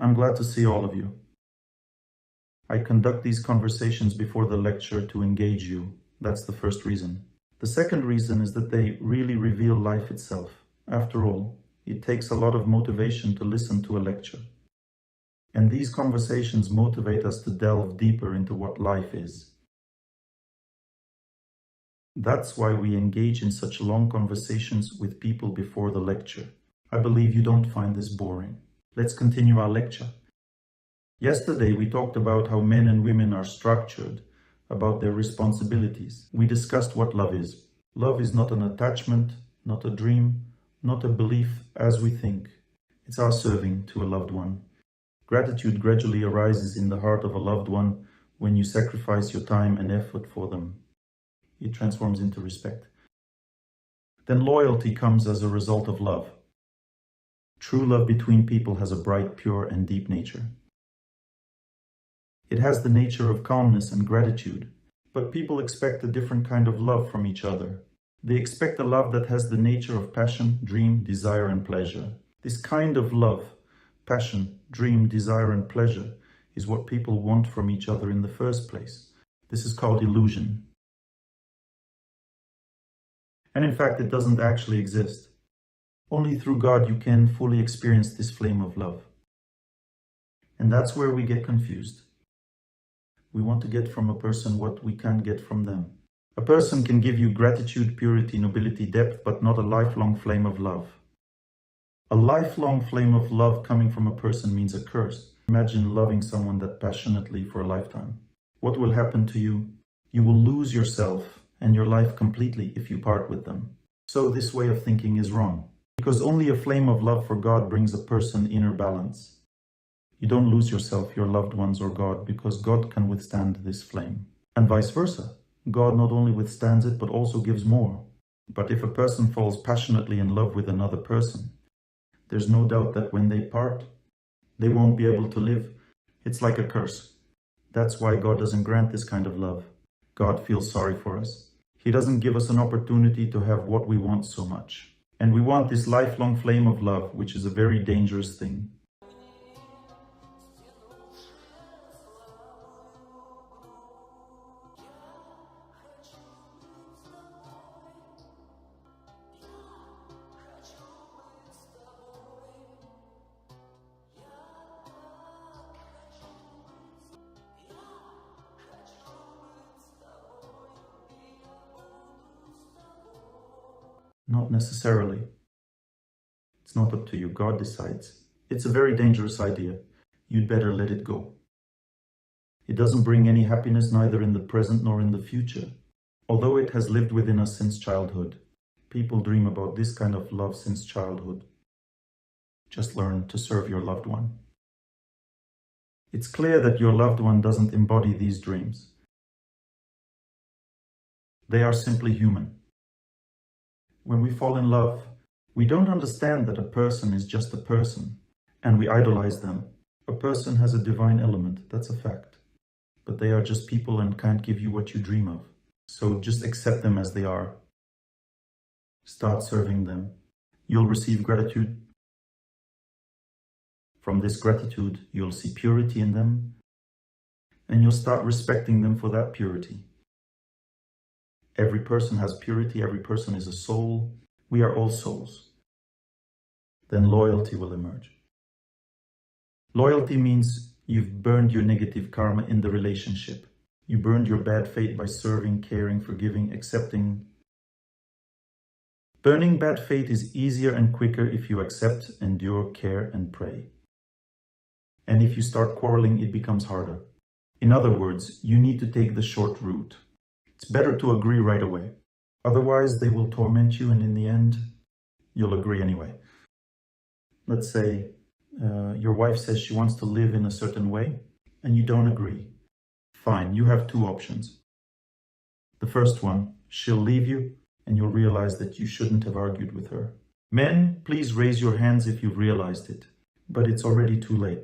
I'm glad to see all of you. I conduct these conversations before the lecture to engage you. That's the first reason. The second reason is that they really reveal life itself. After all, it takes a lot of motivation to listen to a lecture. And these conversations motivate us to delve deeper into what life is. That's why we engage in such long conversations with people before the lecture. I believe you don't find this boring. Let's continue our lecture. Yesterday we talked about how men and women are structured, about their responsibilities. We discussed what love is. Love is not an attachment, not a dream, not a belief as we think. It's our serving to a loved one. Gratitude gradually arises in the heart of a loved one when you sacrifice your time and effort for them. It transforms into respect. Then loyalty comes as a result of love. True love between people has a bright, pure, and deep nature. It has the nature of calmness and gratitude, but people expect a different kind of love from each other. They expect a love that has the nature of passion, dream, desire, and pleasure. This kind of love, passion, dream, desire, and pleasure, is what people want from each other in the first place. This is called illusion. And in fact, it doesn't actually exist. Only through God you can fully experience this flame of love. And that's where we get confused. We want to get from a person what we can't get from them. A person can give you gratitude, purity, nobility, depth, but not a lifelong flame of love. A lifelong flame of love coming from a person means a curse. Imagine loving someone that passionately for a lifetime. What will happen to you? You will lose yourself and your life completely if you part with them. So this way of thinking is wrong, because only a flame of love for God brings a person inner balance. You don't lose yourself, your loved ones, or God, because God can withstand this flame. And vice versa. God not only withstands it, but also gives more. But if a person falls passionately in love with another person, there's no doubt that when they part, they won't be able to live. It's like a curse. That's why God doesn't grant this kind of love. God feels sorry for us. He doesn't give us an opportunity to have what we want so much. And we want this lifelong flame of love, which is a very dangerous thing. Not necessarily. It's not up to you. God decides. It's a very dangerous idea. You'd better let it go. It doesn't bring any happiness neither in the present nor in the future. Although it has lived within us since childhood. People dream about this kind of love since childhood. Just learn to serve your loved one. It's clear that your loved one doesn't embody these dreams. They are simply human. When we fall in love, we don't understand that a person is just a person, and we idolize them. A person has a divine element, that's a fact. But they are just people and can't give you what you dream of. So just accept them as they are. Start serving them. You'll receive gratitude. From this gratitude, you'll see purity in them, and you'll start respecting them for that purity. Every person has purity, every person is a soul. We are all souls. Then loyalty will emerge. Loyalty means you've burned your negative karma in the relationship. You burned your bad fate by serving, caring, forgiving, accepting. Burning bad fate is easier and quicker if you accept, endure, care, and pray. And if you start quarreling, it becomes harder. In other words, you need to take the short route. It's better to agree right away. Otherwise, they will torment you, and in the end, you'll agree anyway. Let's say your wife says she wants to live in a certain way, and you don't agree. Fine, you have two options. The first one, she'll leave you, and you'll realize that you shouldn't have argued with her. Men, please raise your hands if you've realized it, but it's already too late.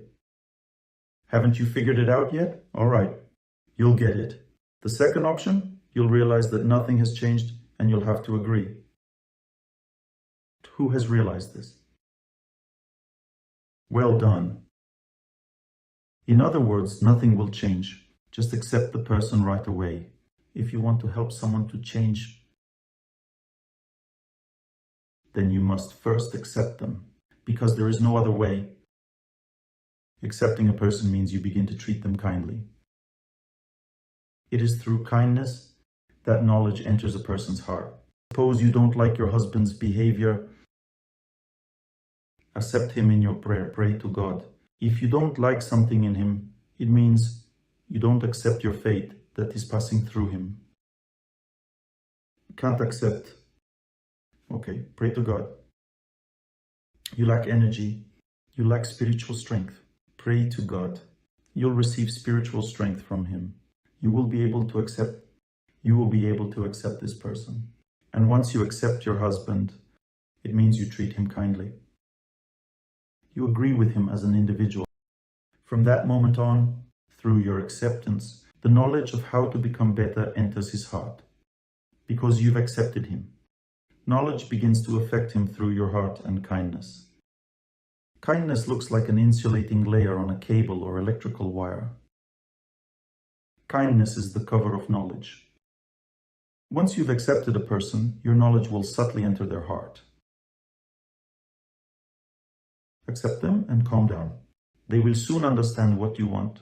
Haven't you figured it out yet? All right, you'll get it. The second option, you'll realize that nothing has changed and you'll have to agree. Who has realized this? Well done. In other words, nothing will change. Just accept the person right away. If you want to help someone to change, then you must first accept them, because there is no other way. Accepting a person means you begin to treat them kindly. It is through kindness that knowledge enters a person's heart. Suppose you don't like your husband's behavior. Accept him in your prayer. Pray to God. If you don't like something in him, it means you don't accept your fate that is passing through him. Can't accept. Okay, pray to God. You lack energy. You lack spiritual strength. Pray to God. You'll receive spiritual strength from him. You will be able to accept this person. And once you accept your husband, it means you treat him kindly. You agree with him as an individual. From that moment on, through your acceptance, the knowledge of how to become better enters his heart, because you've accepted him. Knowledge begins to affect him through your heart and kindness. Kindness looks like an insulating layer on a cable or electrical wire. Kindness is the cover of knowledge. Once you've accepted a person, your knowledge will subtly enter their heart. Accept them and calm down. They will soon understand what you want,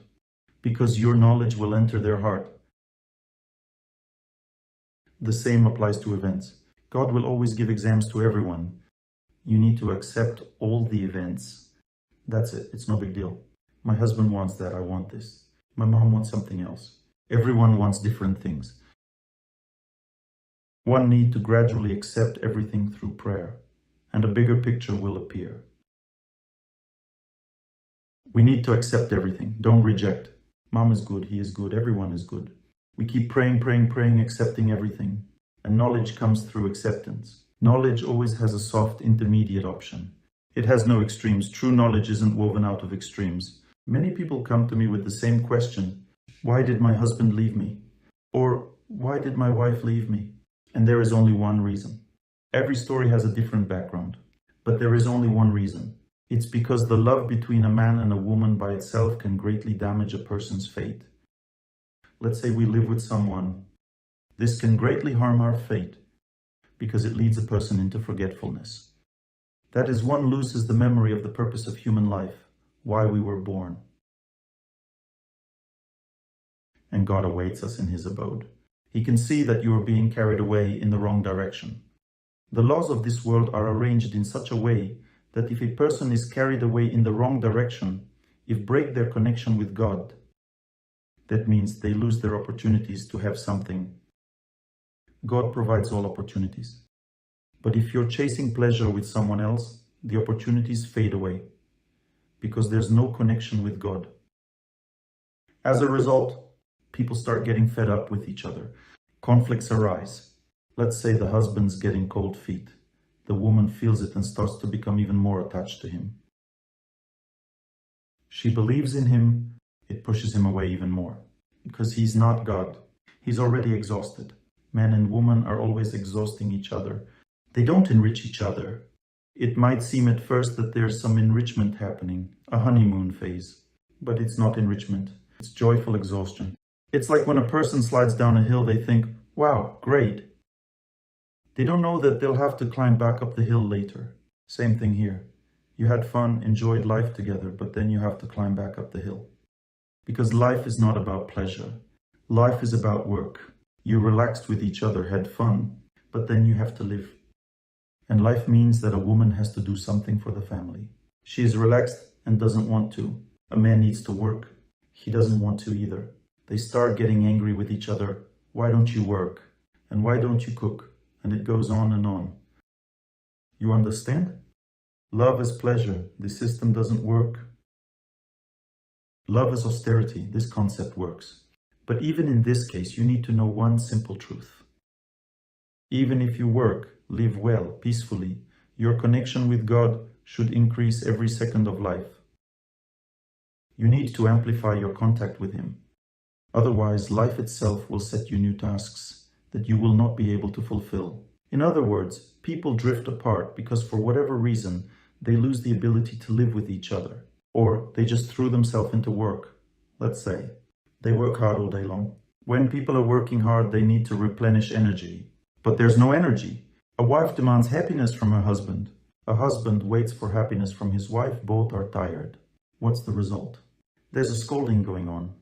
because your knowledge will enter their heart. The same applies to events. God will always give exams to everyone. You need to accept all the events. That's it. It's no big deal. My husband wants that. I want this. My mom wants something else. Everyone wants different things. One needs to gradually accept everything through prayer, and a bigger picture will appear. We need to accept everything. Don't reject. Mom is good. He is good. Everyone is good. We keep praying, accepting everything. And knowledge comes through acceptance. Knowledge always has a soft intermediate option. It has no extremes. True knowledge isn't woven out of extremes. Many people come to me with the same question. Why did my husband leave me? Or why did my wife leave me? And there is only one reason. Every story has a different background, but there is only one reason. It's because the love between a man and a woman by itself can greatly damage a person's fate. Let's say we live with someone. This can greatly harm our fate because it leads a person into forgetfulness. That is, one loses the memory of the purpose of human life, why we were born. And God awaits us in his abode. He can see that you are being carried away in the wrong direction. The laws of this world are arranged in such a way that if a person is carried away in the wrong direction, if break their connection with God, that means they lose their opportunities to have something. God provides all opportunities. But if you're chasing pleasure with someone else, the opportunities fade away because there's no connection with God. As a result, people start getting fed up with each other. Conflicts arise. Let's say the husband's getting cold feet. The woman feels it and starts to become even more attached to him. She believes in him. It pushes him away even more because he's not God. He's already exhausted. Man and woman are always exhausting each other. They don't enrich each other. It might seem at first that there's some enrichment happening, a honeymoon phase, but it's not enrichment. It's joyful exhaustion. It's like when a person slides down a hill, they think, wow, great. They don't know that they'll have to climb back up the hill later. Same thing here. You had fun, enjoyed life together, but then you have to climb back up the hill. Because life is not about pleasure. Life is about work. You relaxed with each other, had fun, but then you have to live. And life means that a woman has to do something for the family. She is relaxed and doesn't want to. A man needs to work. He doesn't want to either. They start getting angry with each other. Why don't you work? And why don't you cook? And it goes on and on. You understand? Love is pleasure. The system doesn't work. Love is austerity. This concept works. But even in this case, you need to know one simple truth. Even if you work, live well, peacefully, your connection with God should increase every second of life. You need to amplify your contact with Him. Otherwise, life itself will set you new tasks that you will not be able to fulfill. In other words, people drift apart because for whatever reason, they lose the ability to live with each other, or they just threw themselves into work. Let's say they work hard all day long. When people are working hard, they need to replenish energy. But there's no energy. A wife demands happiness from her husband. A husband waits for happiness from his wife. Both are tired. What's the result? There's a scolding going on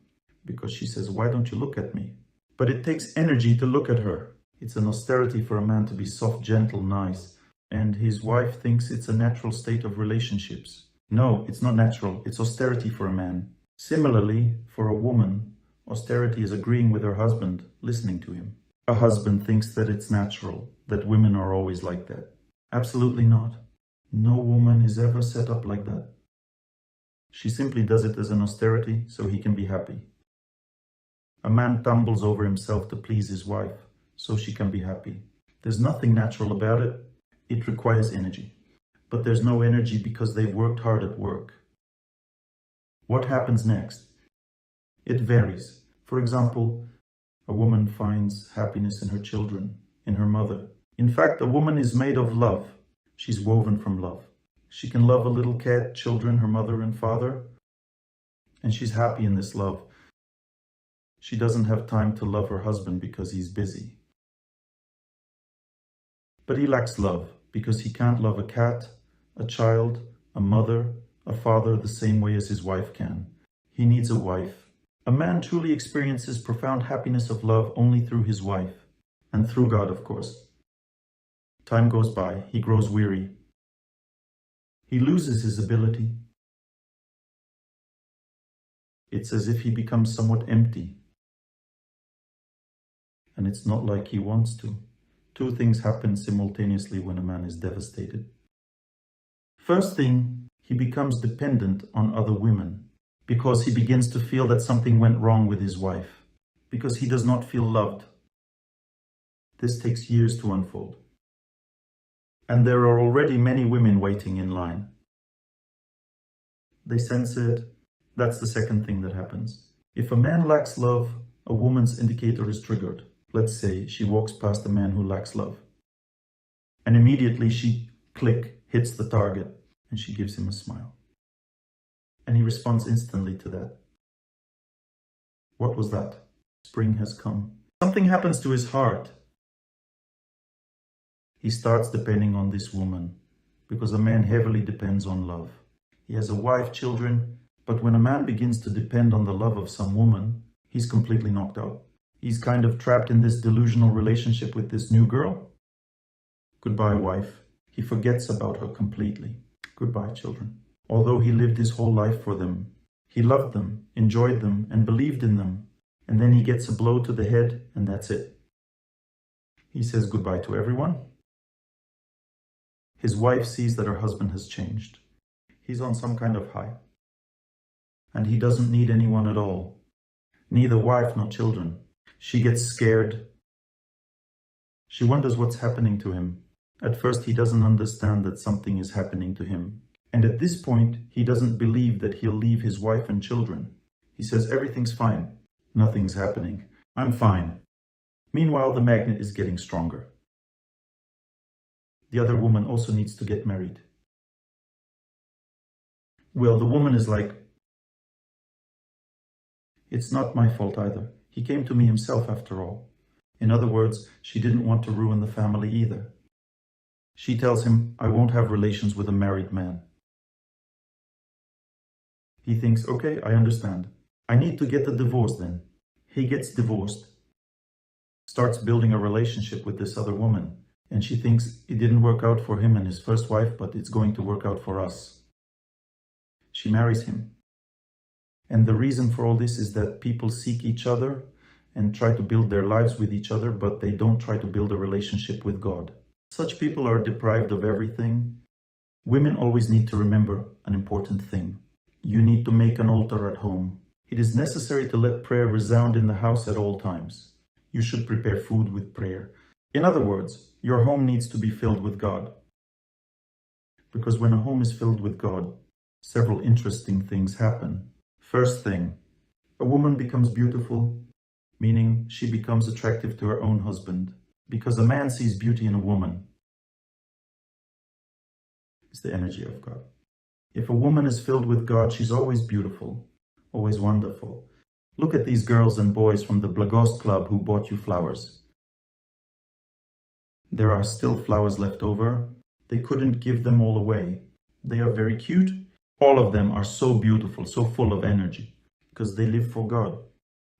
because she says, "Why don't you look at me?" But it takes energy to look at her. It's an austerity for a man to be soft, gentle, nice. And his wife thinks it's a natural state of relationships. No, it's not natural. It's austerity for a man. Similarly, for a woman, austerity is agreeing with her husband, listening to him. A husband thinks that it's natural, that women are always like that. Absolutely not. No woman is ever set up like that. She simply does it as an austerity so he can be happy. A man tumbles over himself to please his wife so she can be happy. There's nothing natural about it. It requires energy. But there's no energy because they've worked hard at work. What happens next? It varies. For example, a woman finds happiness in her children, in her mother. In fact, a woman is made of love. She's woven from love. She can love a little cat, children, her mother and father, and she's happy in this love. She doesn't have time to love her husband because he's busy. But he lacks love because he can't love a cat, a child, a mother, a father the same way as his wife can. He needs a wife. A man truly experiences profound happiness of love only through his wife, and through God, of course. Time goes by, he grows weary. He loses his ability. It's as if he becomes somewhat empty. And it's not like he wants to. Two things happen simultaneously when a man is devastated. First thing, he becomes dependent on other women because he begins to feel that something went wrong with his wife, because he does not feel loved. This takes years to unfold. And there are already many women waiting in line. They sense it. That's the second thing that happens. If a man lacks love, a woman's indicator is triggered. Let's say she walks past a man who lacks love. And immediately she, click, hits the target and she gives him a smile. And he responds instantly to that. What was that? Spring has come. Something happens to his heart. He starts depending on this woman, because a man heavily depends on love. He has a wife, children, but when a man begins to depend on the love of some woman, he's completely knocked out. He's kind of trapped in this delusional relationship with this new girl. Goodbye, wife. He forgets about her completely. Goodbye, children. Although he lived his whole life for them, he loved them, enjoyed them, and believed in them. And then he gets a blow to the head, and that's it. He says goodbye to everyone. His wife sees that her husband has changed. He's on some kind of high. And he doesn't need anyone at all. Neither wife nor children. She gets scared. She wonders what's happening to him. At first, he doesn't understand that something is happening to him. And at this point, he doesn't believe that he'll leave his wife and children. He says, everything's fine. Nothing's happening. I'm fine. Meanwhile, the magnet is getting stronger. The other woman also needs to get married. Well, the woman is like, it's not my fault either. He came to me himself after all. In other words, she didn't want to ruin the family either. She tells him, I won't have relations with a married man. He thinks, okay, I understand. I need to get a divorce then. He gets divorced, starts building a relationship with this other woman. And she thinks it didn't work out for him and his first wife, but it's going to work out for us. She marries him. And the reason for all this is that people seek each other and try to build their lives with each other, but they don't try to build a relationship with God. Such people are deprived of everything. Women always need to remember an important thing. You need to make an altar at home. It is necessary to let prayer resound in the house at all times. You should prepare food with prayer. In other words, your home needs to be filled with God. Because when a home is filled with God, several interesting things happen. First thing, a woman becomes beautiful, meaning she becomes attractive to her own husband. Because a man sees beauty in a woman. It's the energy of God. If a woman is filled with God, she's always beautiful. always wonderful. Look at these girls and boys from the Blagost Club who bought you flowers. There are still flowers left over. They couldn't give them all away. They are very cute. All of them are so beautiful, so full of energy, because they live for God.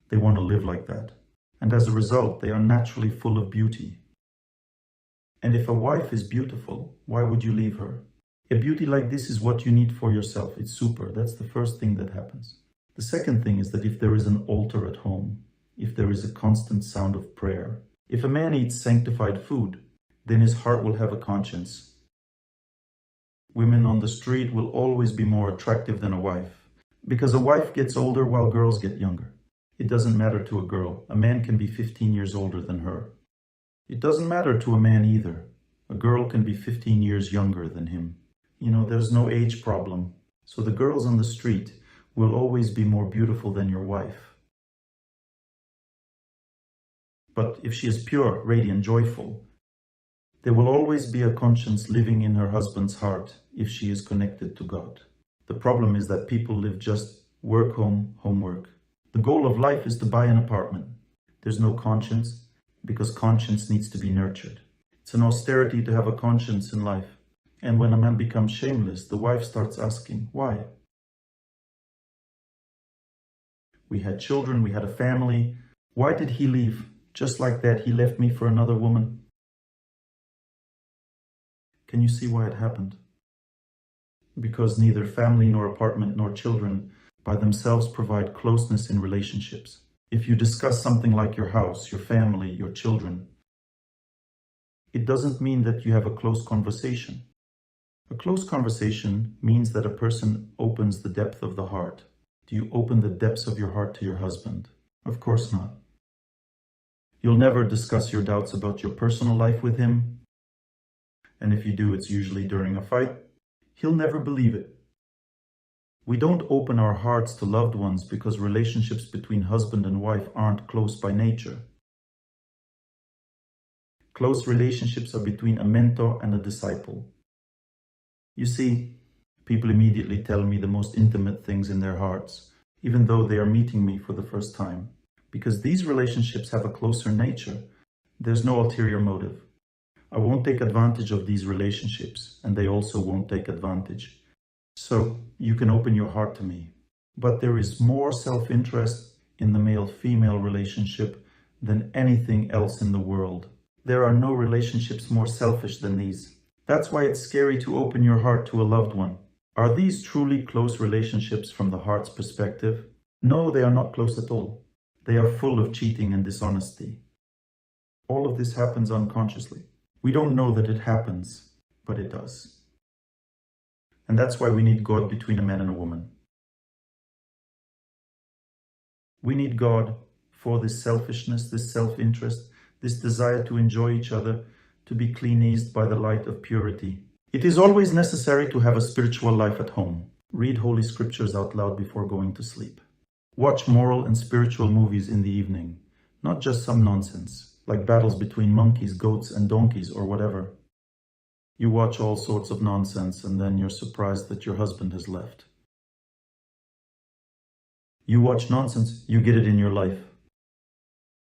They want to live like that. And as a result, they are naturally full of beauty. And if a wife is beautiful, why would you leave her? A beauty like this is what you need for yourself. It's super. That's the first thing that happens. The second thing is that if there is an altar at home, if there is a constant sound of prayer, if a man eats sanctified food, then his heart will have a conscience. Women on the street will always be more attractive than a wife, because a wife gets older while girls get younger. It doesn't matter to a girl. A man can be 15 years older than her. It doesn't matter to a man either. A girl can be 15 years younger than him. You know, there's no age problem. So the girls on the street will always be more beautiful than your wife. But if she is pure, radiant, joyful, there will always be a conscience living in her husband's heart if she is connected to God. The problem is that people live just work, home, homework. The goal of life is to buy an apartment. There's no conscience, because conscience needs to be nurtured. It's an austerity to have a conscience in life. And when a man becomes shameless, the wife starts asking, why? We had children, we had a family. Why did he leave? Just like that, he left me for another woman. Can you see why it happened? Because neither family nor apartment nor children by themselves provide closeness in relationships. If you discuss something like your house, your family, your children, it doesn't mean that you have a close conversation. A close conversation means that a person opens the depth of the heart. Do you open the depths of your heart to your husband? Of course not. You'll never discuss your doubts about your personal life with him. And if you do, it's usually during a fight. He'll never believe it. We don't open our hearts to loved ones because relationships between husband and wife aren't close by nature. Close relationships are between a mentor and a disciple. You see, people immediately tell me the most intimate things in their hearts, even though they are meeting me for the first time. Because these relationships have a closer nature, there's no ulterior motive. I won't take advantage of these relationships, and they also won't take advantage. So, you can open your heart to me. But there is more self-interest in the male-female relationship than anything else in the world. There are no relationships more selfish than these. That's why it's scary to open your heart to a loved one. Are these truly close relationships from the heart's perspective? No, they are not close at all. They are full of cheating and dishonesty. All of this happens unconsciously. We don't know that it happens, but it does. And that's why we need God between a man and a woman. We need God for this selfishness, this self-interest, this desire to enjoy each other, to be cleansed by the light of purity. It is always necessary to have a spiritual life at home. Read Holy Scriptures out loud before going to sleep. Watch moral and spiritual movies in the evening, not just some nonsense, like battles between monkeys, goats, and donkeys, or whatever. You watch all sorts of nonsense, and then you're surprised that your husband has left. You watch nonsense, you get it in your life.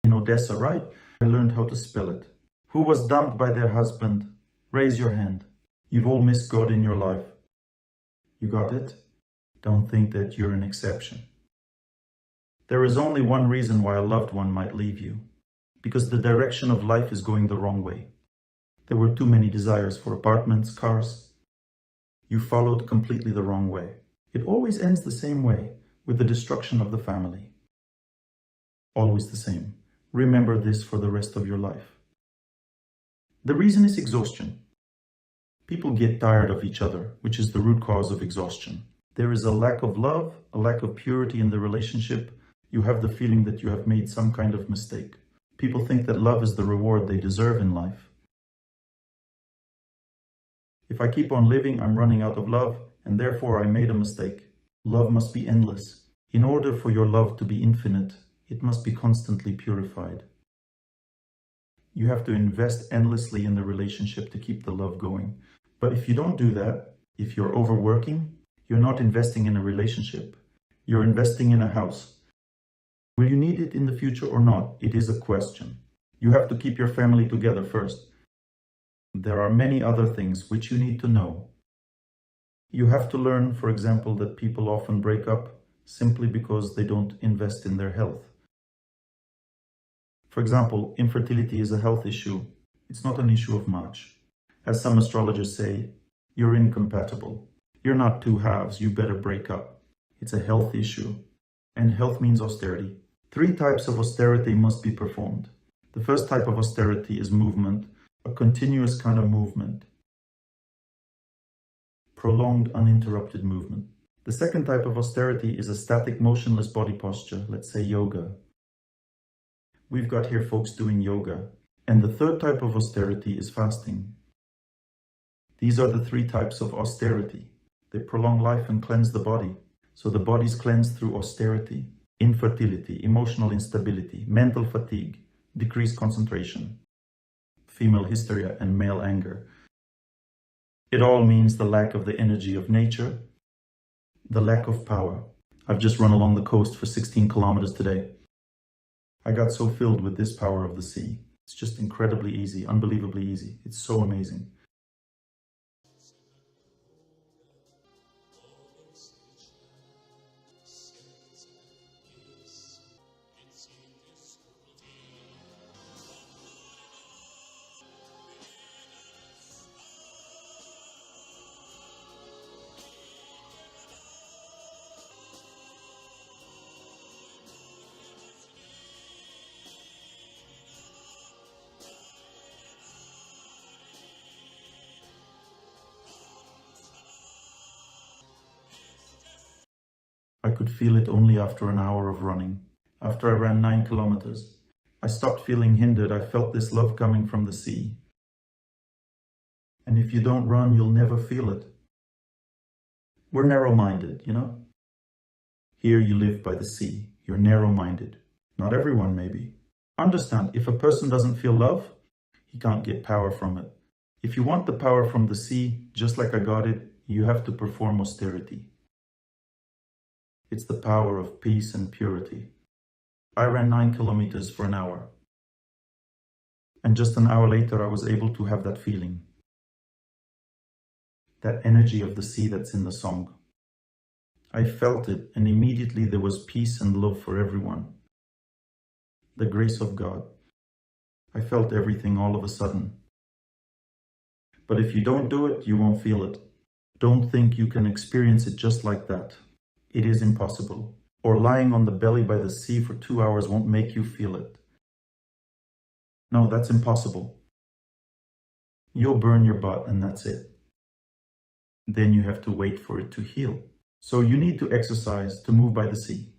In Odessa, right? I learned how to spell it. Who was dumped by their husband? Raise your hand. You've all missed God in your life. You got it? Don't think that you're an exception. There is only one reason why a loved one might leave you. Because the direction of life is going the wrong way. There were too many desires for apartments, cars. You followed completely the wrong way. It always ends the same way, with the destruction of the family. Always the same. Remember this for the rest of your life. The reason is exhaustion. People get tired of each other, which is the root cause of exhaustion. There is a lack of love, a lack of purity in the relationship. You have the feeling that you have made some kind of mistake. People think that love is the reward they deserve in life. If I keep on living, I'm running out of love, and therefore I made a mistake. Love must be endless. In order for your love to be infinite, it must be constantly purified. You have to invest endlessly in the relationship to keep the love going. But if you don't do that, if you're overworking, you're not investing in a relationship. You're investing in a house. Will you need it in the future or not? It is a question. You have to keep your family together first. There are many other things which you need to know. You have to learn, for example, that people often break up simply because they don't invest in their health. For example, infertility is a health issue. It's not an issue of much. As some astrologers say, you're incompatible. You're not two halves, you better break up. It's a health issue. And health means austerity. 3 types of austerity must be performed. The first type of austerity is movement, a continuous kind of movement. Prolonged, uninterrupted movement. The second type of austerity is a static, motionless body posture, let's say yoga. We've got here folks doing yoga. And the third type of austerity is fasting. These are the 3 types of austerity. They prolong life and cleanse the body. So the body's cleansed through austerity, infertility, emotional instability, mental fatigue, decreased concentration, female hysteria, and male anger. It all means the lack of the energy of nature, the lack of power. I've just run along the coast for 16 kilometers today. I got so filled with this power of the sea. It's just incredibly easy, unbelievably easy. It's so amazing. I could feel it only after an hour of running. After I ran 9 kilometers, I stopped feeling hindered. I felt this love coming from the sea. And if you don't run, you'll never feel it. We're narrow-minded, you know? Here you live by the sea. You're narrow-minded. Not everyone, maybe. Understand, if a person doesn't feel love, he can't get power from it. If you want the power from the sea, just like I got it, you have to perform austerity. It's the power of peace and purity. I ran 9 kilometers for an hour. And just an hour later, I was able to have that feeling. That energy of the sea that's in the song. I felt it, and immediately there was peace and love for everyone. The grace of God. I felt everything all of a sudden. But if you don't do it, you won't feel it. Don't think you can experience it just like that. It is impossible. Or lying on the belly by the sea for 2 hours won't make you feel it. No, that's impossible. You'll burn your butt and that's it. Then you have to wait for it to heal. So you need to exercise to move by the sea.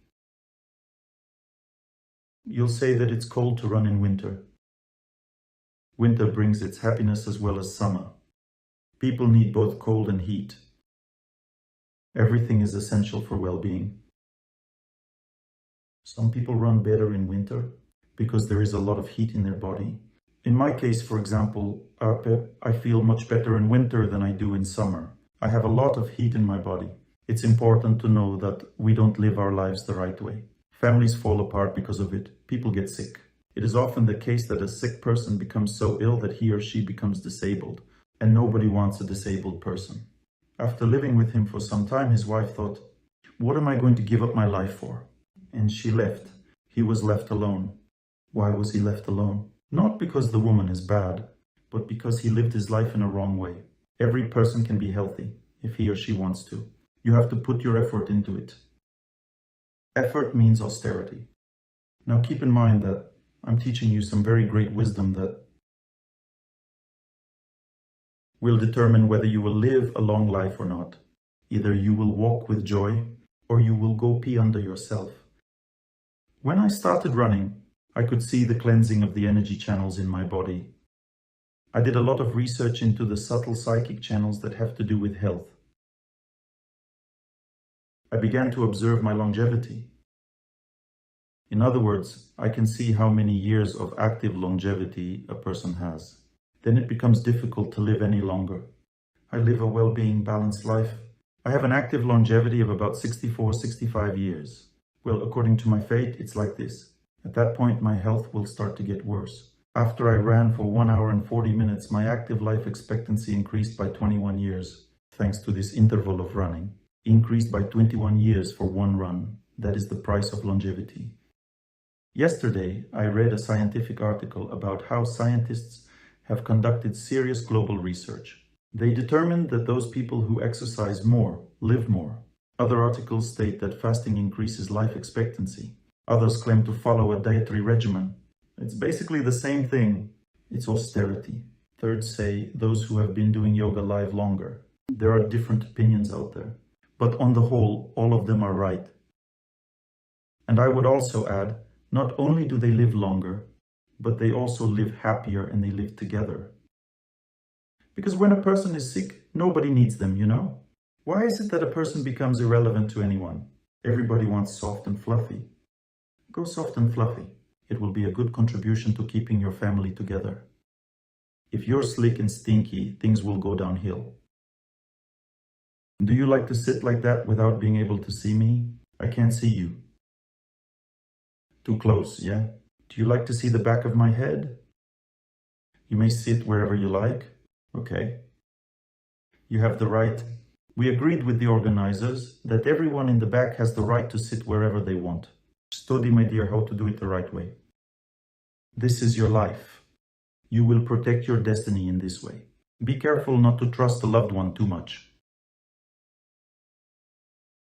You'll say that it's cold to run in winter. Winter brings its happiness as well as summer. People need both cold and heat. Everything is essential for well-being. Some people run better in winter because there is a lot of heat in their body. In my case, for example, I feel much better in winter than I do in summer. I have a lot of heat in my body. It's important to know that we don't live our lives the right way. Families fall apart because of it. People get sick. It is often the case that a sick person becomes so ill that he or she becomes disabled, and nobody wants a disabled person. After living with him for some time, his wife thought, "What am I going to give up my life for?" And she left. He was left alone. Why was he left alone? Not because the woman is bad, but because he lived his life in a wrong way. Every person can be healthy if he or she wants to. You have to put your effort into it. Effort means austerity. Now keep in mind that I'm teaching you some very great wisdom that will determine whether you will live a long life or not. Either you will walk with joy or you will go pee under yourself. When I started running, I could see the cleansing of the energy channels in my body. I did a lot of research into the subtle psychic channels that have to do with health. I began to observe my longevity. In other words, I can see how many years of active longevity a person has. Then it becomes difficult to live any longer. I live a well-being, balanced life I have an active longevity of about 64, 65 years. Well, according to my fate, it's like this. At that point, my health will start to get worse. After I ran for 1 hour and 40 minutes, my active life expectancy increased by 21 years, thanks to this interval of running. Increased by 21 years for one run. That is the price of longevity. Yesterday, I read a scientific article about how scientists have conducted serious global research. They determined that those people who exercise more live more. Other articles state that fasting increases life expectancy. Others claim to follow a dietary regimen. It's basically the same thing. It's austerity. Thirds say those who have been doing yoga live longer. There are different opinions out there. But on the whole, all of them are right. And I would also add, not only do they live longer, but they also live happier and they live together. Because when a person is sick, nobody needs them, you know? Why is it that a person becomes irrelevant to anyone? Everybody wants soft and fluffy. Go soft and fluffy. It will be a good contribution to keeping your family together. If you're slick and stinky, things will go downhill. Do you like to sit like that without being able to see me? I can't see you. Too close, yeah? Do you like to see the back of my head? You may sit wherever you like. Okay. You have the right. We agreed with the organizers that everyone in the back has the right to sit wherever they want. Study, my dear, how to do it the right way. This is your life. You will protect your destiny in this way. Be careful not to trust a loved one too much.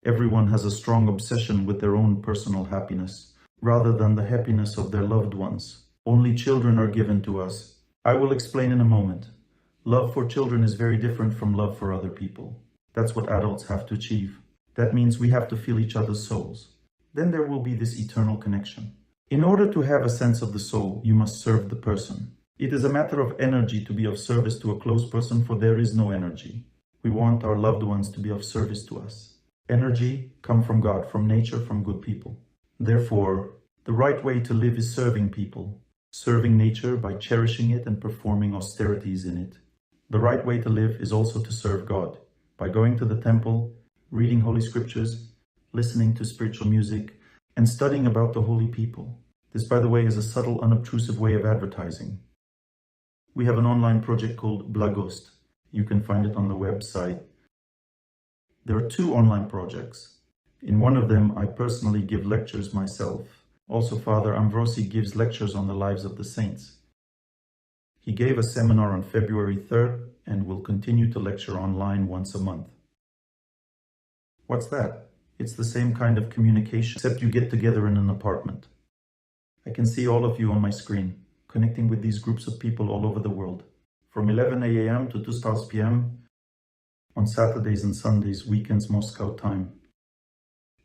Everyone has a strong obsession with their own personal happiness, rather than the happiness of their loved ones. Only children are given to us. I will explain in a moment. Love for children is very different from love for other people. That's what adults have to achieve. That means we have to feel each other's souls. Then there will be this eternal connection. In order to have a sense of the soul, you must serve the person. It is a matter of energy to be of service to a close person, for there is no energy. We want our loved ones to be of service to us. Energy comes from God, from nature, from good people. Therefore, the right way to live is serving people, serving nature by cherishing it and performing austerities in it. The right way to live is also to serve God, by going to the temple, reading holy scriptures, listening to spiritual music, and studying about the holy people. This, by the way, is a subtle, unobtrusive way of advertising. We have an online project called Blagost. You can find it on the website. There are 2 online projects. In one of them, I personally give lectures myself. Also, Father Ambrosi gives lectures on the lives of the saints. He gave a seminar on February 3rd and will continue to lecture online once a month. What's that? It's the same kind of communication, except you get together in an apartment. I can see all of you on my screen, connecting with these groups of people all over the world, from 11 a.m. to 2 p.m. on Saturdays and Sundays, weekends, Moscow time.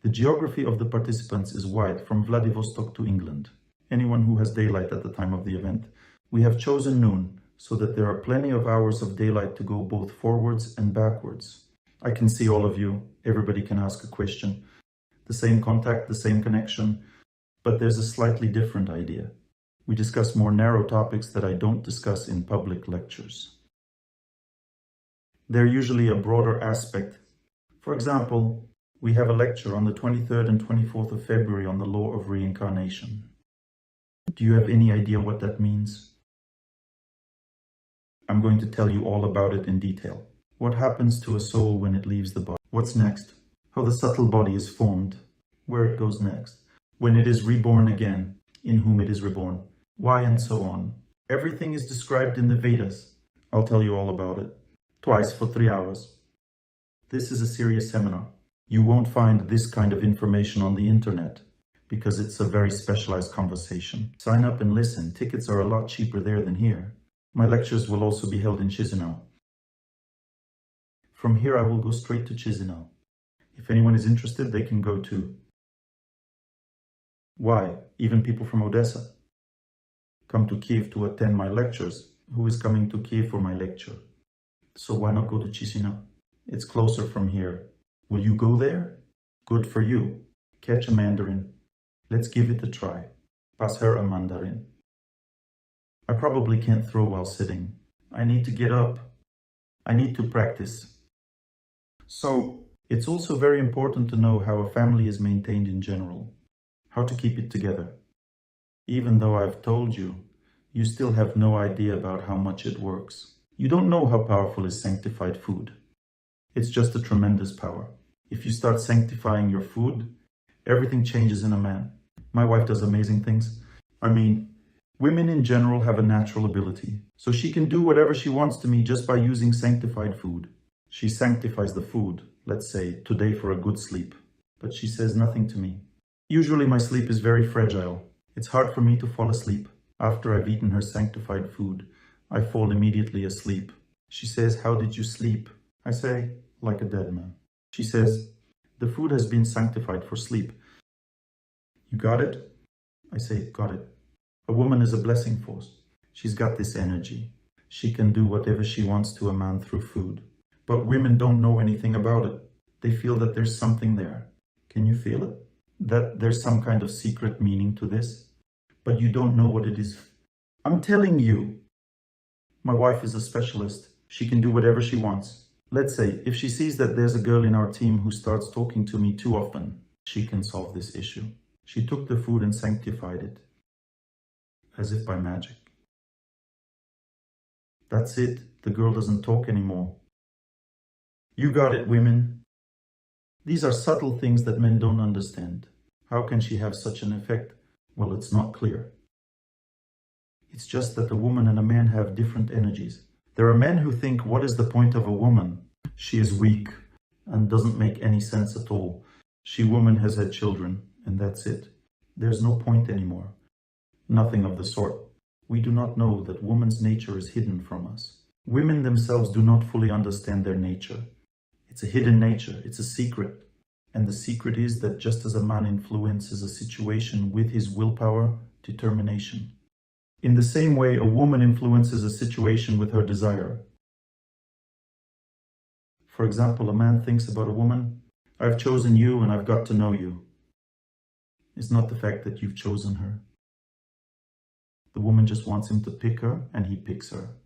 The geography of the participants is wide, from Vladivostok to England. Anyone who has daylight at the time of the event. We have chosen noon, so that there are plenty of hours of daylight to go both forwards and backwards. I can see all of you. Everybody can ask a question. The same contact, the same connection, but there's a slightly different idea. We discuss more narrow topics that I don't discuss in public lectures. They're usually a broader aspect. For example, we have a lecture on the 23rd and 24th of February on the law of reincarnation. Do you have any idea what that means? I'm going to tell you all about it in detail. What happens to a soul when it leaves the body? What's next? How the subtle body is formed? Where it goes next? When it is reborn again? In whom it is reborn? Why, and so on. Everything is described in the Vedas. I'll tell you all about it. Twice for 3 hours. This is a serious seminar. You won't find this kind of information on the internet, because it's a very specialized conversation. Sign up and listen. Tickets are a lot cheaper there than here. My lectures will also be held in Chisinau. From here I will go straight to Chisinau. If anyone is interested, they can go too. Why? Even people from Odessa come to Kiev to attend my lectures. Who is coming to Kiev for my lecture? So why not go to Chisinau? It's closer from here. Will you go there? Good for you. Catch a mandarin. Let's give it a try. Pass her a mandarin. I probably can't throw while sitting. I need to get up. I need to practice. So, It's also very important to know how a family is maintained in general, how to keep it together. Even though I've told you, you still have no idea about how much it works. You don't know how powerful is sanctified food. It's just a tremendous power. If you start sanctifying your food, everything changes in a man. My wife does amazing things. I mean, women in general have a natural ability, so she can do whatever she wants to me just by using sanctified food. She sanctifies the food, let's say, today for a good sleep, but she says nothing to me. Usually my sleep is very fragile. It's hard for me to fall asleep. After I've eaten her sanctified food, I fall immediately asleep. She says, "How did you sleep?" I say, "Like a dead man." She says, "The food has been sanctified for sleep." You got it? I say, "Got it." A woman is a blessing force. She's got this energy. She can do whatever she wants to a man through food. But women don't know anything about it. They feel that there's something there. Can you feel it? That there's some kind of secret meaning to this? But you don't know what it is. I'm telling you. My wife is a specialist. She can do whatever she wants. Let's say, if she sees that there's a girl in our team who starts talking to me too often, she can solve this issue. She took the food and sanctified it, as if by magic. That's it. The girl doesn't talk anymore. You got it, women. These are subtle things that men don't understand. How can she have such an effect? Well, it's not clear. It's just that a woman and a man have different energies. There are men who think, what is the point of a woman? She is weak and doesn't make any sense at all. She, woman, has had children, and that's it. There's no point anymore. Nothing of the sort. We do not know that woman's nature is hidden from us. Women themselves do not fully understand their nature. It's a hidden nature, it's a secret. And the secret is that just as a man influences a situation with his willpower, determination, in the same way a woman influences a situation with her desire. For example, a man thinks about a woman, "I've chosen you and I've got to know you." It's not the fact that you've chosen her. The woman just wants him to pick her and he picks her.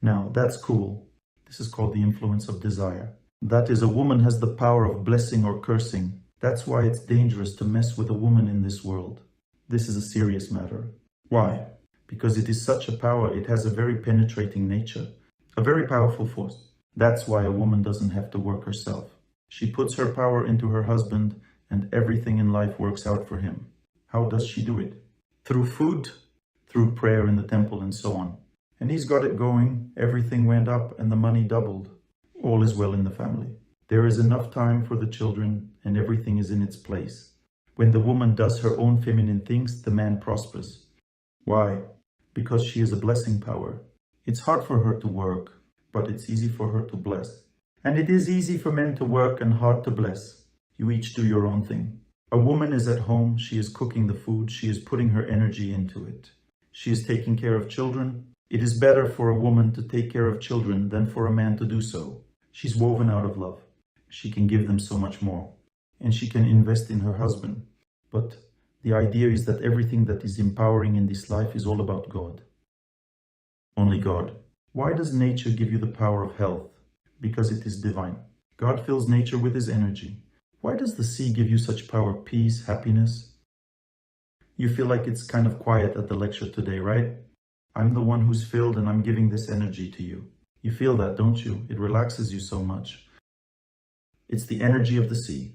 Now, that's cool. This is called the influence of desire. That is, a woman has the power of blessing or cursing. That's why it's dangerous to mess with a woman in this world. This is a serious matter. Why? Because it is such a power, it has a very penetrating nature, a very powerful force. That's why a woman doesn't have to work herself. She puts her power into her husband and everything in life works out for him. How does she do it? Through food, through prayer in the temple and so on. And he's got it going, everything went up and the money doubled. All is well in the family. There is enough time for the children and everything is in its place. When the woman does her own feminine things, the man prospers. Why? Because she is a blessing power. It's hard for her to work, but it's easy for her to bless. And it is easy for men to work and hard to bless. You each do your own thing. A woman is at home, she is cooking the food, she is putting her energy into it. She is taking care of children. It is better for a woman to take care of children than for a man to do so. She's woven out of love. She can give them so much more. And she can invest in her husband. But the idea is that everything that is empowering in this life is all about God. Only God. Why does nature give you the power of health? Because it is divine. God fills nature with his energy. Why does the sea give you such power, peace, happiness? You feel like it's kind of quiet at the lecture today, right? I'm the one who's filled and I'm giving this energy to you. You feel that, don't you? It relaxes you so much. It's the energy of the sea.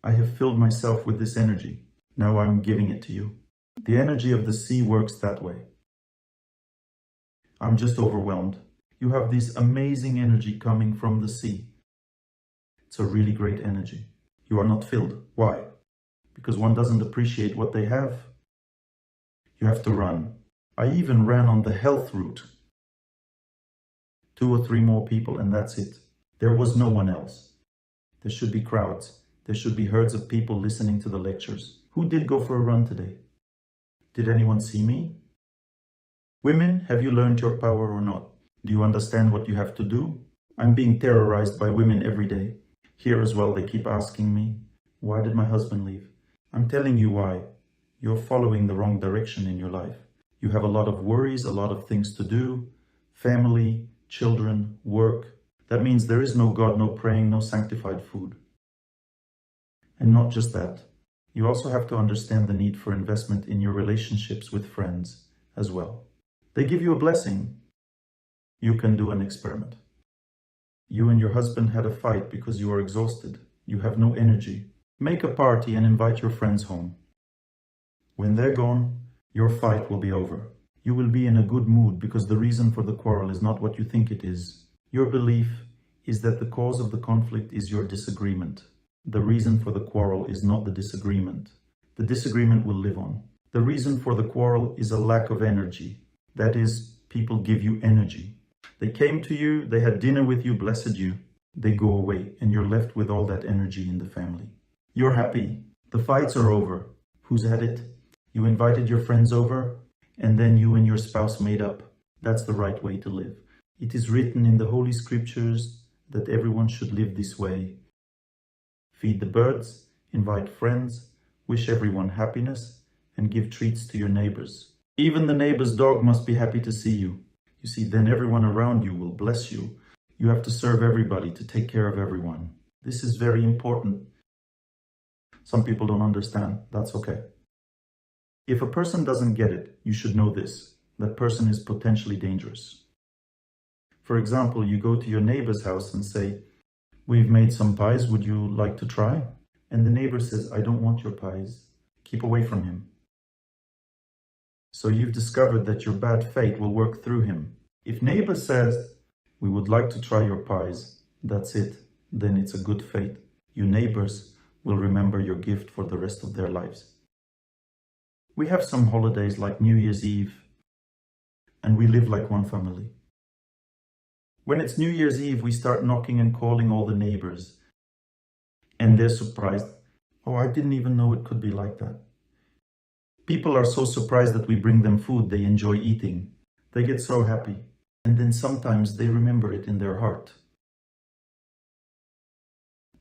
I have filled myself with this energy. Now I'm giving it to you. The energy of the sea works that way. I'm just overwhelmed. You have this amazing energy coming from the sea. It's a really great energy. You are not filled. Why? Because one doesn't appreciate what they have. You have to run. I even ran on the health route. 2 or 3 more people and that's it. There was no one else. There should be crowds. There should be herds of people listening to the lectures. Who did go for a run today? Did anyone see me? Women, have you learned your power or not? Do you understand what you have to do? I'm being terrorized by women every day. Here as well, they keep asking me, why did my husband leave? I'm telling you why. You're following the wrong direction in your life. You have a lot of worries, a lot of things to do, family, children, work. That means there is no God, no praying, no sanctified food. And not just that, you also have to understand the need for investment in your relationships with friends as well. They give you a blessing. You can do an experiment. You and your husband had a fight because you are exhausted. You have no energy. Make a party and invite your friends home. When they're gone, your fight will be over. You will be in a good mood because the reason for the quarrel is not what you think it is. Your belief is that the cause of the conflict is your disagreement. The reason for the quarrel is not the disagreement. The disagreement will live on. The reason for the quarrel is a lack of energy. That is, people give you energy. They came to you, they had dinner with you, blessed you. They go away, and you're left with all that energy in the family. You're happy. The fights are over. Who's had it? You invited your friends over, and then you and your spouse made up. That's the right way to live. It is written in the Holy Scriptures that everyone should live this way. Feed the birds, invite friends, wish everyone happiness, and give treats to your neighbors. Even the neighbor's dog must be happy to see you. You see, then everyone around you will bless you. You have to serve everybody, to take care of everyone. This is very important. Some people don't understand. That's okay. If a person doesn't get it, you should know this. That person is potentially dangerous. For example, you go to your neighbor's house and say, "We've made some pies, would you like to try?" And the neighbor says, "I don't want your pies." Keep away from him. So you've discovered that your bad fate will work through him. If neighbor says, "We would like to try your pies," that's it. Then it's a good fate. You neighbors will remember your gift for the rest of their lives. We have some holidays like New Year's Eve, and we live like one family. When it's New Year's Eve, we start knocking and calling all the neighbors. And they're surprised. "Oh, I didn't even know it could be like that." People are so surprised that we bring them food they enjoy eating. They get so happy. And then sometimes they remember it in their heart.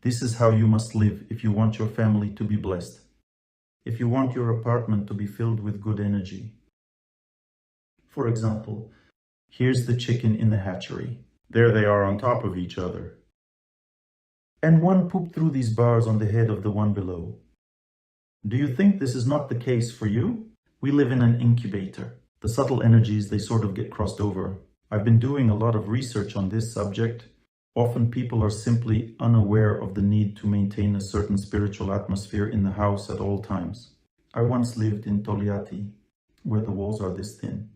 This is how you must live if you want your family to be blessed. If you want your apartment to be filled with good energy. For example, here's the chicken in the hatchery. There they are on top of each other. And one pooped through these bars on the head of the one below. Do you think this is not the case for you? We live in an incubator. The subtle energies, they sort of get crossed over. I've been doing a lot of research on this subject. Often people are simply unaware of the need to maintain a certain spiritual atmosphere in the house at all times. I once lived in Toliati, where the walls are this thin,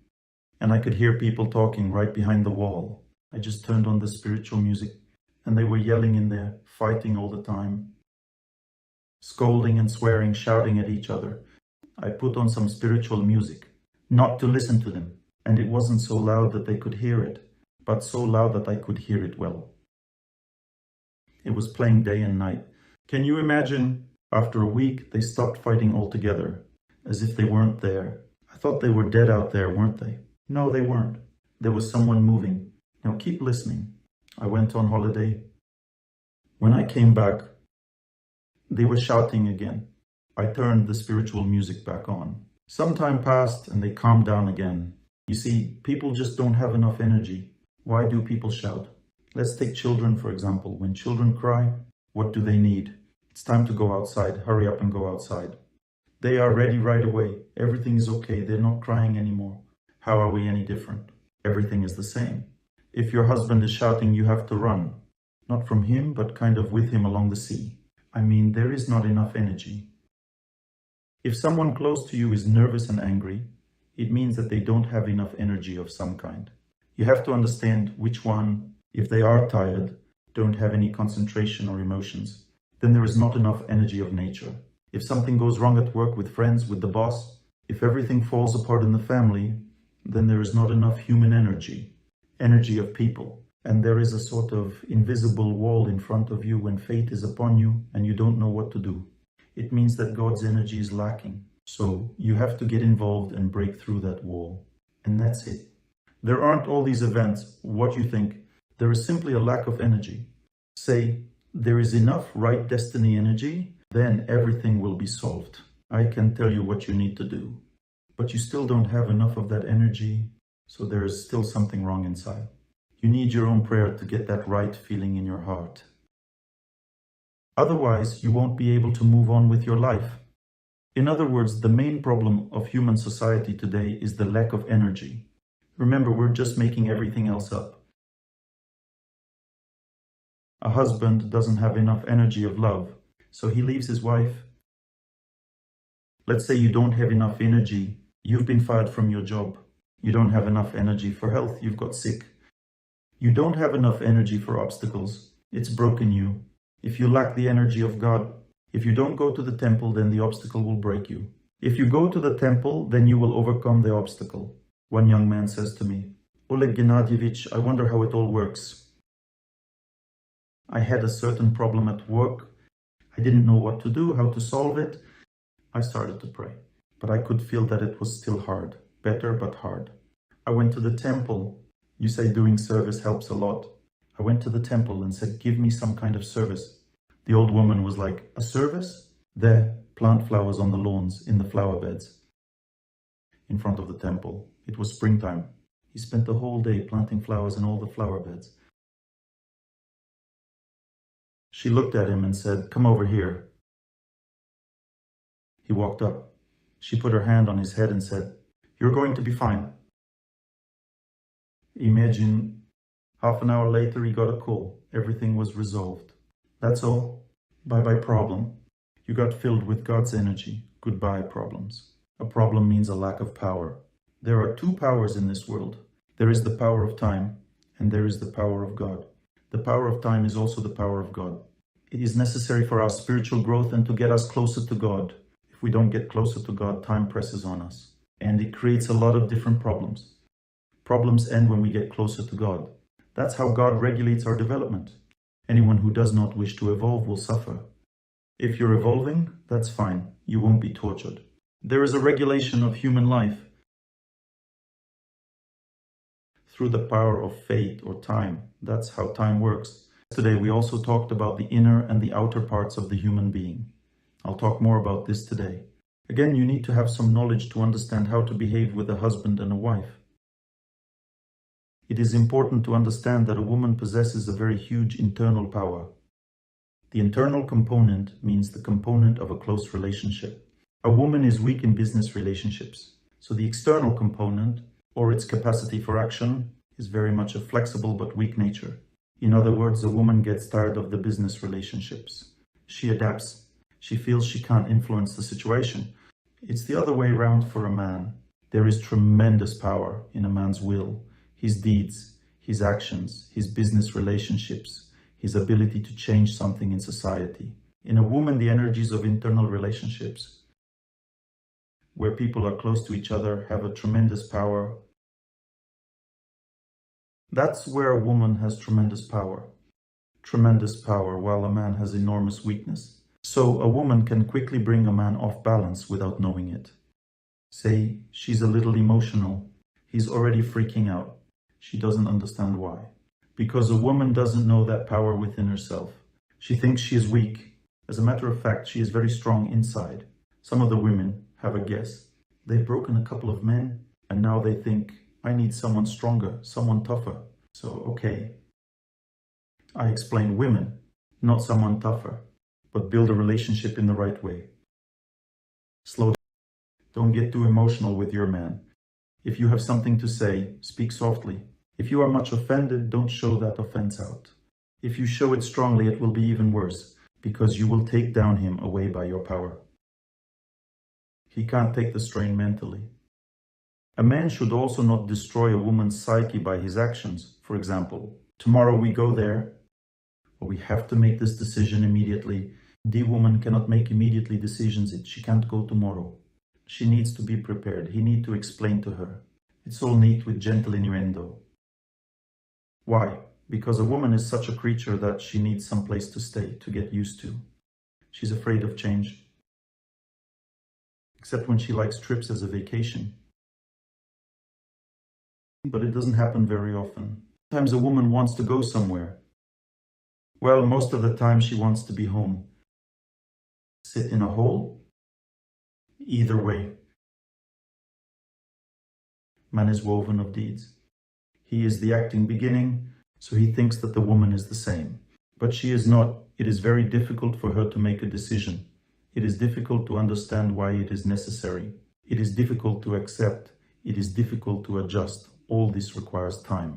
and I could hear people talking right behind the wall. I just turned on the spiritual music, and they were yelling in there, fighting all the time, scolding and swearing, shouting at each other. I put on some spiritual music, not to listen to them, and it wasn't so loud that they could hear it, but so loud that I could hear it well. It was playing day and night. Can you imagine? After a week, they stopped fighting altogether, as if they weren't there. I thought they were dead out there, weren't they? No, they weren't. There was someone moving. Now keep listening. I went on holiday. When I came back, they were shouting again. I turned the spiritual music back on. Some time passed and they calmed down again. You see, people just don't have enough energy. Why do people shout? Let's take children, for example. When children cry, what do they need? It's time to go outside. Hurry up and go outside. They are ready right away. Everything is okay. They're not crying anymore. How are we any different? Everything is the same. If your husband is shouting, you have to run. Not from him, but kind of with him along the sea. I mean, there is not enough energy. If someone close to you is nervous and angry, it means that they don't have enough energy of some kind. You have to understand which one, if they are tired, don't have any concentration or emotions, then there is not enough energy of nature. If something goes wrong at work, with friends, with the boss, if everything falls apart in the family, then there is not enough human energy of people. And there is a sort of invisible wall in front of you when fate is upon you and you don't know what to do. It means that God's energy is lacking. So you have to get involved and break through that wall. And that's it. There aren't all these events. What you think? There is simply a lack of energy. Say, there is enough right destiny energy, then everything will be solved. I can tell you what you need to do. But you still don't have enough of that energy, so there is still something wrong inside. You need your own prayer to get that right feeling in your heart. Otherwise, you won't be able to move on with your life. In other words, the main problem of human society today is the lack of energy. Remember, we're just making everything else up. A husband doesn't have enough energy of love, so he leaves his wife. Let's say you don't have enough energy. You've been fired from your job. You don't have enough energy for health. You've got sick. You don't have enough energy for obstacles. It's broken you. If you lack the energy of God, if you don't go to the temple, then the obstacle will break you. If you go to the temple, then you will overcome the obstacle. One young man says to me, Oleg Gennadyevich, I wonder how it all works. I had a certain problem at work. I didn't know what to do, how to solve it. I started to pray, but I could feel that it was still hard, better but hard. I went to the temple. You say doing service helps a lot. I went to the temple and said, give me some kind of service. The old woman was like, a service? There, plant flowers on the lawns, in the flower beds, in front of the temple. It was springtime. He spent the whole day planting flowers in all the flower beds. She looked at him and said, come over here. He walked up. She put her hand on his head and said, you're going to be fine. Imagine, half an hour later he got a call. Everything was resolved. That's all. Bye-bye problem. You got filled with God's energy. Goodbye problems. A problem means a lack of power. There are two powers in this world. There is the power of time, and there is the power of God. The power of time is also the power of God. It is necessary for our spiritual growth and to get us closer to God. If we don't get closer to God, time presses on us, and it creates a lot of different problems. Problems end when we get closer to God. That's how God regulates our development. Anyone who does not wish to evolve will suffer. If you're evolving, that's fine. You won't be tortured. There is a regulation of human life through the power of fate or time. That's how time works. Today we also talked about the inner and the outer parts of the human being. I'll talk more about this today. Again, you need to have some knowledge to understand how to behave with a husband and a wife. It is important to understand that a woman possesses a very huge internal power. The internal component means the component of a close relationship. A woman is weak in business relationships, so the external component, or its capacity for action, is very much a flexible but weak nature. In other words, a woman gets tired of the business relationships. She adapts. She feels she can't influence the situation. It's the other way around for a man. There is tremendous power in a man's will, his deeds, his actions, his business relationships, his ability to change something in society. In a woman, the energies of internal relationships, where people are close to each other, have a tremendous power. That's where a woman has tremendous power. Tremendous power, while a man has enormous weakness. So a woman can quickly bring a man off balance without knowing it. Say, she's a little emotional. He's already freaking out. She doesn't understand why. Because a woman doesn't know that power within herself. She thinks she is weak. As a matter of fact, she is very strong inside. Some of the women have a guess. They've broken a couple of men, and now they think, I need someone stronger, someone tougher. So, okay. I explain women, not someone tougher, but build a relationship in the right way. Slow down. Don't get too emotional with your man. If you have something to say, speak softly. If you are much offended, don't show that offense out. If you show it strongly, it will be even worse, because you will take down him away by your power. He can't take the strain mentally. A man should also not destroy a woman's psyche by his actions. For example, tomorrow we go there, or we have to make this decision immediately. The woman cannot make immediately decisions. She can't go tomorrow. She needs to be prepared. He needs to explain to her. It's all neat with gentle innuendo. Why? Because a woman is such a creature that she needs some place to stay, to get used to. She's afraid of change. Except when she likes trips as a vacation. But it doesn't happen very often. Sometimes a woman wants to go somewhere. Well, most of the time she wants to be home. Sit in a hole. Either way. Man is woven of deeds. He is the acting beginning, So he thinks that the woman is the same. But she is not. It is very difficult for her to make a decision. It is difficult to understand why it is necessary. It is difficult to accept. It is difficult to adjust. All this requires time.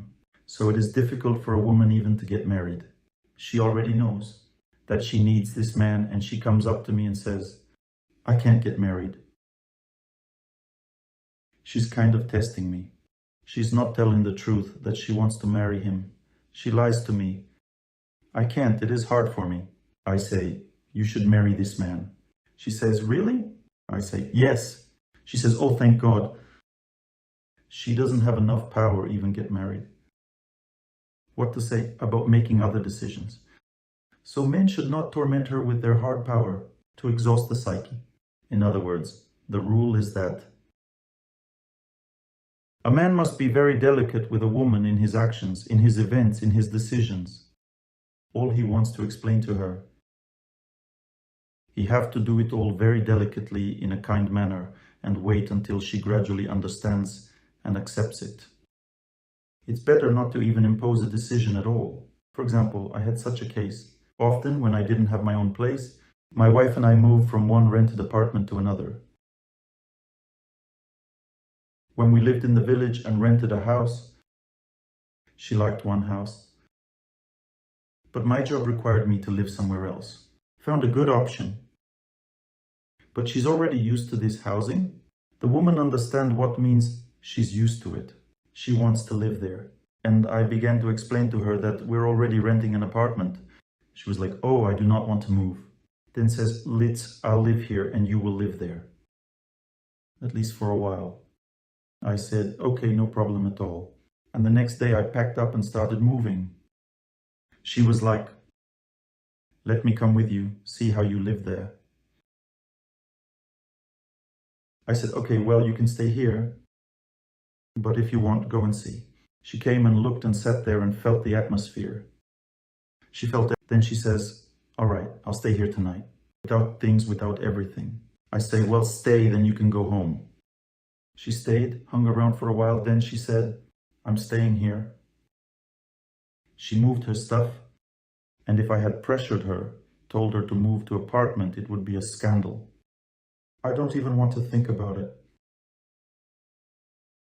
So it is difficult for a woman even to get married. She already knows that she needs this man, and she comes up to me and says, I can't get married. She's kind of testing me. She's not telling the truth that she wants to marry him. She lies to me. I can't, it is hard for me. I say, you should marry this man. She says, really? I say, yes. She says, oh, thank God. She doesn't have enough power even get married. What to say about making other decisions? So men should not torment her with their hard power to exhaust the psyche. In other words, the rule is that a man must be very delicate with a woman in his actions, in his events, in his decisions. All he wants to explain to her. He have to do it all very delicately in a kind manner and wait until she gradually understands and accepts it. It's better not to even impose a decision at all. For example, I had such a case. Often, when I didn't have my own place, my wife and I moved from one rented apartment to another. When we lived in the village and rented a house, she liked one house. But my job required me to live somewhere else. Found a good option. But she's already used to this housing. The woman understands what means she's used to it. She wants to live there. And I began to explain to her that we're already renting an apartment. She was like, oh, I do not want to move. Then says, I'll live here and you will live there. At least for a while. I said, okay, no problem at all. And the next day I packed up and started moving. She was like, let me come with you, see how you live there. I said, okay, well, you can stay here, but if you want, go and see. She came and looked and sat there and felt the atmosphere. She felt it. Then she says, all right, I'll stay here tonight. Without things, without everything. I say, well, stay, then you can go home. She stayed, hung around for a while. Then she said, I'm staying here. She moved her stuff. And if I had pressured her, told her to move to apartment, it would be a scandal. I don't even want to think about it.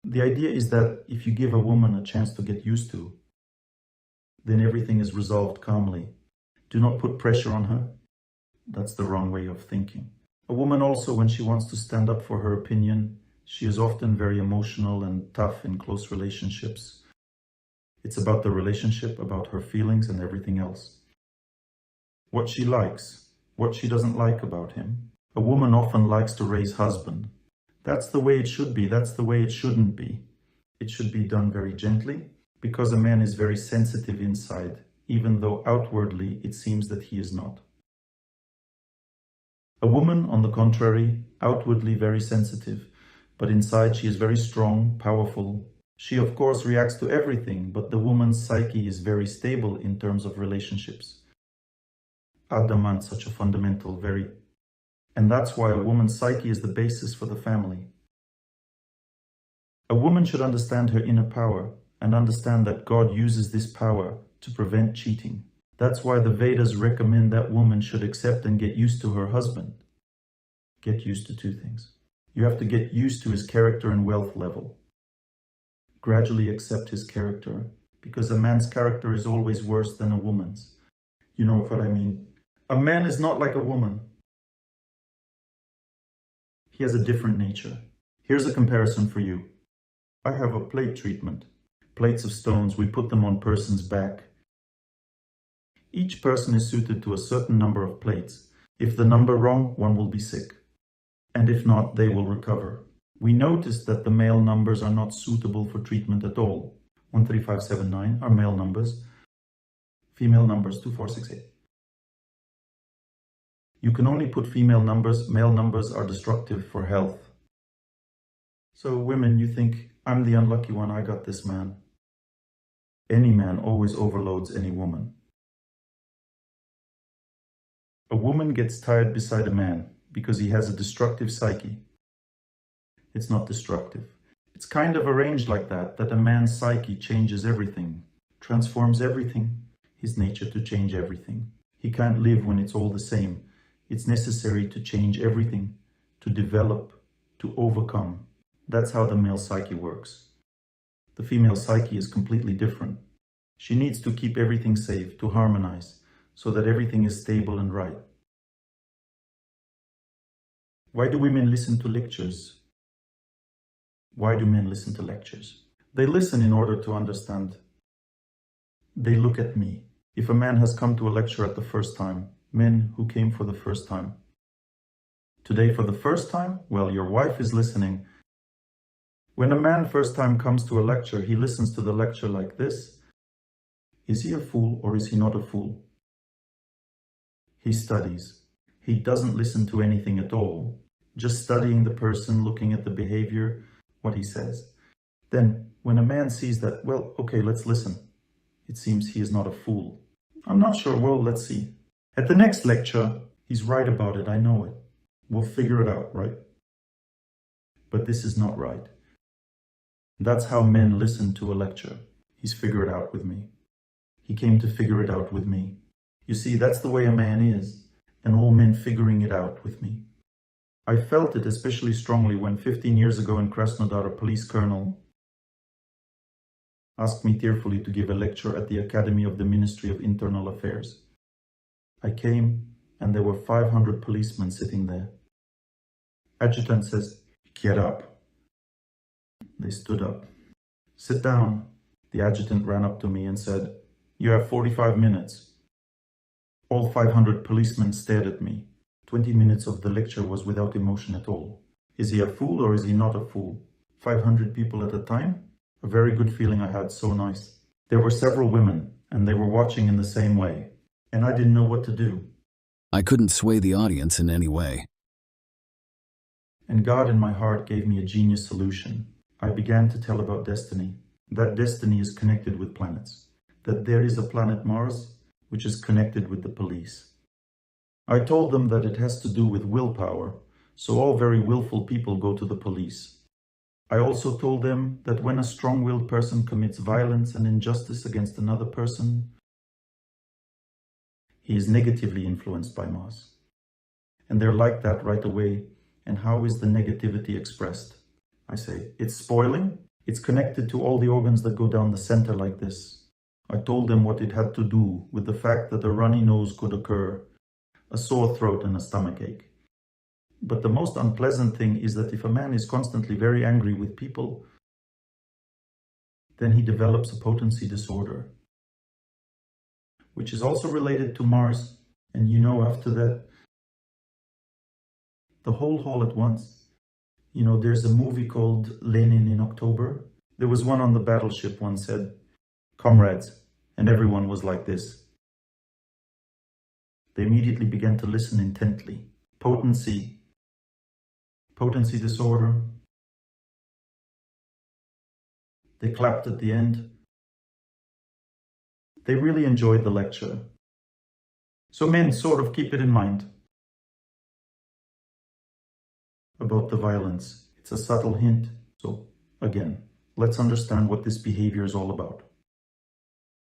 The idea is that if you give a woman a chance to get used to, then everything is resolved calmly. Do not put pressure on her. That's the wrong way of thinking. A woman also, when she wants to stand up for her opinion, she is often very emotional and tough in close relationships. It's about the relationship, about her feelings and everything else. What she likes, what she doesn't like about him. A woman often likes to raise husband. That's the way it should be. That's the way it shouldn't be. It should be done very gently, because a man is very sensitive inside, even though outwardly it seems that he is not. A woman, on the contrary, outwardly very sensitive, but inside she is very strong, powerful. She of course reacts to everything, but the woman's psyche is very stable in terms of relationships. Adamant, such a fundamental, and that's why a woman's psyche is the basis for the family. A woman should understand her inner power and understand that God uses this power to prevent cheating. That's why the Vedas recommend that woman should accept and get used to her husband. Get used to two things. You have to get used to his character and wealth level. Gradually accept his character, because a man's character is always worse than a woman's. You know what I mean? A man is not like a woman. He has a different nature. Here's a comparison for you. I have a plate treatment. Plates of stones, we put them on person's back. Each person is suited to a certain number of plates. If the number wrong, one will be sick. And if not, they will recover. We noticed that the male numbers are not suitable for treatment at all. 13579 are male numbers. Female numbers 2468. You can only put female numbers. Male numbers are destructive for health. So women, you think, I'm the unlucky one, I got this man. Any man always overloads any woman. A woman gets tired beside a man because he has a destructive psyche. It's not destructive. It's kind of arranged like that a man's psyche changes everything. transforms everything, his nature to change everything. He can't live when it's all the same. It's necessary to change everything, to develop, to overcome. That's how the male psyche works. The female psyche is completely different. She needs to keep everything safe, to harmonize, so that everything is stable and right. Why do women listen to lectures? Why do men listen to lectures? They listen in order to understand. They look at me. If a man has come to a lecture at the first time, men who came for the first time. Today for the first time, well, your wife is listening. When a man first time comes to a lecture, he listens to the lecture like this. Is he a fool or is he not a fool? He studies. He doesn't listen to anything at all, just studying the person, looking at the behavior, what he says. Then, when a man sees that, well, okay, let's listen. It seems he is not a fool. I'm not sure, well, let's see. At the next lecture, he's right about it, I know it. We'll figure it out, right? But this is not right. That's how men listen to a lecture. He's figured it out with me. He came to figure it out with me. You see, that's the way a man is, and all men figuring it out with me. I felt it especially strongly when 15 years ago in Krasnodar, a police colonel asked me tearfully to give a lecture at the Academy of the Ministry of Internal Affairs. I came, and there were 500 policemen sitting there. Adjutant says, "Get up." They stood up. "Sit down." The adjutant ran up to me and said, "You have 45 minutes. All 500 policemen stared at me. 20 minutes of the lecture was without emotion at all. Is he a fool or is he not a fool? 500 people at a time? A very good feeling I had, so nice. There were several women, and they were watching in the same way, and I didn't know what to do. I couldn't sway the audience in any way. And God in my heart gave me a genius solution. I began to tell about destiny, that destiny is connected with planets, that there is a planet Mars which is connected with the police. I told them that it has to do with willpower, so all very willful people go to the police. I also told them that when a strong-willed person commits violence and injustice against another person, he is negatively influenced by Mars. And they're like that right away. And how is the negativity expressed? I say, it's spoiling. It's connected to all the organs that go down the center like this. I told them what it had to do with the fact that a runny nose could occur, a sore throat and a stomachache. But the most unpleasant thing is that if a man is constantly very angry with people, then he develops a potency disorder, which is also related to Mars. And you know, after that, the whole hall at once. You know, there's a movie called Lenin in October. There was one on the battleship, one said, "Comrades," and everyone was like this. They immediately began to listen intently. Potency disorder. They clapped at the end. They really enjoyed the lecture. So men sort of keep it in mind about the violence. It's a subtle hint. So again, let's understand what this behavior is all about.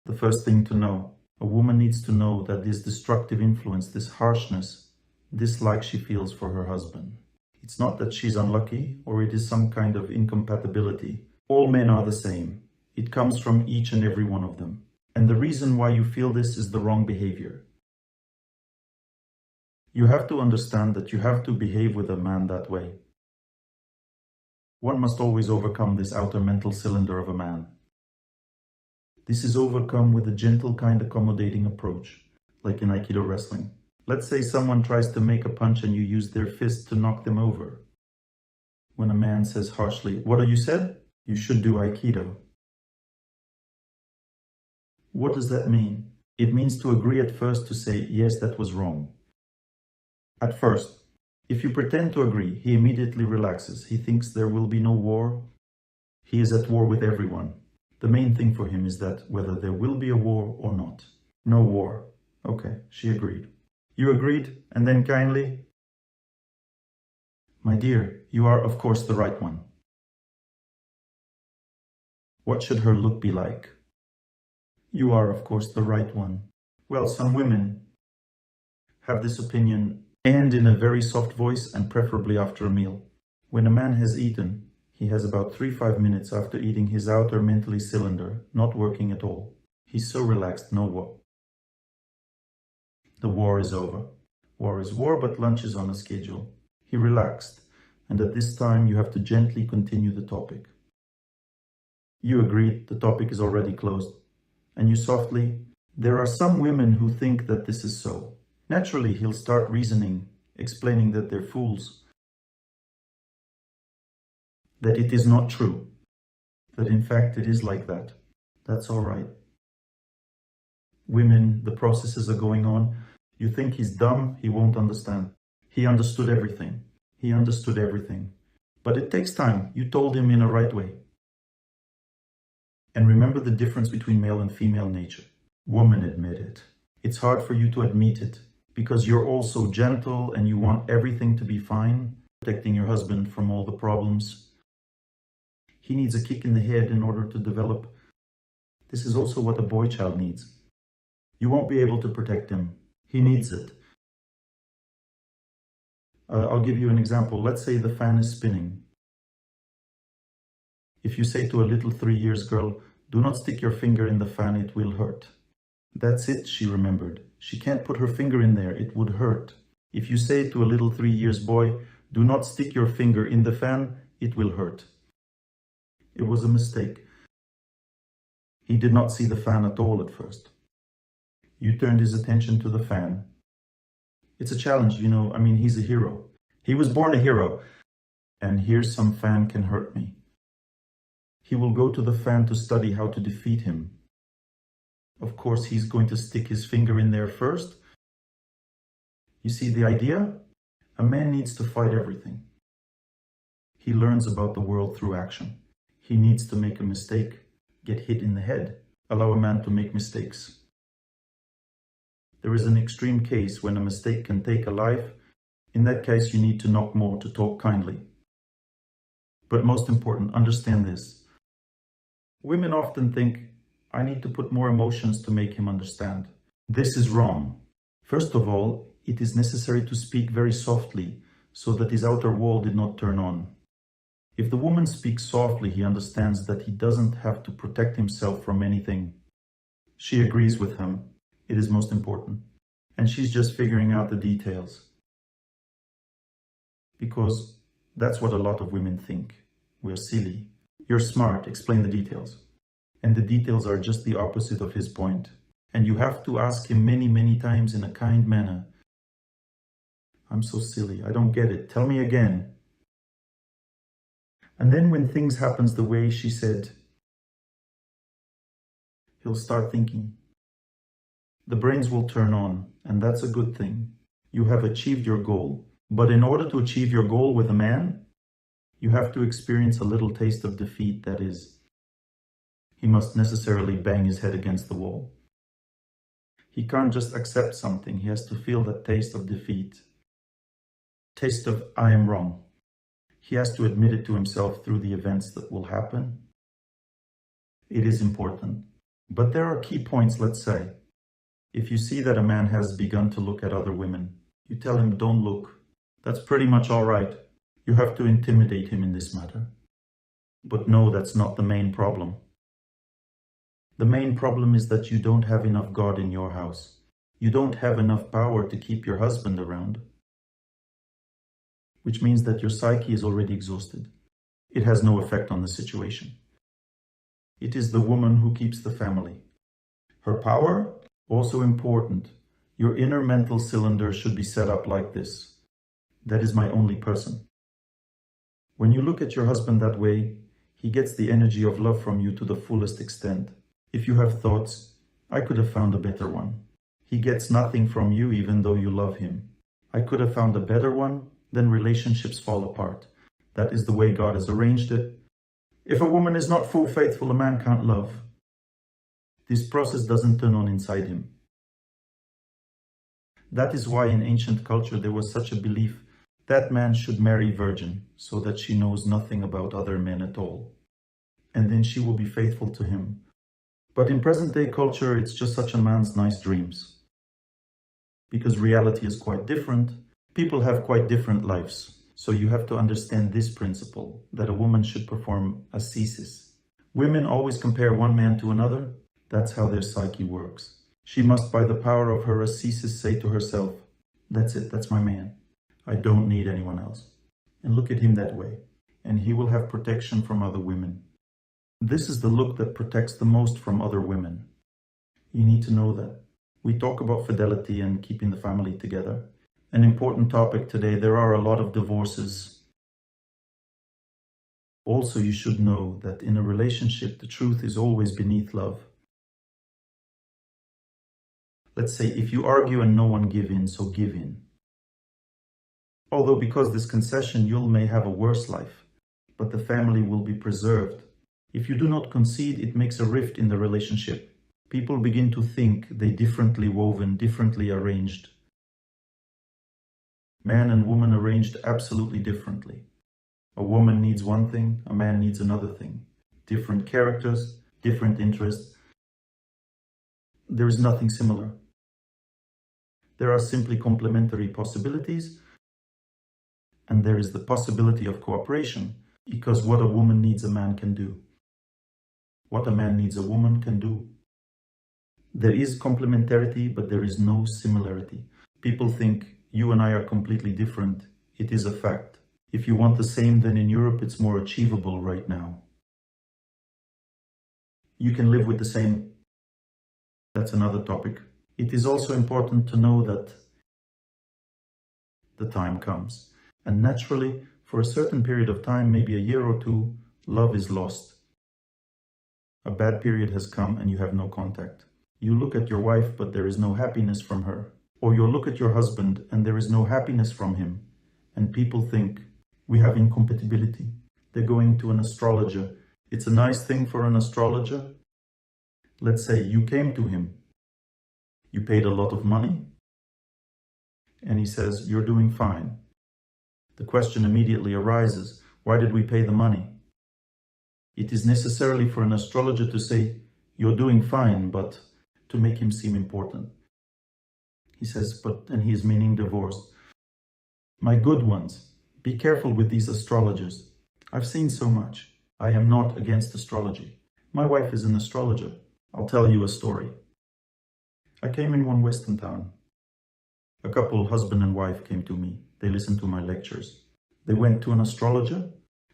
The first thing to know, a woman needs to know that this destructive influence, this harshness, dislike she feels for her husband. It's not that she's unlucky or it is some kind of incompatibility. All men are the same. It comes from each and every one of them. And the reason why you feel this is the wrong behavior. You have to understand that you have to behave with a man that way. One must always overcome this outer mental cylinder of a man. This is overcome with a gentle, kind, accommodating approach, like in Aikido wrestling. Let's say someone tries to make a punch and you use their fist to knock them over. When a man says harshly, "What have you said? You should do Aikido." What does that mean? It means to agree at first to say, yes, that was wrong. At first, if you pretend to agree, he immediately relaxes. He thinks there will be no war. He is at war with everyone. The main thing for him is that whether there will be a war or not. No war. Okay, she agreed. You agreed, and then kindly, "My dear, you are of course the right one." What should her look be like? You are, of course, the right one. Well, some women have this opinion, and in a very soft voice, and preferably after a meal. When a man has eaten, he has about 3-5 minutes after eating his outer mentally cylinder not working at all. He's so relaxed, no war. The war is over. War is war, but lunch is on a schedule. He relaxed, and at this time you have to gently continue the topic. You agreed the topic is already closed, and you softly, there are some women who think that this is so. Naturally, he'll start reasoning, explaining that they're fools, that it is not true, that in fact it is like that. That's all right. Women, the processes are going on. You think he's dumb, he won't understand. He understood everything. He understood everything. But it takes time. You told him in a right way. And remember the difference between male and female nature. Women admit it. It's hard for you to admit it because you're also gentle and you want everything to be fine, protecting your husband from all the problems. He needs a kick in the head in order to develop. This is also what a boy child needs. You won't be able to protect him. He needs it. I'll give you an example. Let's say the fan is spinning. If you say to a little 3 years girl, do not stick your finger in the fan, it will hurt. That's it, she remembered. She can't put her finger in there, it would hurt. If you say to a little 3 years boy, do not stick your finger in the fan, it will hurt. It was a mistake. He did not see the fan at all at first. You turned his attention to the fan. It's a challenge, you know, he's a hero. He was born a hero. And here's some fan can hurt me. He will go to the fan to study how to defeat him. Of course, he's going to stick his finger in there first. You see the idea? A man needs to fight everything. He learns about the world through action. He needs to make a mistake, get hit in the head, allow a man to make mistakes. There is an extreme case when a mistake can take a life. In that case, you need to knock more to talk kindly. But most important, understand this. Women often think, I need to put more emotions to make him understand. This is wrong. First of all, it is necessary to speak very softly so that his outer wall did not turn on. If the woman speaks softly, he understands that he doesn't have to protect himself from anything. She agrees with him. It is most important. And she's just figuring out the details. Because that's what a lot of women think. We're silly. You're smart, explain the details. And the details are just the opposite of his point. And you have to ask him many, many times in a kind manner. I'm so silly, I don't get it, tell me again. And then when things happen the way she said, he'll start thinking. The brains will turn on, and that's a good thing. You have achieved your goal. But in order to achieve your goal with a man, you have to experience a little taste of defeat, that is, he must necessarily bang his head against the wall. He can't just accept something, he has to feel that taste of defeat. Taste of, I am wrong. He has to admit it to himself through the events that will happen. It is important. But there are key points, let's say. If you see that a man has begun to look at other women, you tell him, don't look. That's pretty much all right. You have to intimidate him in this matter. But no, that's not the main problem. The main problem is that you don't have enough God in your house. You don't have enough power to keep your husband around. Which means that your psyche is already exhausted. It has no effect on the situation. It is the woman who keeps the family. Her power, also important. Your inner mental cylinder should be set up like this. That is my only person. When you look at your husband that way, he gets the energy of love from you to the fullest extent. If you have thoughts, I could have found a better one. He gets nothing from you even though you love him. I could have found a better one, then relationships fall apart. That is the way God has arranged it. If a woman is not full faithful, a man can't love. This process doesn't turn on inside him. That is why in ancient culture there was such a belief that man should marry virgin, so that she knows nothing about other men at all. And then she will be faithful to him. But in present-day culture, it's just such a man's nice dreams. Because reality is quite different. People have quite different lives. So you have to understand this principle, that a woman should perform a thesis. Women always compare one man to another. That's how their psyche works. She must, by the power of her ascesis, say to herself, that's it, that's my man. I don't need anyone else. And look at him that way. And he will have protection from other women. This is the look that protects the most from other women. You need to know that. We talk about fidelity and keeping the family together. An important topic today. There are a lot of divorces. Also, you should know that in a relationship, the truth is always beneath love. Let's say if you argue and no one give in, so give in. Although because this concession, you may have a worse life, but the family will be preserved. If you do not concede, it makes a rift in the relationship. People begin to think they differently woven, differently arranged. Man and woman arranged absolutely differently. A woman needs one thing, a man needs another thing. Different characters, different interests. There is nothing similar. There are simply complementary possibilities, and there is the possibility of cooperation, because what a woman needs a man can do. What a man needs a woman can do. There is complementarity, but there is no similarity. People think you and I are completely different. It is a fact. If you want the same, then in Europe it's more achievable right now. You can live with the same. That's another topic. It is also important to know that the time comes. And naturally, for a certain period of time, maybe a year or two, love is lost. A bad period has come and you have no contact. You look at your wife, but there is no happiness from her. Or you look at your husband and there is no happiness from him. And people think, we have incompatibility. They're going to an astrologer. It's a nice thing for an astrologer. Let's say you came to him. You paid a lot of money. And he says, you're doing fine. The question immediately arises, why did we pay the money? It is necessarily for an astrologer to say, you're doing fine, but to make him seem important. He says, and he is meaning divorce. My good ones, be careful with these astrologers. I've seen so much. I am not against astrology. My wife is an astrologer. I'll tell you a story. I came in one Western town. A couple, husband and wife, came to me. They listened to my lectures. They went to an astrologer.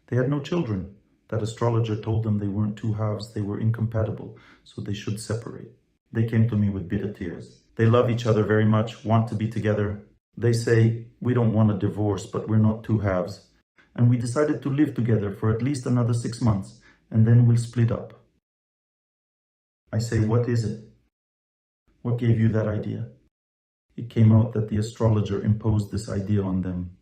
They had no children. That astrologer told them they weren't two halves, they were incompatible, so they should separate. They came to me with bitter tears. They love each other very much, want to be together. They say, we don't want a divorce, but we're not two halves. And we decided to live together for at least another 6 months, and then we'll split up. I say, what is it? What gave you that idea? It came out that the astrologer imposed this idea on them.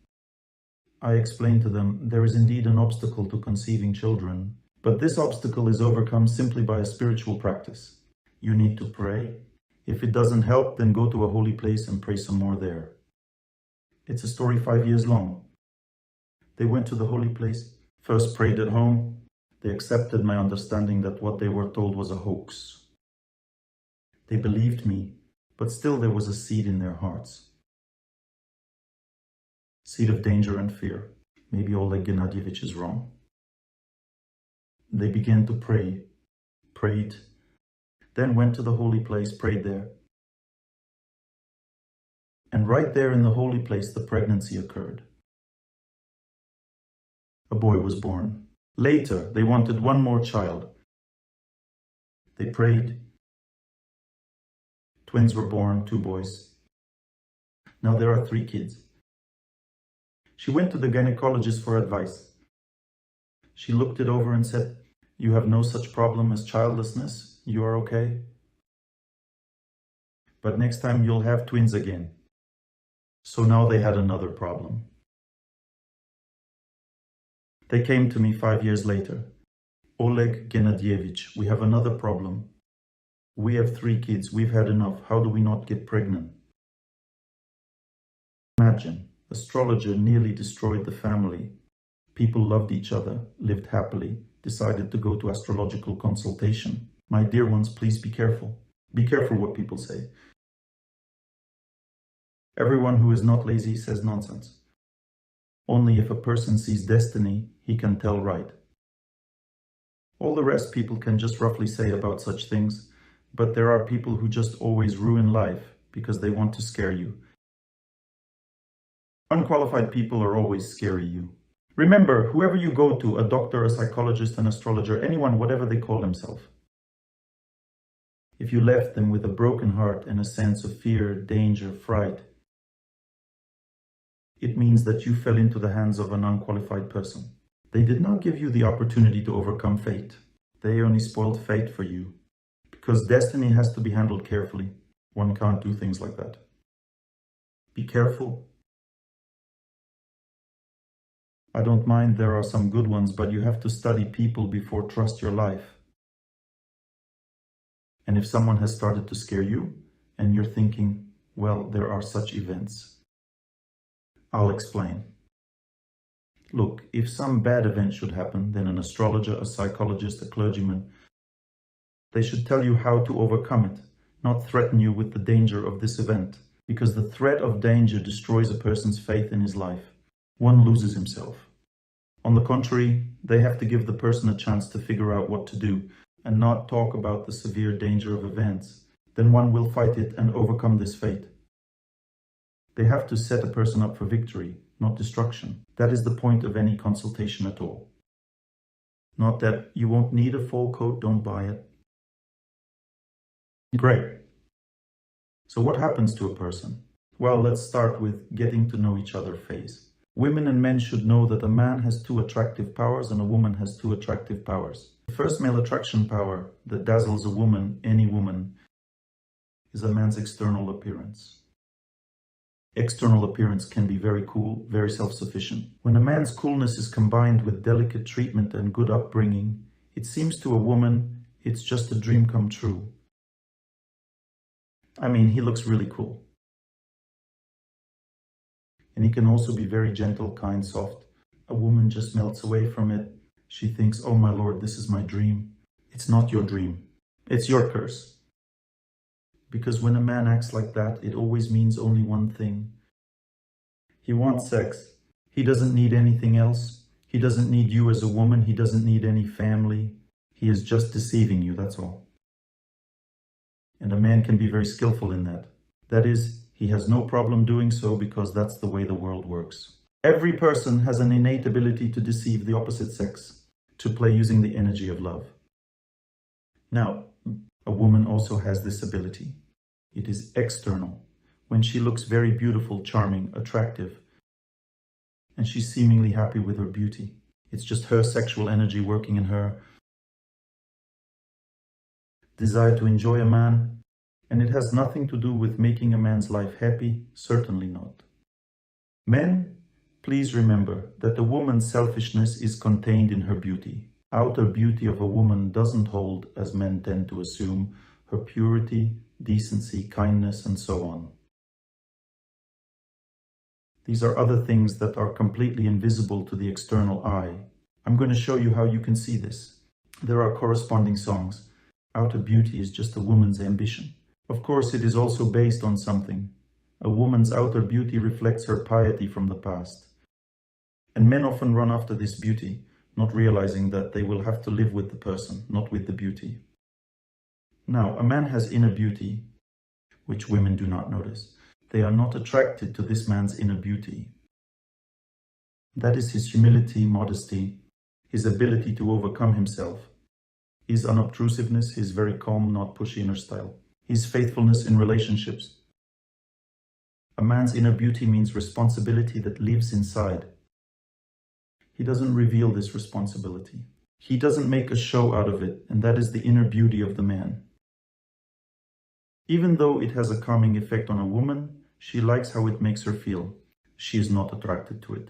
I explained to them, there is indeed an obstacle to conceiving children, but this obstacle is overcome simply by a spiritual practice. You need to pray. If it doesn't help, then go to a holy place and pray some more there. It's a story 5 years long. They went to the holy place, first prayed at home. They accepted my understanding that what they were told was a hoax. They believed me, but still there was a seed in their hearts. Seed of danger and fear. Maybe Oleg Gennadievich is wrong. They began to pray, prayed, then went to the holy place, prayed there. And right there in the holy place, the pregnancy occurred. A boy was born. Later, they wanted one more child. They prayed. Twins were born, 2 boys. Now there are 3 kids. She went to the gynecologist for advice. She looked it over and said, you have no such problem as childlessness. You are okay. But next time you'll have twins again. So now they had another problem. They came to me 5 years later. Oleg Gennadievich, we have another problem. We have 3 kids. We've had enough. How do we not get pregnant? Imagine, astrologer nearly destroyed the family. People loved each other, lived happily, decided to go to astrological consultation. My dear ones, please be careful. Be careful what people say. Everyone who is not lazy says nonsense. Only if a person sees destiny, he can tell right. All the rest people can just roughly say about such things, but there are people who just always ruin life because they want to scare you. Unqualified people are always scary you. Remember, whoever you go to, a doctor, a psychologist, an astrologer, anyone, whatever they call themselves, if you left them with a broken heart and a sense of fear, danger, fright, it means that you fell into the hands of an unqualified person. They did not give you the opportunity to overcome fate. They only spoiled fate for you. Because destiny has to be handled carefully. One can't do things like that. Be careful. I don't mind there are some good ones, but you have to study people before trust your life. And if someone has started to scare you, and you're thinking, well, there are such events, I'll explain. Look, if some bad event should happen, then an astrologer, a psychologist, a clergyman, they should tell you how to overcome it, not threaten you with the danger of this event, because the threat of danger destroys a person's faith in his life. One loses himself. On the contrary, they have to give the person a chance to figure out what to do and not talk about the severe danger of events. Then one will fight it and overcome this fate. They have to set a person up for victory, not destruction. That is the point of any consultation at all. Not that you won't need a full coat, don't buy it. Great. So what happens to a person? Well, let's start with getting to know each other phase. Women and men should know that a man has two attractive powers and a woman has two attractive powers. The first male attraction power that dazzles a woman, any woman, is a man's external appearance. External appearance can be very cool, very self-sufficient. When a man's coolness is combined with delicate treatment and good upbringing, it seems to a woman it's just a dream come true. I mean, he looks really cool. And he can also be very gentle, kind, soft. A woman just melts away from it. She thinks, oh my Lord, this is my dream. It's not your dream. It's your curse. Because when a man acts like that, it always means only one thing. He wants sex. He doesn't need anything else. He doesn't need you as a woman. He doesn't need any family. He is just deceiving you, that's all. And a man can be very skillful in that. That is, he has no problem doing so because that's the way the world works. Every person has an innate ability to deceive the opposite sex, to play using the energy of love. Now, a woman also has this ability. It is external. When she looks very beautiful, charming, attractive, and she's seemingly happy with her beauty. It's just her sexual energy working in her. Desire to enjoy a man, and it has nothing to do with making a man's life happy, certainly not. Men, please remember that a woman's selfishness is contained in her beauty. Outer beauty of a woman doesn't hold, as men tend to assume, her purity, decency, kindness, and so on. These are other things that are completely invisible to the external eye. I'm going to show you how you can see this. There are corresponding songs. Outer beauty is just a woman's ambition. Of course, it is also based on something. A woman's outer beauty reflects her piety from the past. And men often run after this beauty, not realizing that they will have to live with the person, not with the beauty. Now, a man has inner beauty, which women do not notice. They are not attracted to this man's inner beauty. That is his humility, modesty, his ability to overcome himself, his unobtrusiveness, his very calm, not pushy inner style, his faithfulness in relationships. A man's inner beauty means responsibility that lives inside. He doesn't reveal this responsibility. He doesn't make a show out of it, and that is the inner beauty of the man. Even though it has a calming effect on a woman, she likes how it makes her feel. She is not attracted to it.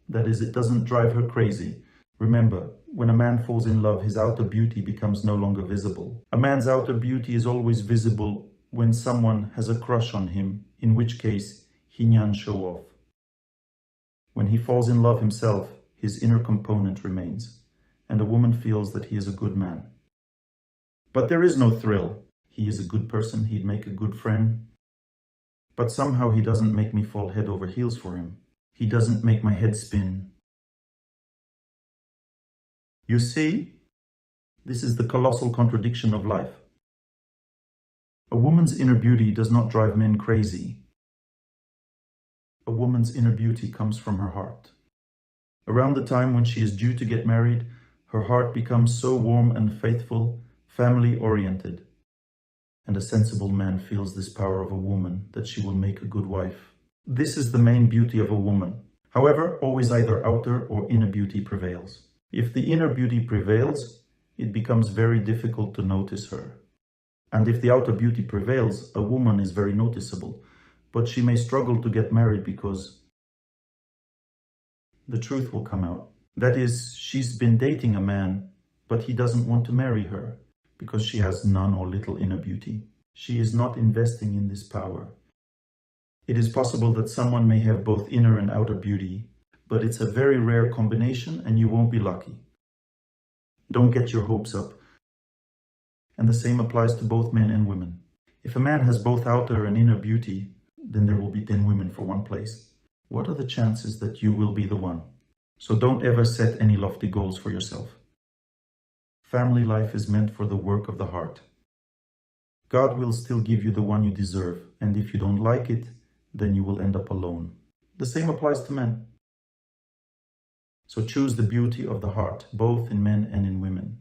That is, it doesn't drive her crazy. Remember, when a man falls in love, his outer beauty becomes no longer visible. A man's outer beauty is always visible when someone has a crush on him, in which case he can show off. When he falls in love himself, his inner component remains, and a woman feels that he is a good man. But there is no thrill. He is a good person, he'd make a good friend. But somehow he doesn't make me fall head over heels for him. He doesn't make my head spin. You see, this is the colossal contradiction of life. A woman's inner beauty does not drive men crazy. A woman's inner beauty comes from her heart. Around the time when she is due to get married, her heart becomes so warm and faithful, family-oriented. And a sensible man feels this power of a woman, that she will make a good wife. This is the main beauty of a woman. However, always either outer or inner beauty prevails. If the inner beauty prevails, it becomes very difficult to notice her. And if the outer beauty prevails, a woman is very noticeable, but she may struggle to get married because the truth will come out. That is, she's been dating a man, but he doesn't want to marry her because she has none or little inner beauty. She is not investing in this power. It is possible that someone may have both inner and outer beauty, but it's a very rare combination and you won't be lucky. Don't get your hopes up. And the same applies to both men and women. If a man has both outer and inner beauty, then there will be 10 women for one place. What are the chances that you will be the one? So don't ever set any lofty goals for yourself. Family life is meant for the work of the heart. God will still give you the one you deserve, and if you don't like it, then you will end up alone. The same applies to men. So choose the beauty of the heart, both in men and in women.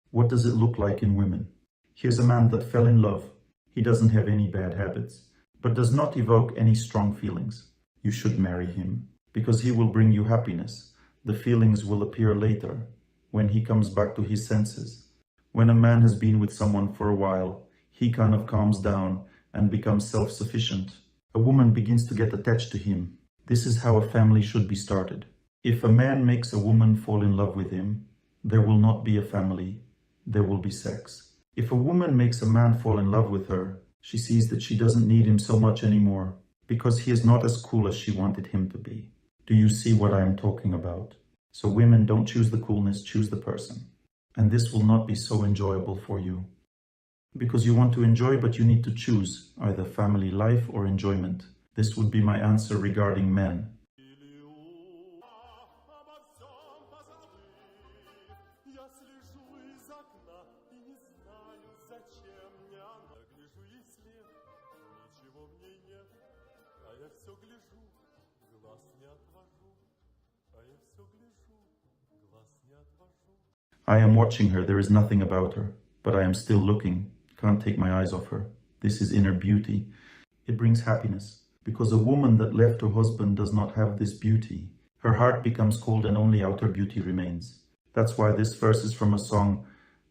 What does it look like in women? Here's a man that fell in love. He doesn't have any bad habits, but does not evoke any strong feelings. You should marry him, because he will bring you happiness. The feelings will appear later, when he comes back to his senses. When a man has been with someone for a while, he kind of calms down and becomes self-sufficient. A woman begins to get attached to him. This is how a family should be started. If a man makes a woman fall in love with him, there will not be a family, there will be sex. If a woman makes a man fall in love with her, she sees that she doesn't need him so much anymore, because he is not as cool as she wanted him to be. Do you see what I am talking about? So women, don't choose the coolness, choose the person. And this will not be so enjoyable for you. Because you want to enjoy, but you need to choose either family life or enjoyment. This would be my answer regarding men. I am watching her, there is nothing about her, but I am still looking, can't take my eyes off her. This is inner beauty. It brings happiness, because a woman that left her husband does not have this beauty. Her heart becomes cold and only outer beauty remains. That's why this verse is from a song.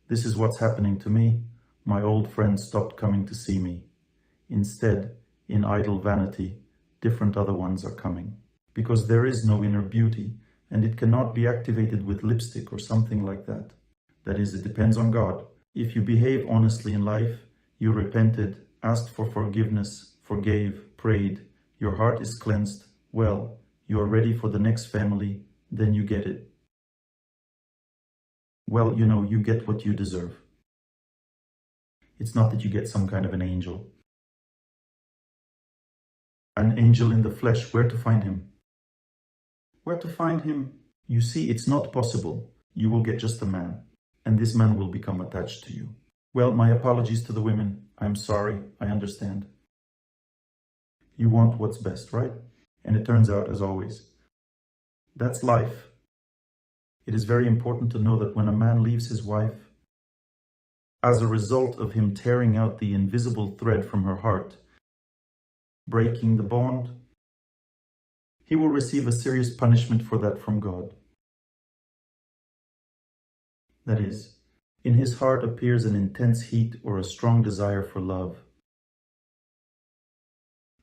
This is what's happening to me. My old friends stopped coming to see me. Instead, in idle vanity, different other ones are coming. Because there is no inner beauty, and it cannot be activated with lipstick or something like that. That is, it depends on God. If you behave honestly in life, you repented, asked for forgiveness, forgave, prayed, your heart is cleansed, well, you are ready for the next family, then you get it. Well, you get what you deserve. It's not that you get some kind of an angel. An angel in the flesh, where to find him? Where to find him? You see, it's not possible. You will get just a man, and this man will become attached to you. Well, my apologies to the women. I'm sorry, I understand. You want what's best, right? And it turns out as always. That's life. It is very important to know that when a man leaves his wife, as a result of him tearing out the invisible thread from her heart, breaking the bond, he will receive a serious punishment for that from God. That is, in his heart appears an intense heat or a strong desire for love.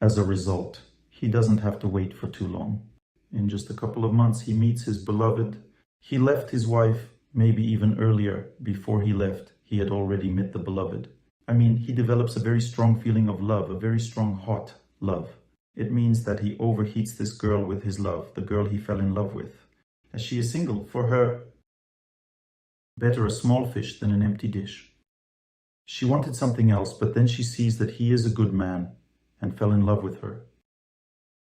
As a result, he doesn't have to wait for too long. In just a couple of months, he meets his beloved. He left his wife, maybe even earlier. Before he left, he had already met the beloved. He develops a very strong feeling of love, a very strong, hot love. It means that he overheats this girl with his love, the girl he fell in love with. As she is single, for her, better a small fish than an empty dish. She wanted something else, but then she sees that he is a good man and fell in love with her.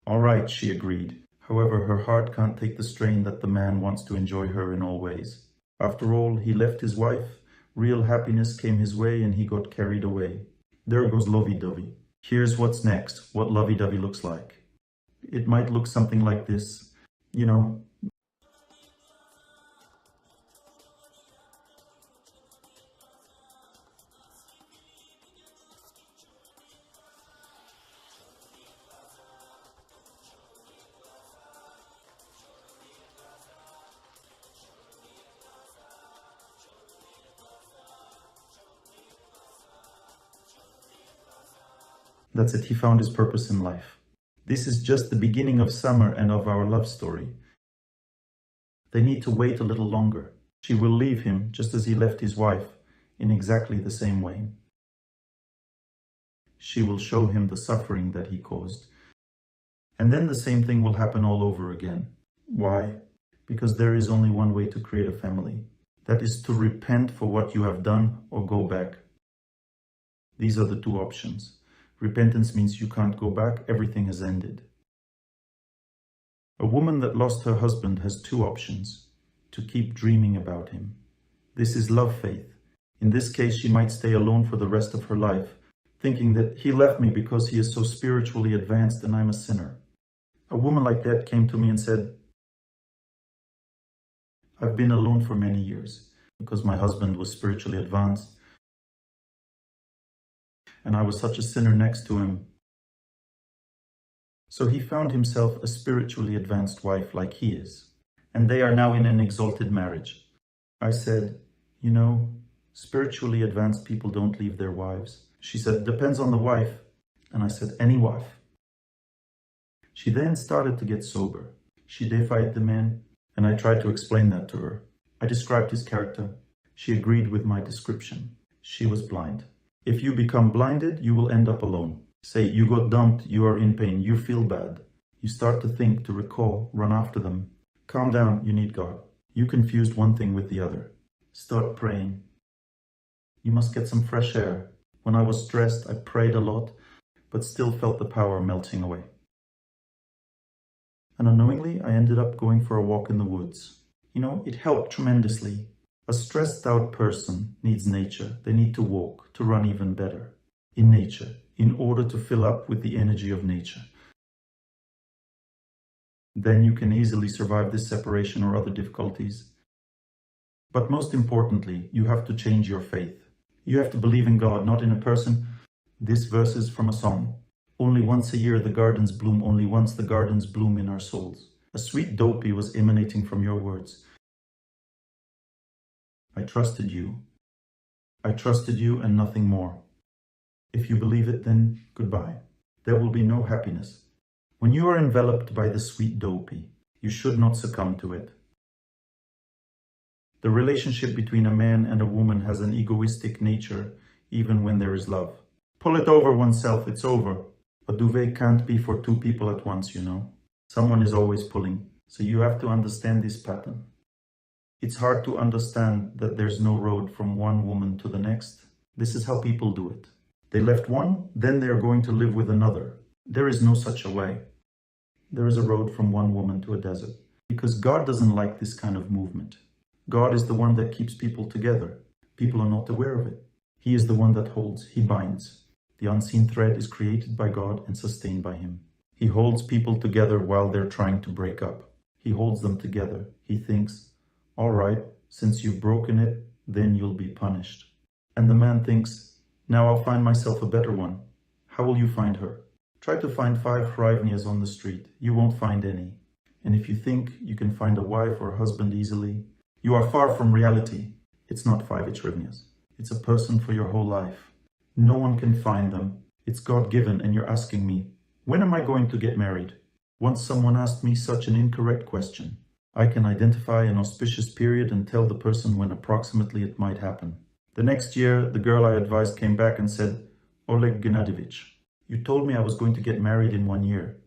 All right, she agreed. However, her heart can't take the strain that the man wants to enjoy her in all ways. After all, he left his wife, real happiness came his way, and he got carried away. There goes lovey-dovey. Here's what's next, what lovey-dovey looks like. It might look something like this, you know. That's it, he found his purpose in life. This is just the beginning of summer and of our love story. They need to wait a little longer. She will leave him just as he left his wife, in exactly the same way. She will show him the suffering that he caused. And then the same thing will happen all over again. Why? Because there is only one way to create a family. That is to repent for what you have done or go back. These are the two options. Repentance means you can't go back, everything has ended. A woman that lost her husband has two options: to keep dreaming about him. This is love faith. In this case, she might stay alone for the rest of her life, thinking that he left me because he is so spiritually advanced and I'm a sinner. A woman like that came to me and said, I've been alone for many years because my husband was spiritually advanced. And I was such a sinner next to him. So he found himself a spiritually advanced wife like he is. And they are now in an exalted marriage. I said, you know, spiritually advanced people don't leave their wives. She said, depends on the wife. And I said, any wife. She then started to get sober. She deified the man, and I tried to explain that to her. I described his character. She agreed with my description. She was blind. If you become blinded, you will end up alone. Say, you got dumped, you are in pain, you feel bad. You start to think, to recall, run after them. Calm down, you need God. You confused one thing with the other. Start praying. You must get some fresh air. When I was stressed, I prayed a lot, but still felt the power melting away. And unknowingly, I ended up going for a walk in the woods. You know, it helped tremendously. A stressed out person needs nature. They need to walk, to run even better in nature, in order to fill up with the energy of nature. Then you can easily survive this separation or other difficulties. But most importantly, you have to change your faith. You have to believe in God, not in a person. This verse is from a song. Only once a year the gardens bloom, only once the gardens bloom in our souls. A sweet dopey was emanating from your words. I trusted you. I trusted you and nothing more. If you believe it, then goodbye. There will be no happiness. When you are enveloped by the sweet dopey, you should not succumb to it. The relationship between a man and a woman has an egoistic nature, even when there is love. Pull it over oneself, it's over. A duvet can't be for two people at once, you know. Someone is always pulling, so you have to understand this pattern. It's hard to understand that there's no road from one woman to the next. This is how people do it. They left one, then they are going to live with another. There is no such a way. There is a road from one woman to a desert. Because God doesn't like this kind of movement. God is the one that keeps people together. People are not aware of it. He is the one that holds, he binds. The unseen thread is created by God and sustained by him. He holds people together while they're trying to break up. He holds them together. He thinks, all right, since you've broken it, then you'll be punished. And the man thinks, now I'll find myself a better one. How will you find her? Try to find 5 hryvnias on the street. You won't find any. And if you think you can find a wife or a husband easily, you are far from reality. It's not 5 hryvnias. It's a person for your whole life. No one can find them. It's God-given, and you're asking me, when am I going to get married? Once someone asked me such an incorrect question. I can identify an auspicious period and tell the person when approximately it might happen. The next year, the girl I advised came back and said, Oleg Gennadievich, you told me I was going to get married in 1 year.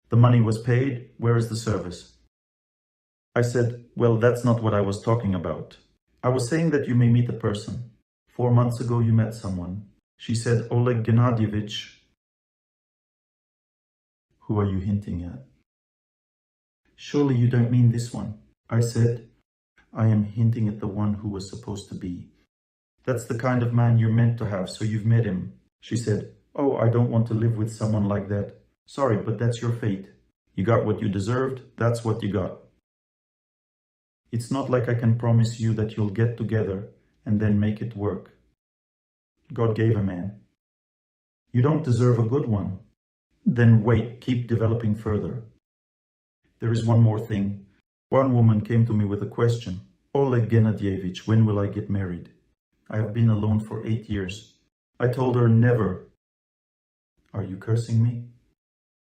The money was paid. Where is the service? I said, well, that's not what I was talking about. I was saying that you may meet a person. 4 months ago you met someone. She said, Oleg Gennadyevich. Who are you hinting at? Surely you don't mean this one. I said, I am hinting at the one who was supposed to be. That's the kind of man you're meant to have, so you've met him. She said, oh, I don't want to live with someone like that. Sorry, but that's your fate. You got what you deserved, that's what you got. It's not like I can promise you that you'll get together and then make it work. God gave a man. You don't deserve a good one. Then wait, keep developing further. There is one more thing. One woman came to me with a question. Oleg Gennadyevich, when will I get married? I have been alone for 8 years. I told her never. Are you cursing me?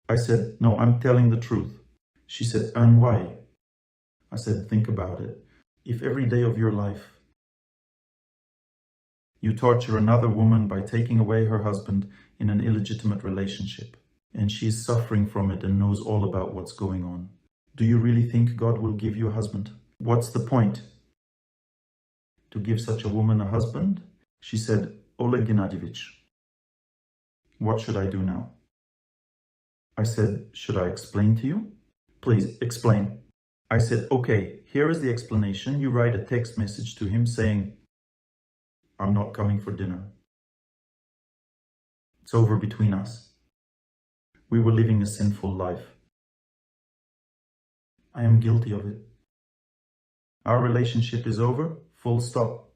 I said, no, I'm telling the truth. She said, and why? I said, think about it. If every day of your life you torture another woman by taking away her husband in an illegitimate relationship, and she is suffering from it and knows all about what's going on, do you really think God will give you a husband? What's the point? To give such a woman a husband? She said, Oleg Gennadyevich, what should I do now? I said, should I explain to you? Please, explain. I said, okay, here is the explanation. You write a text message to him saying, I'm not coming for dinner. It's over between us. We were living a sinful life. I am guilty of it. Our relationship is over, full stop.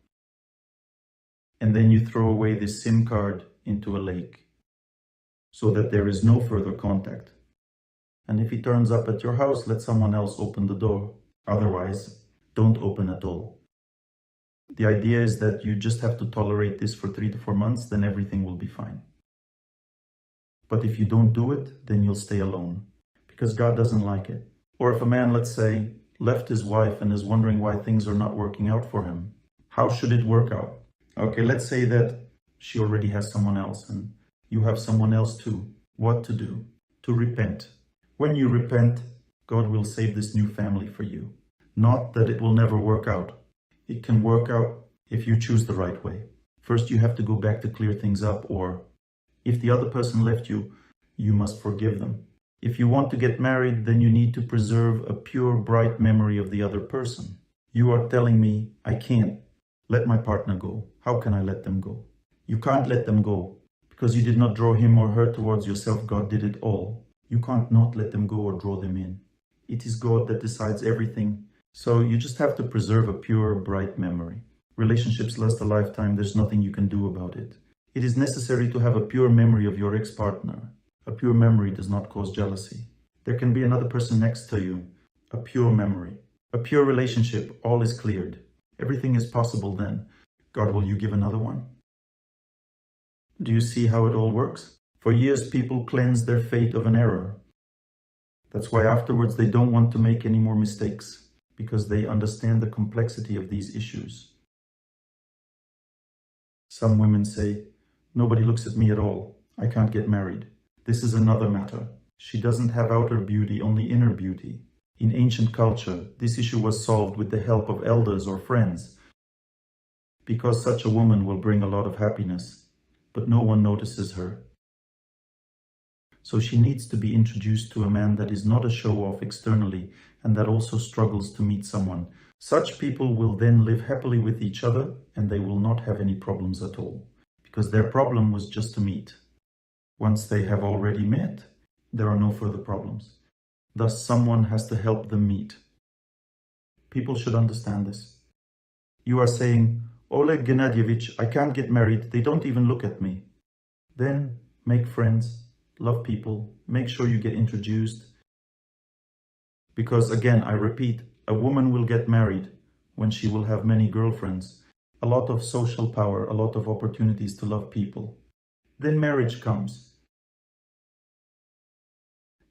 And then you throw away this SIM card into a lake so that there is no further contact. And if he turns up at your house, let someone else open the door. Otherwise, don't open at all. The idea is that you just have to tolerate this for 3 to 4 months, then everything will be fine. But if you don't do it, then you'll stay alone, because God doesn't like it. Or if a man, let's say, left his wife and is wondering why things are not working out for him, how should it work out? Okay, let's say that she already has someone else and you have someone else too. What to do? To repent. When you repent, God will save this new family for you. Not that it will never work out. It can work out if you choose the right way. First, you have to go back to clear things up, or if the other person left you, you must forgive them. If you want to get married, then you need to preserve a pure, bright memory of the other person. You are telling me, I can't let my partner go. How can I let them go? You can't let them go because you did not draw him or her towards yourself. God did it all. You can't not let them go or draw them in. It is God that decides everything. So you just have to preserve a pure, bright memory. Relationships last a lifetime. There's nothing you can do about it. It is necessary to have a pure memory of your ex-partner. A pure memory does not cause jealousy. There can be another person next to you. A pure memory. A pure relationship. All is cleared. Everything is possible then. God, will you give another one? Do you see how it all works? For years, people cleanse their fate of an error. That's why afterwards they don't want to make any more mistakes, because they understand the complexity of these issues. Some women say, nobody looks at me at all. I can't get married. This is another matter. She doesn't have outer beauty, only inner beauty. In ancient culture, this issue was solved with the help of elders or friends, because such a woman will bring a lot of happiness, but no one notices her. So she needs to be introduced to a man that is not a show-off externally and that also struggles to meet someone. Such people will then live happily with each other and they will not have any problems at all, because their problem was just to meet. Once they have already met, there are no further problems. Thus, someone has to help them meet. People should understand this. You are saying, Oleg Gennadyevich, I can't get married, they don't even look at me. Then make friends, love people, make sure you get introduced. Because again, I repeat, a woman will get married when she will have many girlfriends, a lot of social power, a lot of opportunities to love people. Then marriage comes.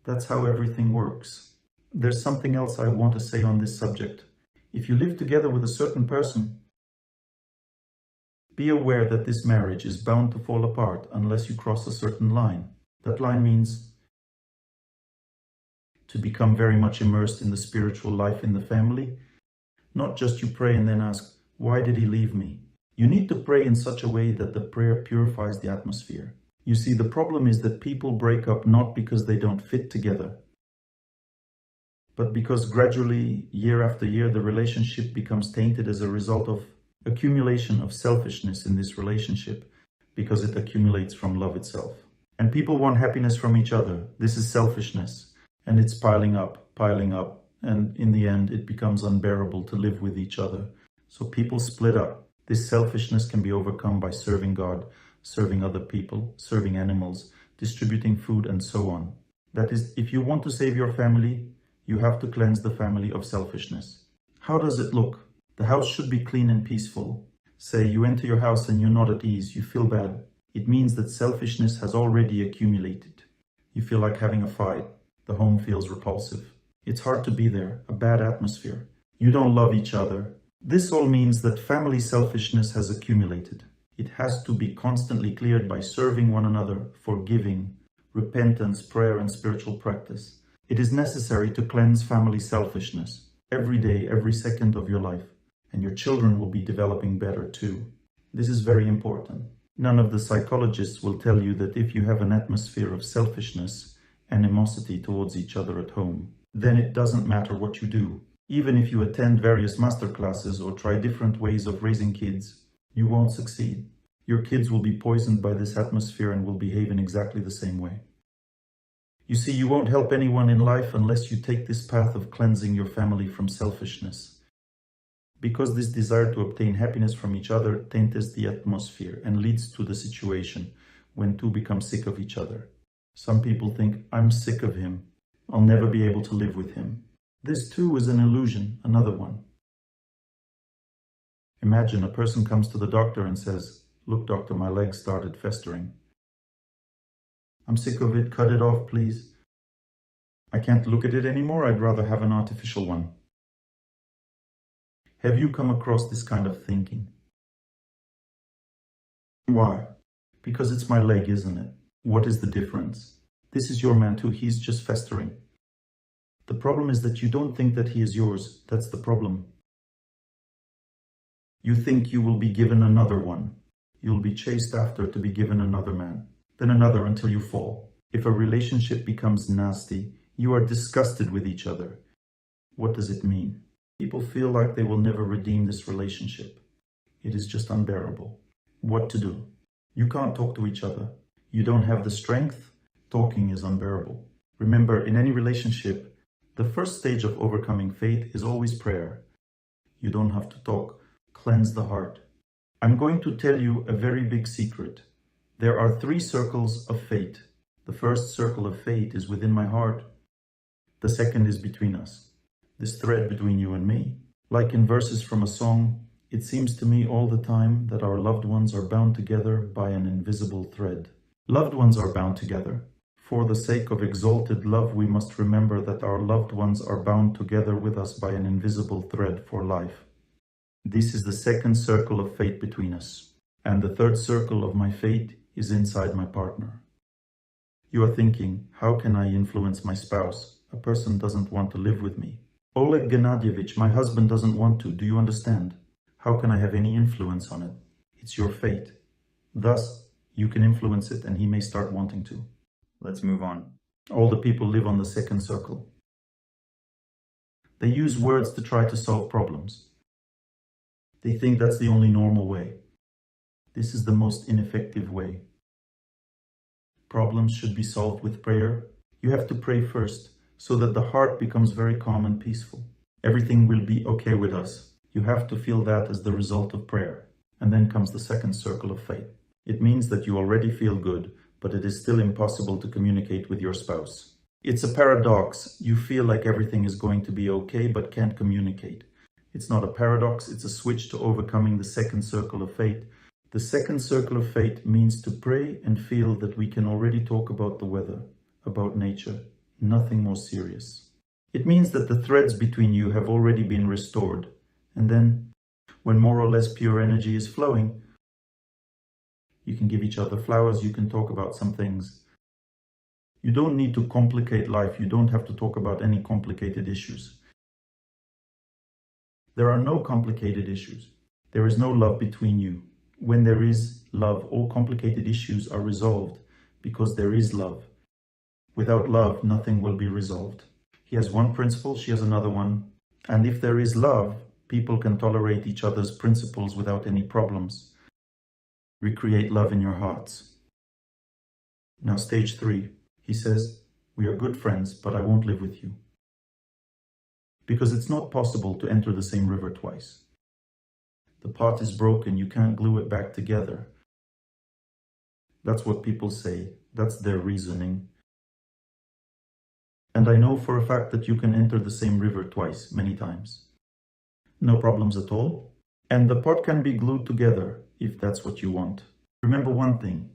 That's how everything works. There's something else I want to say on this subject. If you live together with a certain person, be aware that this marriage is bound to fall apart unless you cross a certain line. That line means to become very much immersed in the spiritual life in the family. Not just you pray and then ask, why did he leave me? You need to pray in such a way that the prayer purifies the atmosphere. You see, the problem is that people break up not because they don't fit together, but because gradually, year after year, the relationship becomes tainted as a result of accumulation of selfishness in this relationship, because it accumulates from love itself. And people want happiness from each other. This is selfishness, and it's piling up, and in the end, it becomes unbearable to live with each other. So people split up. This selfishness can be overcome by serving God, serving other people, serving animals, distributing food, and so on. That is, if you want to save your family, you have to cleanse the family of selfishness. How does it look? The house should be clean and peaceful. Say you enter your house and you're not at ease, you feel bad. It means that selfishness has already accumulated. You feel like having a fight. The home feels repulsive. It's hard to be there, a bad atmosphere. You don't love each other. This all means that family selfishness has accumulated. It has to be constantly cleared by serving one another, forgiving, repentance, prayer, and spiritual practice. It is necessary to cleanse family selfishness every day, every second of your life, and your children will be developing better too. This is very important. None of the psychologists will tell you that if you have an atmosphere of selfishness, animosity towards each other at home, then it doesn't matter what you do. Even if you attend various master classes or try different ways of raising kids, you won't succeed. Your kids will be poisoned by this atmosphere and will behave in exactly the same way. You see, you won't help anyone in life unless you take this path of cleansing your family from selfishness. Because this desire to obtain happiness from each other taints the atmosphere and leads to the situation when two become sick of each other. Some people think, I'm sick of him. I'll never be able to live with him. This too is an illusion, another one. Imagine a person comes to the doctor and says, look, doctor, my leg started festering. I'm sick of it, cut it off, please. I can't look at it anymore, I'd rather have an artificial one. Have you come across this kind of thinking? Why? Because it's my leg, isn't it? What is the difference? This is your man too, he's just festering. The problem is that you don't think that he is yours. That's the problem. You think you will be given another one. You'll be chased after to be given another man, then another until you fall. If a relationship becomes nasty, you are disgusted with each other. What does it mean? People feel like they will never redeem this relationship. It is just unbearable. What to do? You can't talk to each other. You don't have the strength. Talking is unbearable. Remember, in any relationship, the first stage of overcoming fate is always prayer. You don't have to talk. Cleanse the heart. I'm going to tell you a very big secret. There are 3 circles of fate. The first circle of fate is within my heart. The second is between us. This thread between you and me. Like in verses from a song, it seems to me all the time that our loved ones are bound together by an invisible thread. Loved ones are bound together. For the sake of exalted love, we must remember that our loved ones are bound together with us by an invisible thread for life. This is the second circle of fate between us. And the third circle of my fate is inside my partner. You are thinking, how can I influence my spouse? A person doesn't want to live with me. Oleg Gennadievich, my husband doesn't want to. Do you understand? How can I have any influence on it? It's your fate. Thus, you can influence it and he may start wanting to. Let's move on. All the people live on the second circle. They use words to try to solve problems. They think that's the only normal way. This is the most ineffective way. Problems should be solved with prayer. You have to pray first, so that the heart becomes very calm and peaceful. Everything will be okay with us. You have to feel that as the result of prayer. And then comes the second circle of fate. It means that you already feel good, but it is still impossible to communicate with your spouse. It's a paradox. You feel like everything is going to be okay, but can't communicate. It's not a paradox, it's a switch to overcoming the second circle of fate. The second circle of fate means to pray and feel that we can already talk about the weather, about nature, nothing more serious. It means that the threads between you have already been restored. And then, when more or less pure energy is flowing, you can give each other flowers, you can talk about some things. You don't need to complicate life, you don't have to talk about any complicated issues. There are no complicated issues. There is no love between you. When there is love, all complicated issues are resolved because there is love. Without love, nothing will be resolved. He has one principle, she has another one. And if there is love, people can tolerate each other's principles without any problems. Recreate love in your hearts. Now, stage 3. He says, we are good friends, but I won't live with you. Because it's not possible to enter the same river twice. The pot is broken, you can't glue it back together. That's what people say. That's their reasoning. And I know for a fact that you can enter the same river twice, many times. No problems at all. And the pot can be glued together if that's what you want. Remember one thing.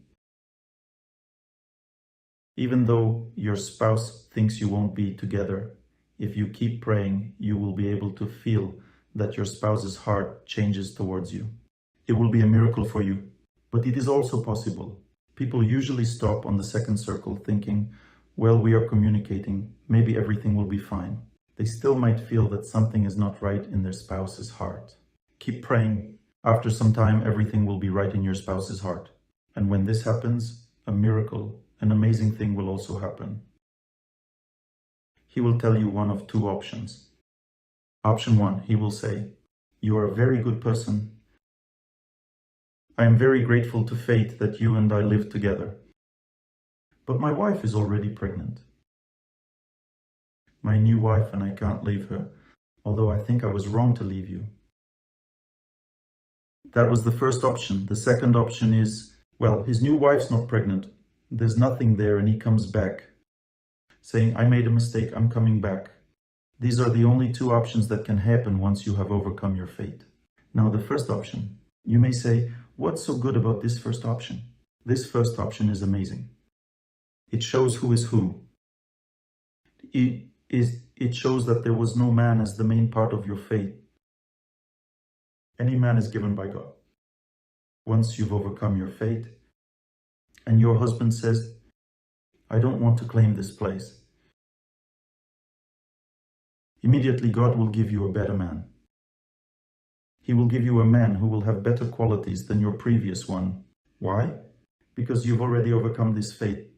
Even though your spouse thinks you won't be together, if you keep praying, you will be able to feel that your spouse's heart changes towards you. It will be a miracle for you. But it is also possible. People usually stop on the second circle thinking, well, we are communicating, maybe everything will be fine. They still might feel that something is not right in their spouse's heart. Keep praying. After some time, everything will be right in your spouse's heart. And when this happens, a miracle, an amazing thing will also happen. He will tell you one of two options. Option 1, he will say, you are a very good person. I am very grateful to fate that you and I live together. But my wife is already pregnant. My new wife, and I can't leave her, although I think I was wrong to leave you. That was the first option. The second option is, well, his new wife's not pregnant. There's nothing there, and he comes back, saying, I made a mistake, I'm coming back. These are the only two options that can happen once you have overcome your fate. Now, the first option, you may say, what's so good about this first option? This first option is amazing. It shows who is who. It shows that there was no man as the main part of your fate. Any man is given by God. Once you've overcome your fate, and your husband says, I don't want to claim this place. Immediately God will give you a better man. He will give you a man who will have better qualities than your previous one. Why? Because you've already overcome this fate.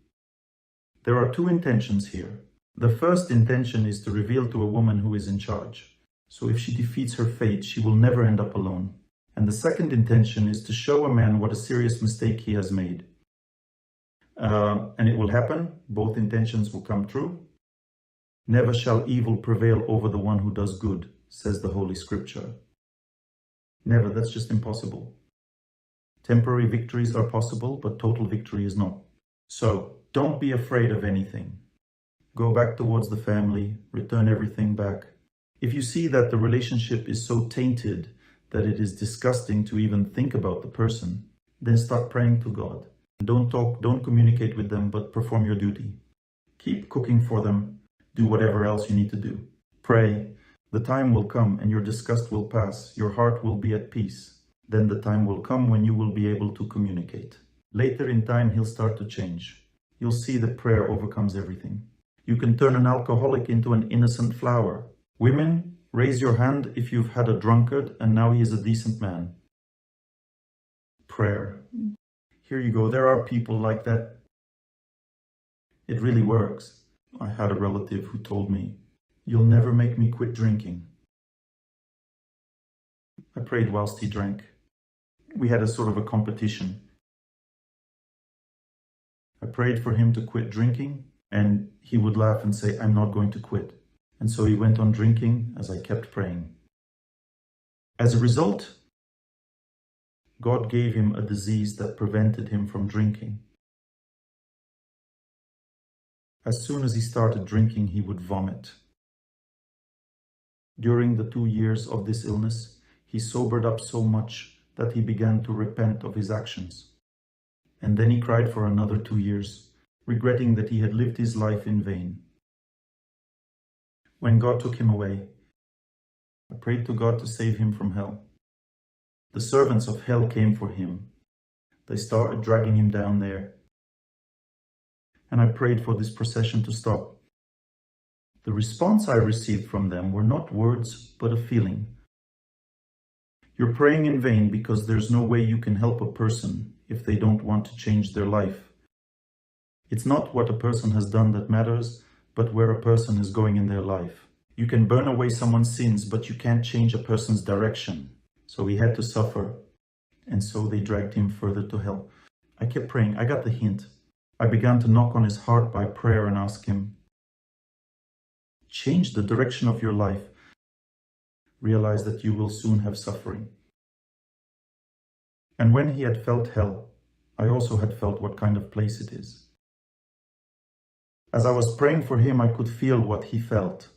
There are two intentions here. The first intention is to reveal to a woman who is in charge. So if she defeats her fate, she will never end up alone. And the second intention is to show a man what a serious mistake he has made. And it will happen. Both intentions will come true. Never shall evil prevail over the one who does good, says the Holy Scripture. Never, that's just impossible. Temporary victories are possible, but total victory is not. So, don't be afraid of anything. Go back towards the family, return everything back. If you see that the relationship is so tainted that it is disgusting to even think about the person, then start praying to God. Don't talk, don't communicate with them, but perform your duty. Keep cooking for them. Do whatever else you need to do. Pray. The time will come and your disgust will pass. Your heart will be at peace. Then the time will come when you will be able to communicate. Later in time, he'll start to change. You'll see that prayer overcomes everything. You can turn an alcoholic into an innocent flower. Women, raise your hand if you've had a drunkard and now he is a decent man. Prayer. Here you go. There are people like that. It really works. I had a relative who told me, you'll never make me quit drinking. I prayed whilst he drank. We had a sort of a competition. I prayed for him to quit drinking, and he would laugh and say, I'm not going to quit. And so he went on drinking as I kept praying. As a result, God gave him a disease that prevented him from drinking. As soon as he started drinking, he would vomit. During the 2 years of this illness, he sobered up so much that he began to repent of his actions. And then he cried for another 2 years, regretting that he had lived his life in vain. When God took him away, I prayed to God to save him from hell. The servants of hell came for him. They started dragging him down there. And I prayed for this procession to stop. The response I received from them were not words, but a feeling. You're praying in vain because there's no way you can help a person if they don't want to change their life. It's not what a person has done that matters, but where a person is going in their life. You can burn away someone's sins, but you can't change a person's direction. So he had to suffer, and so they dragged him further to hell. I kept praying. I got the hint. I began to knock on his heart by prayer and ask him, change the direction of your life. Realize that you will soon have suffering. And when he had felt hell, I also had felt what kind of place it is. As I was praying for him, I could feel what he felt.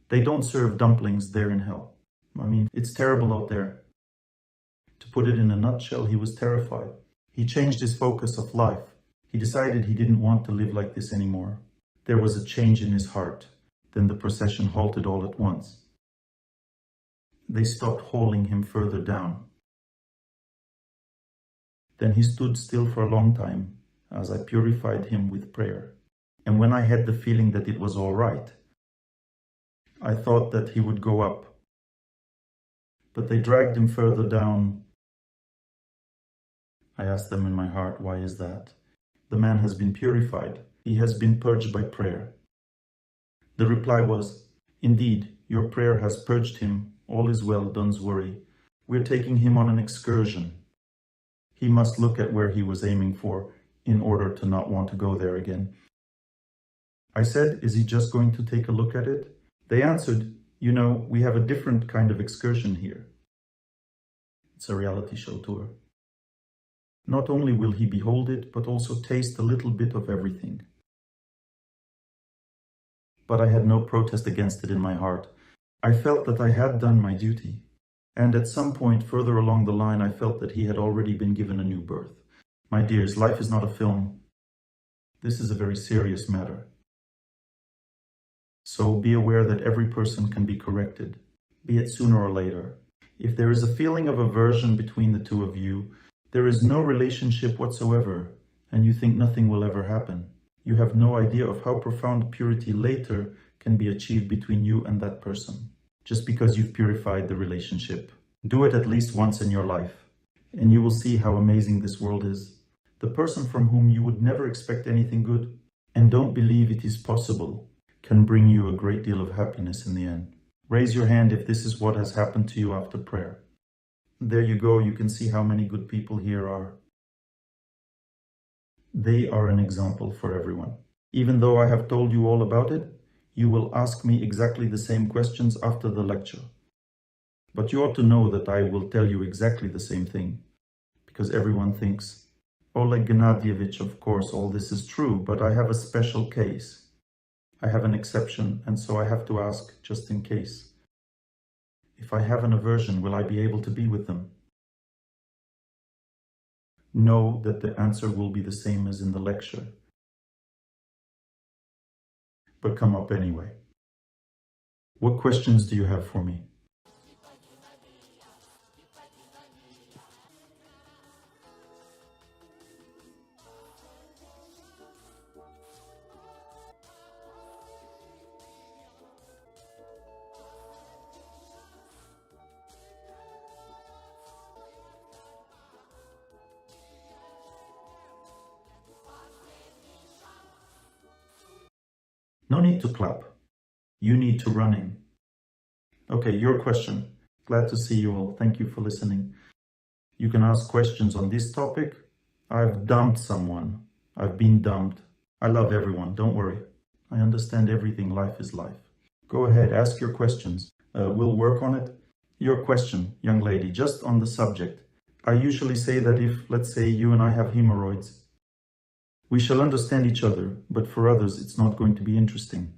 They don't serve dumplings there in hell. I mean, it's terrible out there. To put it in a nutshell, he was terrified. He changed his focus of life. He decided he didn't want to live like this anymore. There was a change in his heart. Then the procession halted all at once. They stopped hauling him further down. Then he stood still for a long time as I purified him with prayer. And when I had the feeling that it was all right, I thought that he would go up. But they dragged him further down. I asked them in my heart, why is that? The man has been purified. He has been purged by prayer. The reply was, indeed, your prayer has purged him. All is well, don't worry. We're taking him on an excursion. He must look at where he was aiming for in order to not want to go there again. I said, is he just going to take a look at it? They answered, you know, we have a different kind of excursion here. It's a reality show tour. Not only will he behold it, but also taste a little bit of everything. But I had no protest against it in my heart. I felt that I had done my duty. And at some point further along the line, I felt that he had already been given a new birth. My dears, life is not a film. This is a very serious matter. So be aware that every person can be corrected, be it sooner or later. If there is a feeling of aversion between the two of you, there is no relationship whatsoever, and you think nothing will ever happen. You have no idea of how profound purity later can be achieved between you and that person, just because you've purified the relationship. Do it at least once in your life, and you will see how amazing this world is. The person from whom you would never expect anything good, and don't believe it is possible, can bring you a great deal of happiness in the end. Raise your hand if this is what has happened to you after prayer. There you go, you can see how many good people here are. They are an example for everyone. Even though I have told you all about it, you will ask me exactly the same questions after the lecture. But you ought to know that I will tell you exactly the same thing, because everyone thinks, Oleg Gennadievich, of course, all this is true, but I have a special case. I have an exception, and so I have to ask just in case. If I have an aversion, will I be able to be with them? Know that the answer will be the same as in the lecture. But come up anyway. What questions do you have for me? No need to clap. You need to run in. Okay, your question. Glad to see you all. Thank you for listening. You can ask questions on this topic. I've dumped someone. I've been dumped. I love everyone. Don't worry. I understand everything. Life is life. Go ahead. Ask your questions. We'll work on it. Your question, young lady, just on the subject. I usually say that if, let's say, you and I have hemorrhoids, we shall understand each other, but for others it's not going to be interesting.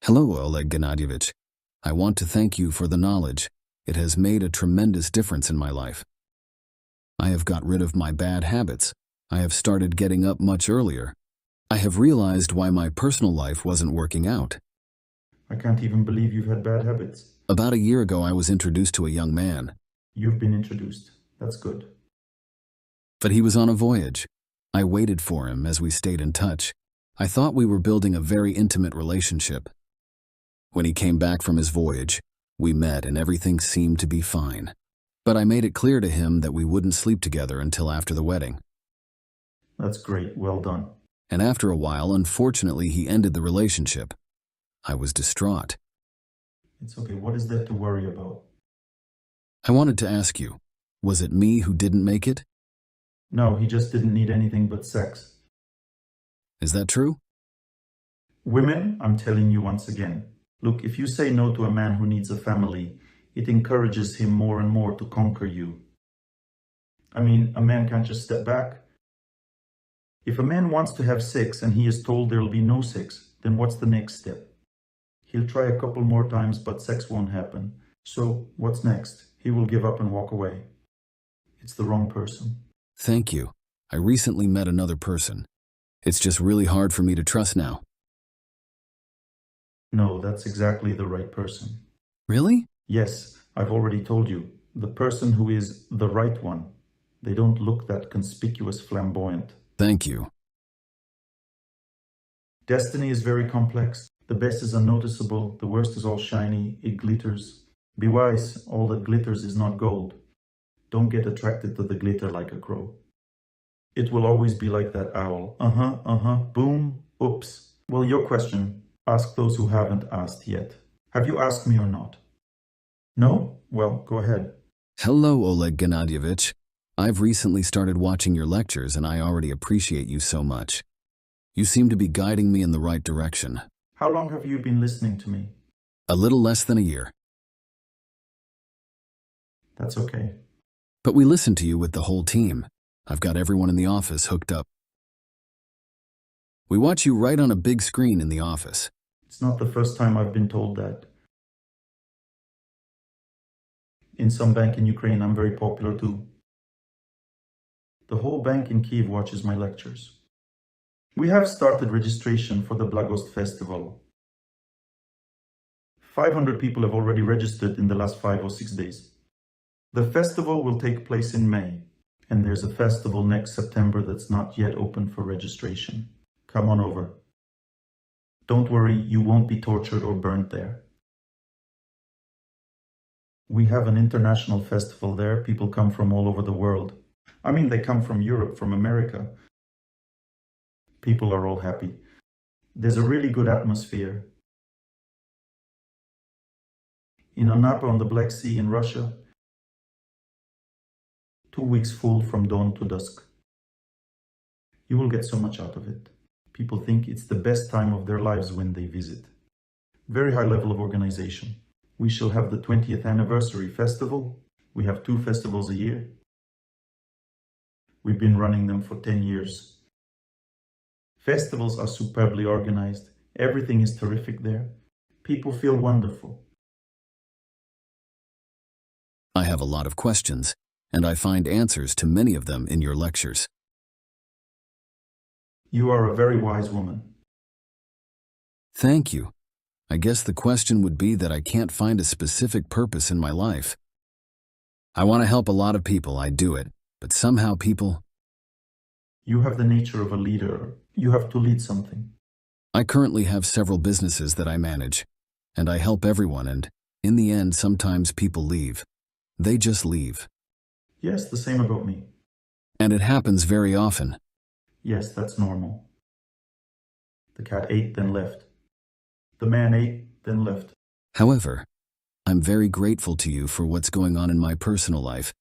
Hello, Oleg Gennadievich. I want to thank you for the knowledge. It has made a tremendous difference in my life. I have got rid of my bad habits. I have started getting up much earlier. I have realized why my personal life wasn't working out. I can't even believe you've had bad habits. About a year ago, I was introduced to a young man. You've been introduced. That's good. But he was on a voyage. I waited for him as we stayed in touch. I thought we were building a very intimate relationship. When he came back from his voyage, We met and everything seemed to be fine. But I made it clear to him that we wouldn't sleep together until after the wedding. That's great. Well done. And after a while, unfortunately, he ended the relationship. I was distraught. It's okay. What is there to worry about? I wanted to ask you, was it me who didn't make it? No, he just didn't need anything but sex. Is that true? Women, I'm telling you once again, look, if you say no to a man who needs a family, it encourages him more and more to conquer you. I mean, a man can't just step back. If a man wants to have sex and he is told there will be no sex, then what's the next step? He'll try a couple more times, but sex won't happen. So, what's next? He will give up and walk away. It's the wrong person. Thank you. I recently met another person. It's just really hard for me to trust now. No, that's exactly the right person. Really? Yes, I've already told you. The person who is the right one. They don't look that conspicuous, flamboyant. Thank you. Destiny is very complex. The best is unnoticeable, the worst is all shiny, it glitters. Be wise, all that glitters is not gold. Don't get attracted to the glitter like a crow. It will always be like that owl. Boom, oops. Well, your question. Ask those who haven't asked yet. Have you asked me or not? No? Well, go ahead. Hello, Oleg Gennadyevich. I've recently started watching your lectures and I already appreciate you so much. You seem to be guiding me in the right direction. How long have you been listening to me? A little less than a year. That's okay. But we listen to you with the whole team. I've got everyone in the office hooked up. We watch you right on a big screen in the office. It's not the first time I've been told that. In some bank in Ukraine, I'm very popular too. The whole bank in Kiev watches my lectures. We have started registration for the Blagost Festival. 500 people have already registered in the last 5 or 6 days. The festival will take place in May, and there's a festival next September that's not yet open for registration. Come on over. Don't worry, you won't be tortured or burnt there. We have an international festival there. People come from all over the world. I mean, they come from Europe, from America. People are all happy. There's a really good atmosphere. In Anapa on the Black Sea in Russia, 2 weeks full from dawn to dusk. You will get so much out of it. People think it's the best time of their lives when they visit. Very high level of organization. We shall have the 20th anniversary festival. We have 2 festivals a year. We've been running them for 10 years. Festivals are superbly organized. Everything is terrific there. People feel wonderful. I have a lot of questions, and I find answers to many of them in your lectures. You are a very wise woman. Thank you. I guess the question would be that I can't find a specific purpose in my life. I want to help a lot of people, I do it, but somehow people... You have the nature of a leader. You have to lead something. I currently have several businesses that I manage, and I help everyone, and in the end, sometimes people leave. They just leave. Yes, the same about me. And it happens very often. Yes, that's normal. The cat ate, then left. The man ate, then left. However, I'm very grateful to you for what's going on in my personal life.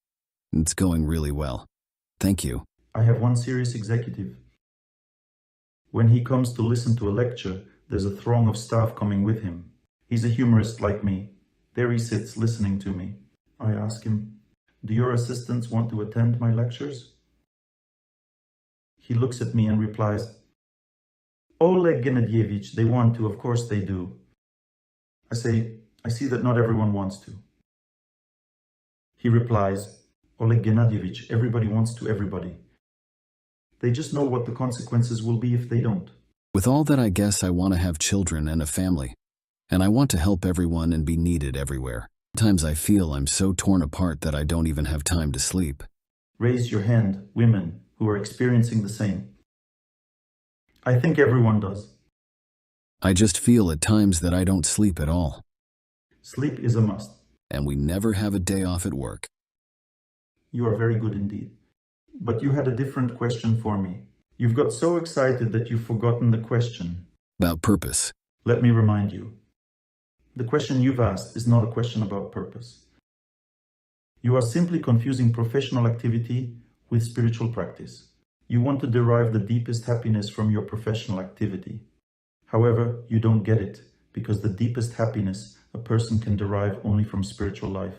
It's going really well. Thank you. I have one serious executive. When he comes to listen to a lecture, there's a throng of staff coming with him. He's a humorist like me. There he sits listening to me. I ask him, "Do your assistants want to attend my lectures?" He looks at me and replies, "Oleg Gennadyevich, they want to, of course they do." I say, "I see that not everyone wants to." He replies, "Oleg Gennadyevich, everybody wants to everybody. They just know what the consequences will be if they don't." With all that, I guess I want to have children and a family, and I want to help everyone and be needed everywhere. Sometimes I feel I'm so torn apart that I don't even have time to sleep. Raise your hand, women who are experiencing the same. I think everyone does. I just feel at times that I don't sleep at all. Sleep is a must. And we never have a day off at work. You are very good indeed. But you had a different question for me. You've got so excited that you've forgotten the question. About purpose. Let me remind you. The question you've asked is not a question about purpose. You are simply confusing professional activity with spiritual practice. You want to derive the deepest happiness from your professional activity. However, you don't get it, because the deepest happiness a person can derive only from spiritual life.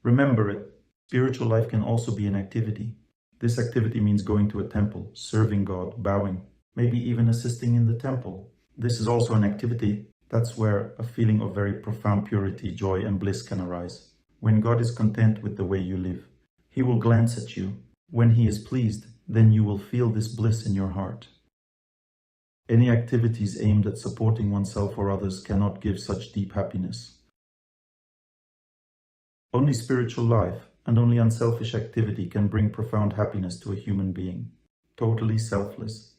Remember it, spiritual life can also be an activity. This activity means going to a temple, serving God, bowing, maybe even assisting in the temple. This is also an activity. That's where a feeling of very profound purity, joy, and bliss can arise. When God is content with the way you live, He will glance at you. When He is pleased, then you will feel this bliss in your heart. Any activities aimed at supporting oneself or others cannot give such deep happiness. Only spiritual life and only unselfish activity can bring profound happiness to a human being, totally selfless.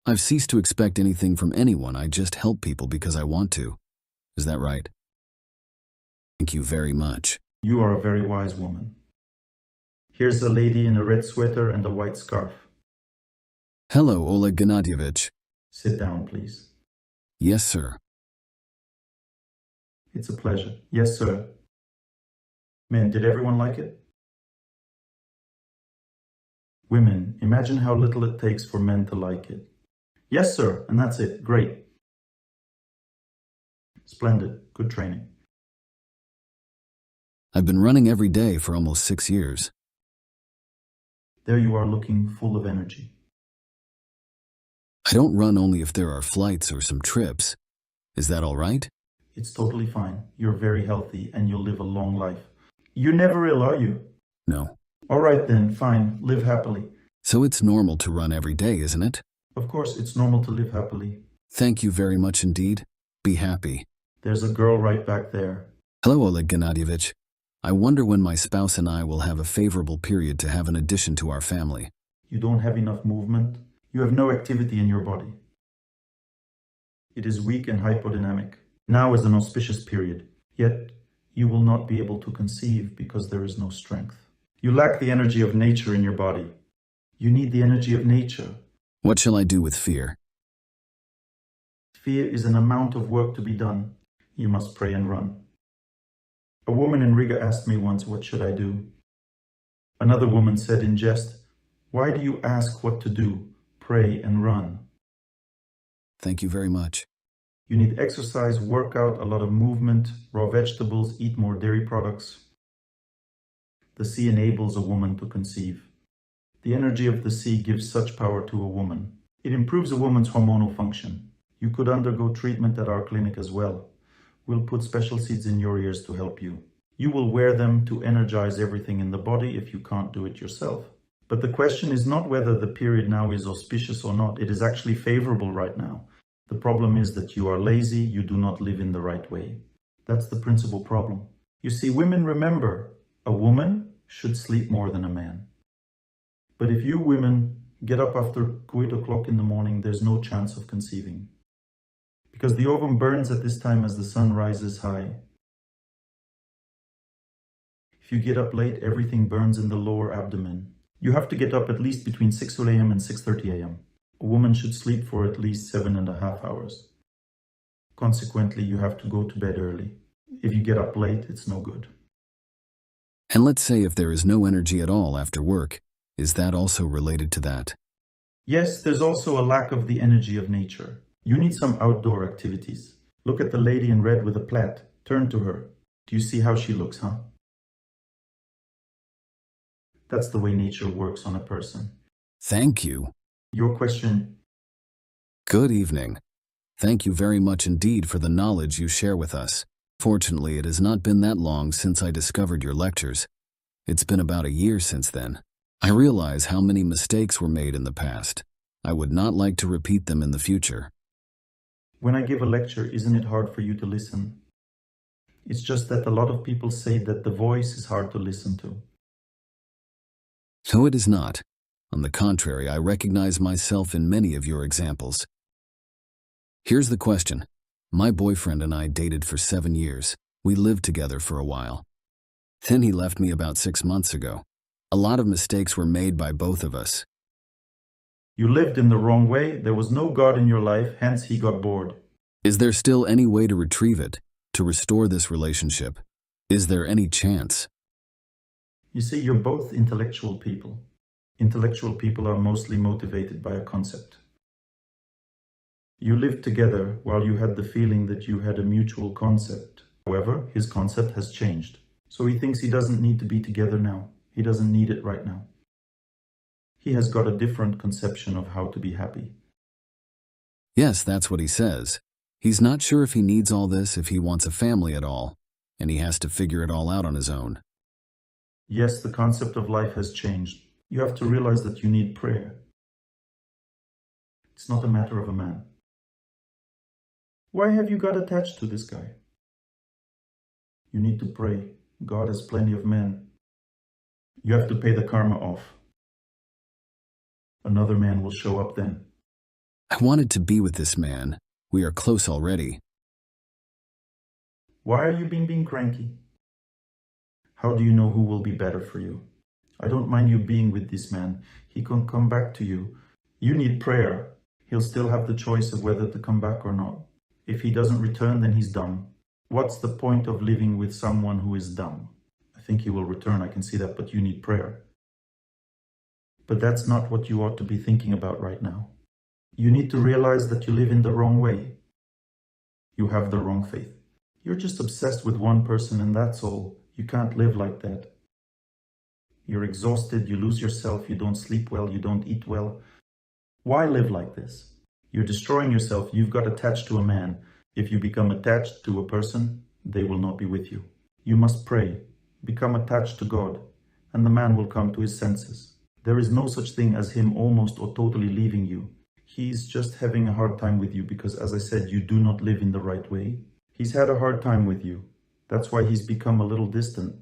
I've ceased to expect anything from anyone. I just help people because I want to. Is that right? Thank you very much. You are a very wise woman. Here's a lady in a red sweater and a white scarf. Hello, Oleg Gennadyevich. Sit down, please. Yes, sir. It's a pleasure. Yes, sir. Men, did everyone like it? Women, imagine how little it takes for men to like it. Yes, sir, and that's it. Great. Splendid. Good training. I've been running every day for almost 6 years. There you are, looking full of energy. I don't run only if there are flights or some trips. Is that all right? It's totally fine. You're very healthy and you'll live a long life. You're never ill, are you? No. All right then, fine. Live happily. So it's normal to run every day, isn't it? Of course, it's normal to live happily. Thank you very much indeed. Be happy. There's a girl right back there. Hello, Oleg Gennadyevich. I wonder when my spouse and I will have a favorable period to have an addition to our family. You don't have enough movement. You have no activity in your body. It is weak and hypodynamic. Now is an auspicious period. Yet, you will not be able to conceive because there is no strength. You lack the energy of nature in your body. You need the energy of nature. What shall I do with fear? Fear is an amount of work to be done. You must pray and run. A woman in Riga asked me once, what should I do? Another woman said in jest, why do you ask what to do? Pray and run. Thank you very much. You need exercise, workout, a lot of movement, raw vegetables, eat more dairy products. The sea enables a woman to conceive. The energy of the sea gives such power to a woman. It improves a woman's hormonal function. You could undergo treatment at our clinic as well. We'll put special seeds in your ears to help you. You will wear them to energize everything in the body if you can't do it yourself. But the question is not whether the period now is auspicious or not. It is actually favorable right now. The problem is that you are lazy, you do not live in the right way. That's the principal problem. You see, women remember, a woman should sleep more than a man. But if you women get up after 8 o'clock in the morning, there's no chance of conceiving. Because the ovum burns at this time as the sun rises high. If you get up late, everything burns in the lower abdomen. You have to get up at least between 6 a.m. and 6:30 a.m. A woman should sleep for at least 7.5 hours. Consequently, you have to go to bed early. If you get up late, it's no good. And let's say if there is no energy at all after work, is that also related to that? Yes, there's also a lack of the energy of nature. You need some outdoor activities. Look at the lady in red with a plait. Turn to her. Do you see how she looks, huh? That's the way nature works on a person. Thank you. Your question. Good evening. Thank you very much indeed for the knowledge you share with us. Fortunately, it has not been that long since I discovered your lectures. It's been about a year since then. I realize how many mistakes were made in the past. I would not like to repeat them in the future. When I give a lecture, isn't it hard for you to listen? It's just that a lot of people say that the voice is hard to listen to. No, it is not. On the contrary, I recognize myself in many of your examples. Here's the question. My boyfriend and I dated for 7 years. We lived together for a while. Then he left me about 6 months ago. A lot of mistakes were made by both of us. You lived in the wrong way, there was no God in your life, hence he got bored. Is there still any way to retrieve it, to restore this relationship? Is there any chance? You see, you're both intellectual people. Intellectual people are mostly motivated by a concept. You lived together while you had the feeling that you had a mutual concept. However, his concept has changed. So he thinks he doesn't need to be together now. He doesn't need it right now. He has got a different conception of how to be happy. Yes, that's what he says. He's not sure if he needs all this, if he wants a family at all, and he has to figure it all out on his own. Yes, the concept of life has changed. You have to realize that you need prayer. It's not a matter of a man. Why have you got attached to this guy? You need to pray. God has plenty of men. You have to pay the karma off. Another man will show up then. I wanted to be with this man. We are close already. Why are you being cranky? How do you know who will be better for you? I don't mind you being with this man. He can come back to you. You need prayer. He'll still have the choice of whether to come back or not. If he doesn't return, then he's dumb. What's the point of living with someone who is dumb? I think he will return, I can see that, but you need prayer. But that's not what you ought to be thinking about right now. You need to realize that you live in the wrong way. You have the wrong faith. You're just obsessed with one person and that's all. You can't live like that. You're exhausted, you lose yourself, you don't sleep well, you don't eat well. Why live like this? You're destroying yourself. You've got attached to a man. If you become attached to a person, they will not be with you. You must pray. Become attached to God, and the man will come to his senses. There is no such thing as him almost or totally leaving you. He's just having a hard time with you because, as I said, you do not live in the right way. He's had a hard time with you. That's why he's become a little distant,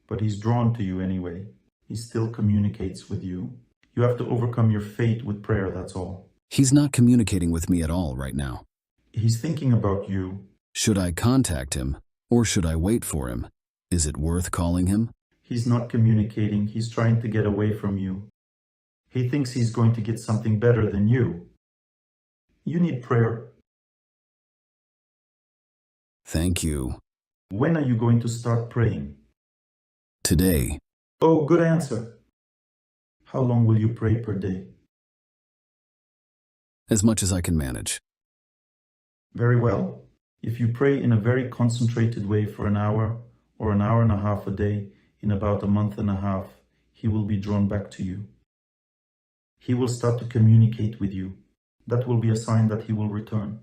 but he's drawn to you anyway. He still communicates with you. You have to overcome your fate with prayer, that's all. He's not communicating with me at all right now. He's thinking about you. Should I contact him, or should I wait for him? Is it worth calling him? He's not communicating. He's trying to get away from you. He thinks he's going to get something better than you. You need prayer. Thank you. When are you going to start praying? Today. Oh, good answer. How long will you pray per day? As much as I can manage. Very well. If you pray in a very concentrated way for an hour or an hour and a half a day, in about a month and a half, he will be drawn back to you. He will start to communicate with you. That will be a sign that he will return.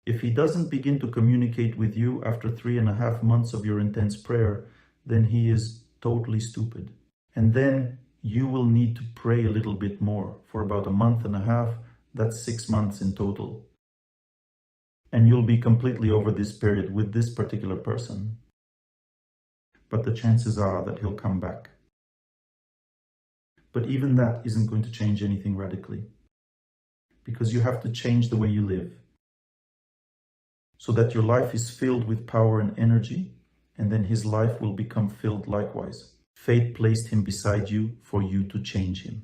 If he doesn't begin to communicate with you after 3.5 months of your intense prayer, then he is totally stupid. And then you will need to pray a little bit more for about a month and a half. That's 6 months in total. And you'll be completely over this period with this particular person. But the chances are that he'll come back. But even that isn't going to change anything radically. Because you have to change the way you live. So that your life is filled with power and energy, and then his life will become filled likewise. Fate placed him beside you for you to change him.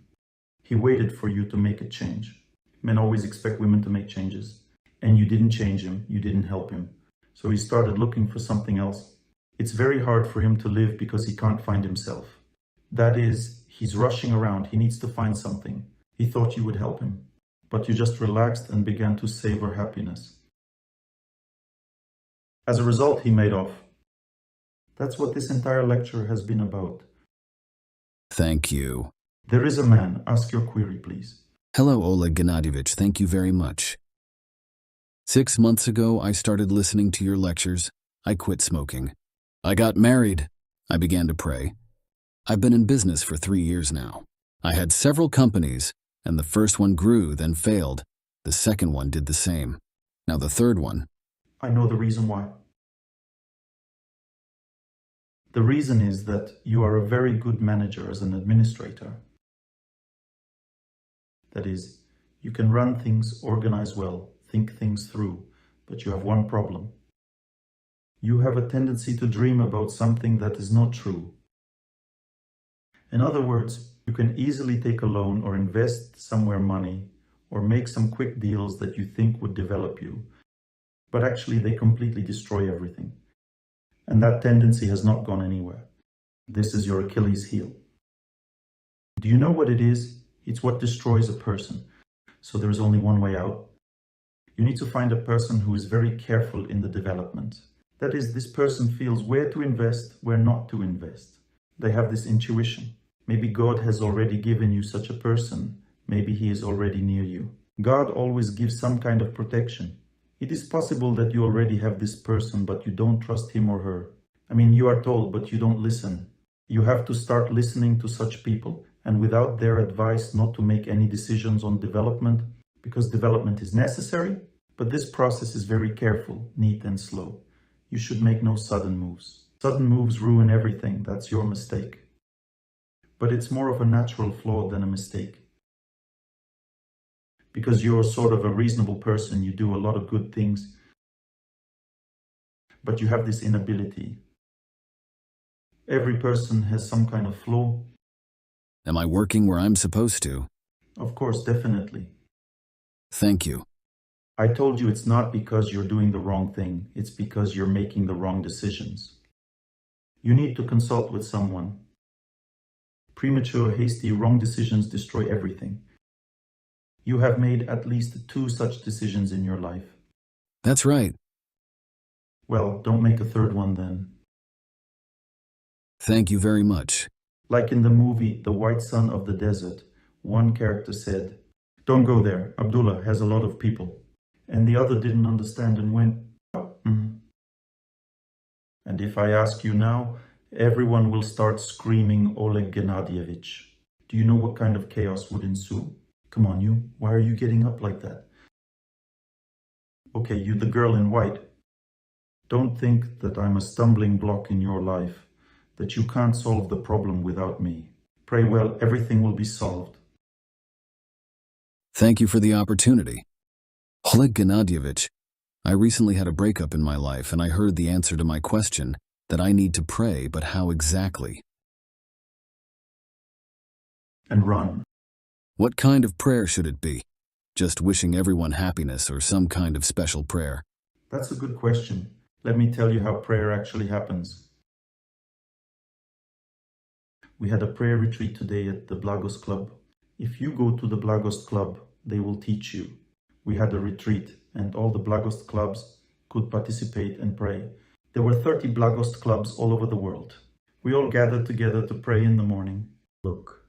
He waited for you to make a change. Men always expect women to make changes. And you didn't change him, you didn't help him. So he started looking for something else. It's very hard for him to live because he can't find himself. That is, he's rushing around, he needs to find something. He thought you would help him, but you just relaxed and began to savor happiness. As a result, he made off. That's what this entire lecture has been about. Thank you. There is a man. Ask your query, please. Hello, Oleg Gennadyevich. Thank you very much. 6 months ago, I started listening to your lectures. I quit smoking. I got married. I began to pray. I've been in business for 3 years now. I had several companies, and the first one grew, then failed. The second one did the same. Now the third one. I know the reason why. The reason is that you are a very good manager as an administrator. That is, you can run things, organize well, think things through, but you have one problem. You have a tendency to dream about something that is not true. In other words, you can easily take a loan or invest somewhere money or make some quick deals that you think would develop you, but actually they completely destroy everything. And that tendency has not gone anywhere. This is your Achilles heel. Do you know what it is? It's what destroys a person. So there is only one way out. You need to find a person who is very careful in the development. That is, this person feels where to invest, where not to invest. They have this intuition. Maybe God has already given you such a person. Maybe he is already near you. God always gives some kind of protection. It is possible that you already have this person, but you don't trust him or her. I mean, you are told, but you don't listen. You have to start listening to such people, and without their advice, not to make any decisions on development, because development is necessary, but this process is very careful, neat and slow. You should make no sudden moves. Sudden moves ruin everything. That's your mistake. But it's more of a natural flaw than a mistake. Because you're sort of a reasonable person, you do a lot of good things, but you have this inability. Every person has some kind of flaw. Am I working where I'm supposed to? Of course, definitely. Thank you. I told you it's not because you're doing the wrong thing, it's because you're making the wrong decisions. You need to consult with someone. Premature, hasty, wrong decisions destroy everything. You have made at least 2 such decisions in your life. That's right. Well, don't make a third one then. Thank you very much. Like in the movie The White Son of the Desert, one character said, "Don't go there, Abdullah has a lot of people." And the other didn't understand and went, And if I ask you now, everyone will start screaming Oleg Gennadievich. Do you know what kind of chaos would ensue? Come on, you. Why are you getting up like that? Okay, you the girl in white. Don't think that I'm a stumbling block in your life, that you can't solve the problem without me. Pray well, everything will be solved. Thank you for the opportunity. Oleg Gennadievich, I recently had a breakup in my life and I heard the answer to my question that I need to pray, but how exactly? And run. What kind of prayer should it be? Just wishing everyone happiness or some kind of special prayer? That's a good question. Let me tell you how prayer actually happens. We had a prayer retreat today at the Blagos Club. If you go to the Blagos Club, they will teach you. We had a retreat and all the Blagos clubs could participate and pray. There were 30 Blagos clubs all over the world. We all gathered together to pray in the morning. Look,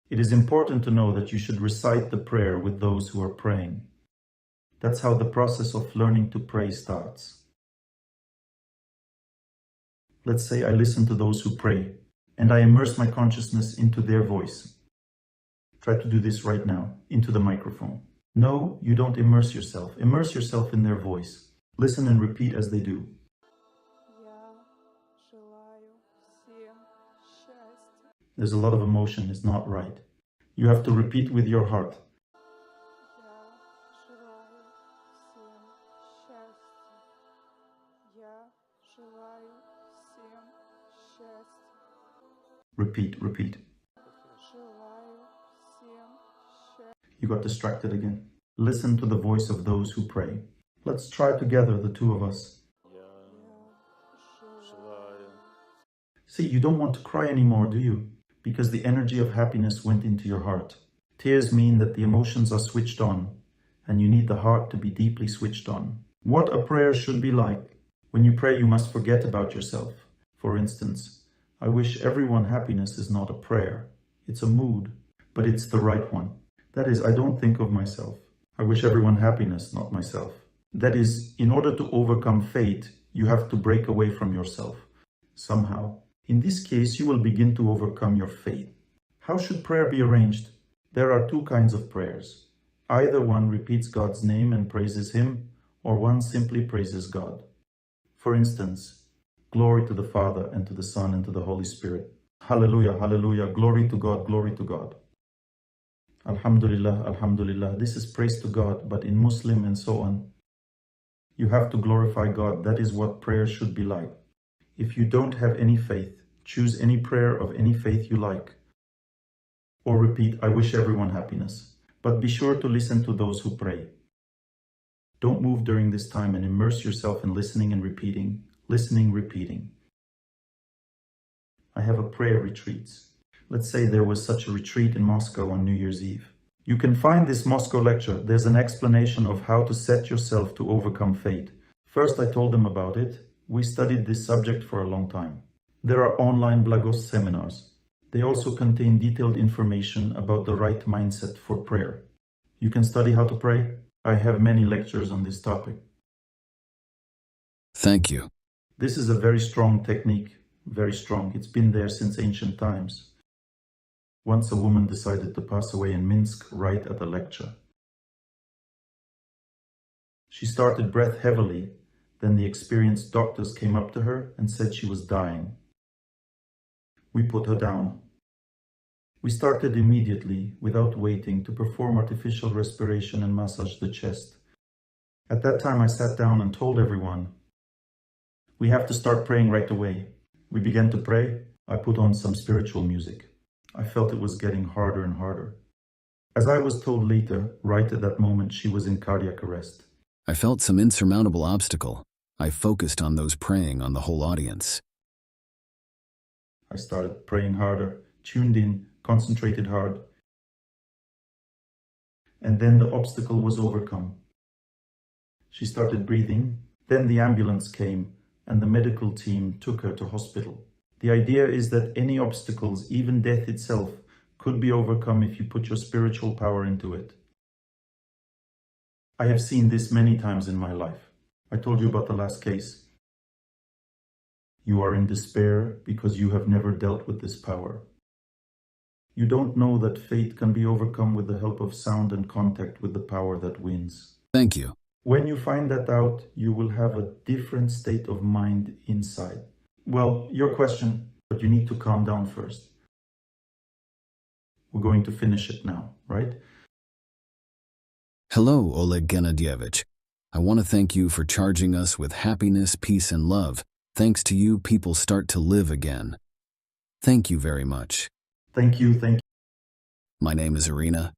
it is important to know that you should recite the prayer with those who are praying. That's how the process of learning to pray starts. Let's say I listen to those who pray and I immerse my consciousness into their voice. Try to do this right now, into the microphone. No, you don't immerse yourself. Immerse yourself in their voice. Listen and repeat as they do. There's a lot of emotion, it's not right. You have to repeat with your heart. Repeat, repeat. You got distracted again. Listen to the voice of those who pray. Let's try together, the two of us. See, you don't want to cry anymore, do you? Because the energy of happiness went into your heart. Tears mean that the emotions are switched on, and you need the heart to be deeply switched on. What a prayer should be like. When you pray, you must forget about yourself. For instance, I wish everyone happiness is not a prayer. It's a mood, but it's the right one. That is, I don't think of myself. I wish everyone happiness, not myself. That is, in order to overcome fate, you have to break away from yourself. Somehow. In this case, you will begin to overcome your fate. How should prayer be arranged? There are 2 kinds of prayers. Either one repeats God's name and praises Him, or one simply praises God. For instance, glory to the Father, and to the Son, and to the Holy Spirit. Hallelujah, hallelujah, glory to God, glory to God. Alhamdulillah, alhamdulillah. This is praise to God, but in Muslim and so on, You have to glorify God. That is what prayer should be like. If you don't have any faith, choose any prayer of any faith you like. Or repeat, I wish everyone happiness. But be sure to listen to those who pray. Don't move during this time and immerse yourself in listening and repeating. Listening, repeating. I have a prayer retreats. Let's say there was such a retreat in Moscow on New Year's Eve. You can find this Moscow lecture. There's an explanation of how to set yourself to overcome fate. First, I told them about it. We studied this subject for a long time. There are online Blagos seminars. They also contain detailed information about the right mindset for prayer. You can study how to pray. I have many lectures on this topic. Thank you. This is a very strong technique, very strong. It's been there since ancient times. Once a woman decided to pass away in Minsk right at a lecture. She started breath heavily. Then the experienced doctors came up to her and said she was dying. We put her down. We started immediately, without waiting, to perform artificial respiration and massage the chest. At that time I sat down and told everyone, we have to start praying right away. We began to pray. I put on some spiritual music. I felt it was getting harder and harder. As I was told later, right at that moment she was in cardiac arrest. I felt some insurmountable obstacle. I focused on those praying on the whole audience. I started praying harder, tuned in, concentrated hard. And then the obstacle was overcome. She started breathing. Then the ambulance came and the medical team took her to hospital. The idea is that any obstacles, even death itself, could be overcome if you put your spiritual power into it. I have seen this many times in my life. I told you about the last case. You are in despair because you have never dealt with this power. You don't know that fate can be overcome with the help of sound and contact with the power that wins. Thank you. When you find that out, you will have a different state of mind inside. Well, your question, but you need to calm down first. We're going to finish it now, right? Hello, Oleg Gennadyevich. I want to thank you for charging us with happiness, peace, and love. Thanks to you, people start to live again. Thank you very much. Thank you, thank you. My name is Irina.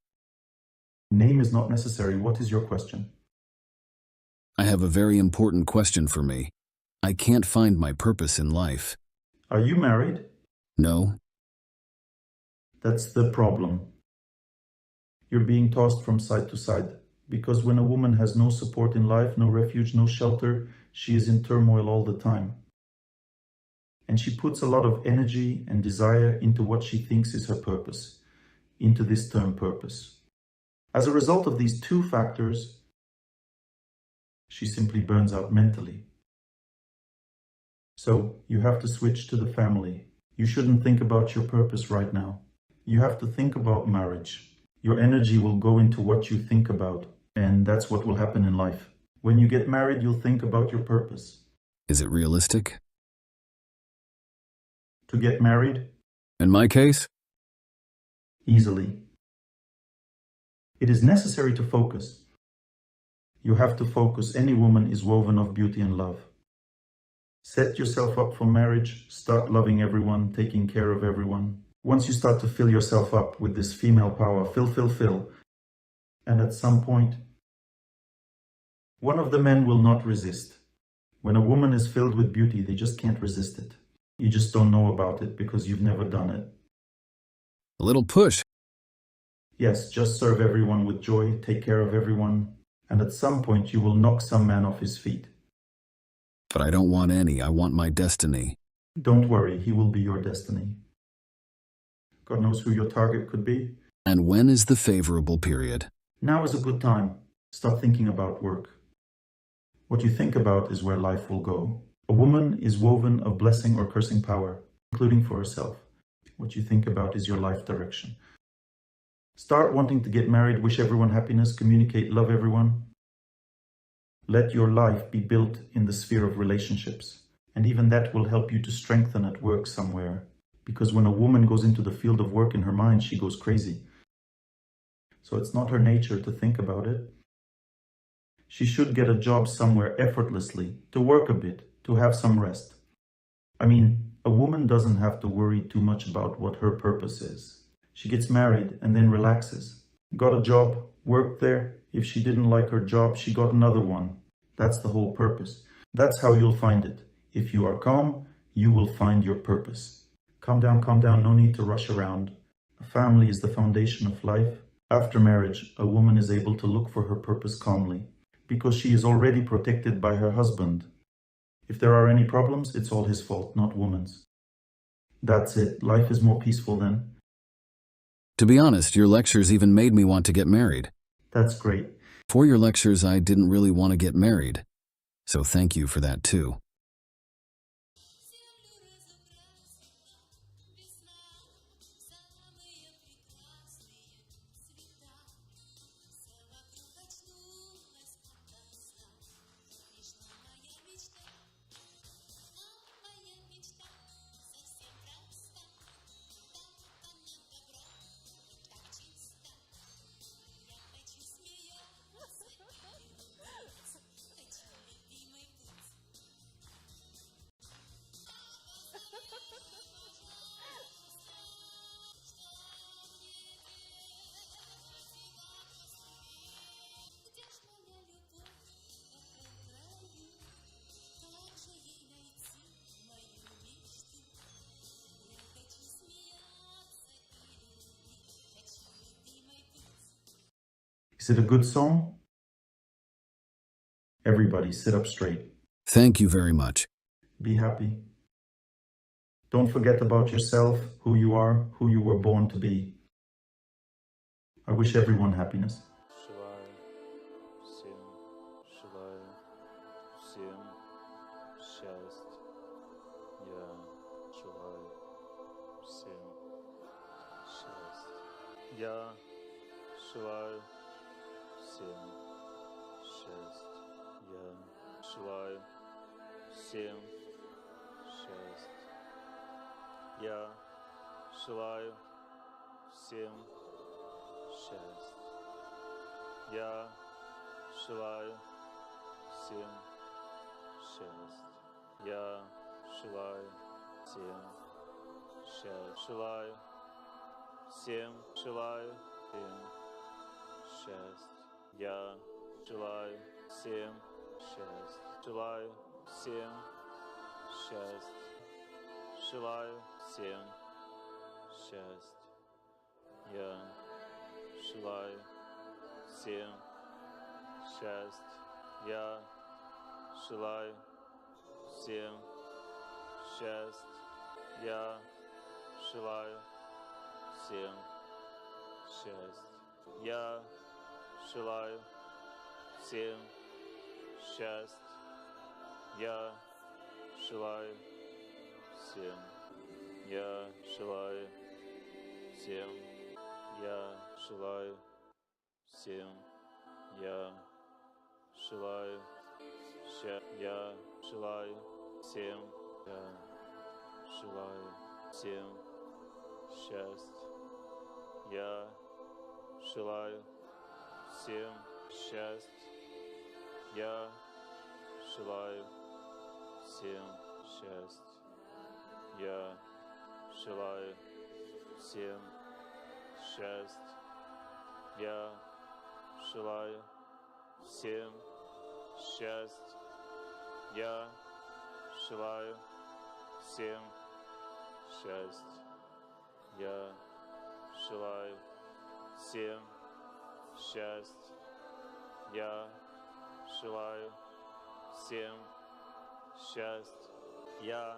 Name is not necessary. What is your question? I have a very important question for me. I can't find my purpose in life. Are you married? No. That's the problem. You're being tossed from side to side. Because when a woman has no support in life, no refuge, no shelter, she is in turmoil all the time. And she puts a lot of energy and desire into what she thinks is her purpose, into this term purpose. As a result of these two factors, she simply burns out mentally. So you have to switch to the family. You shouldn't think about your purpose right now. You have to think about marriage. Your energy will go into what you think about, and that's what will happen in life. When you get married, you'll think about your purpose. Is it realistic? To get married? In my case? Easily. It is necessary to focus. You have to focus. Any woman is woven of beauty and love. Set yourself up for marriage. Start loving everyone, taking care of everyone. Once you start to fill yourself up with this female power, fill. And at some point, one of the men will not resist. When a woman is filled with beauty, they just can't resist it. You just don't know about it because you've never done it. A little push. Yes, just serve everyone with joy, take care of everyone, and at some point you will knock some man off his feet. But I don't want any. I want my destiny. Don't worry, he will be your destiny. God knows who your target could be. And when is the favorable period? Now is a good time. Stop thinking about work. What you think about is where life will go. A woman is woven of blessing or cursing power, including for herself. What you think about is your life direction. Start wanting to get married, wish everyone happiness, communicate, love everyone. Let your life be built in the sphere of relationships. And even that will help you to strengthen at work somewhere. Because when a woman goes into the field of work in her mind, she goes crazy. So it's not her nature to think about it. She should get a job somewhere effortlessly, to work a bit, to have some rest. I mean, a woman doesn't have to worry too much about what her purpose is. She gets married and then relaxes. Got a job, worked there. If she didn't like her job, she got another one. That's the whole purpose. That's how you'll find it. If you are calm, you will find your purpose. Calm down, no need to rush around. A family is the foundation of life. After marriage, a woman is able to look for her purpose calmly, because she is already protected by her husband. If there are any problems, it's all his fault, not woman's. That's it. Life is more peaceful then. To be honest, your lectures even made me want to get married. That's great. For your lectures, I didn't really want to get married. So thank you for that too. Is it a good song? Everybody, sit up straight. Thank you very much. Be happy. Don't forget about yourself, who you are, who you were born to be. I wish everyone happiness. Я желаю всем счастья. Я желаю всем счастья. Я желаю всем счастья. Я желаю всем счастья. Я желаю всем счастья. Желаю всем, желаю всем счастья. Я желаю всем счастья. Желаю всем счастья. Желаю всем счастья. Я желаю всем счастья. Я желаю всем счастья. Я желаю всем счастья. Я желаю всем счастья. Я желаю всем. Я желаю всем. Я желаю всем. Я желаю счастья. Я желаю всем. Я желаю всем счастья. Я желаю всем счастья. Я желаю всем счастья. Я желаю всем счастья. Я желаю всем счастья. Я желаю всем счастья. Я желаю всем счастья. Я желаю всем счастья. Я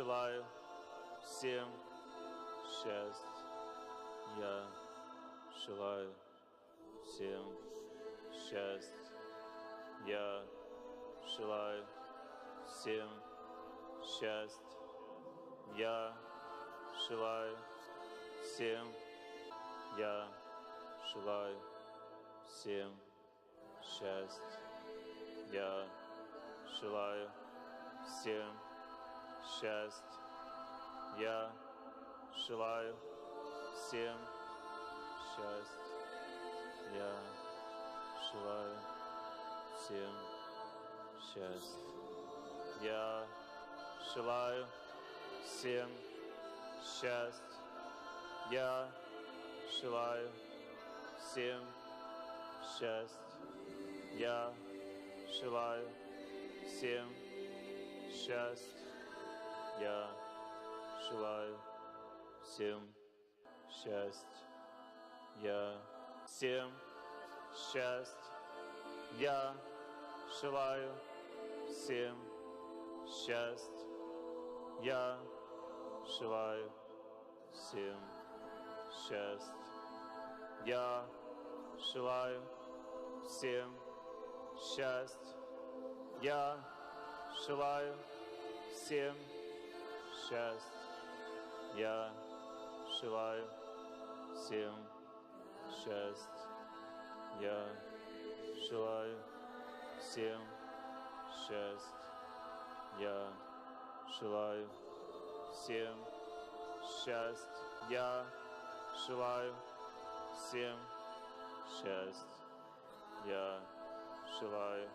желаю всем счастья. Я желаю всем счастья. Я желаю всем счастья. Я желаю всем. Я желаю всем счастья. Я желаю всем счастья. Я желаю всем счастья. Я желаю всем счастья. Я желаю всем счастья. Я желаю всем счастья. Я желаю всем счастья. Я желаю всем счастья. Я всем счастья. Я желаю всем счастья. Я желаю всем счастья. Я желаю всем счастья. Я желаю всем счастья. Я желаю всем счастья. Я желаю всем счастья. Я желаю всем счастья. Я желаю всем счастья. Я желаю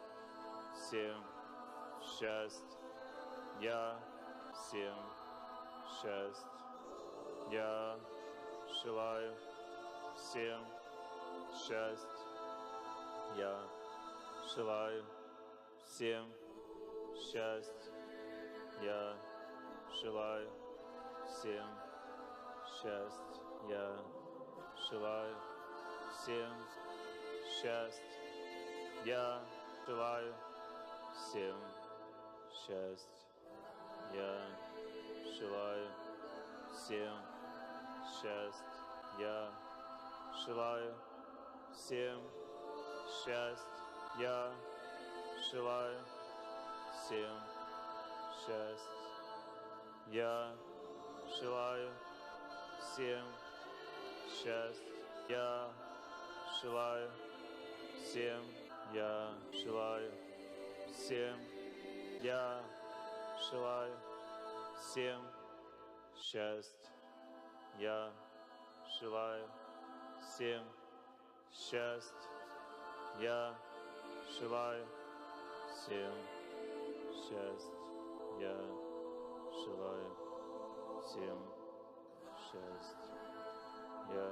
всем счастья. Я всем счастья. Я желаю всем счастья. Я желаю всем счастья. Я желаю всем счастья. Я желаю всем счастья. Я желаю всем счастья. Я желаю всем счастья. Я желаю всем счастья. Я желаю всем счастья. Я желаю всем счастья. Я желаю всем. Я желаю всем. Я желаю всем счастья. Я желаю всем счастья. Я желаю всем счастья. Я желаю всем счастья. Я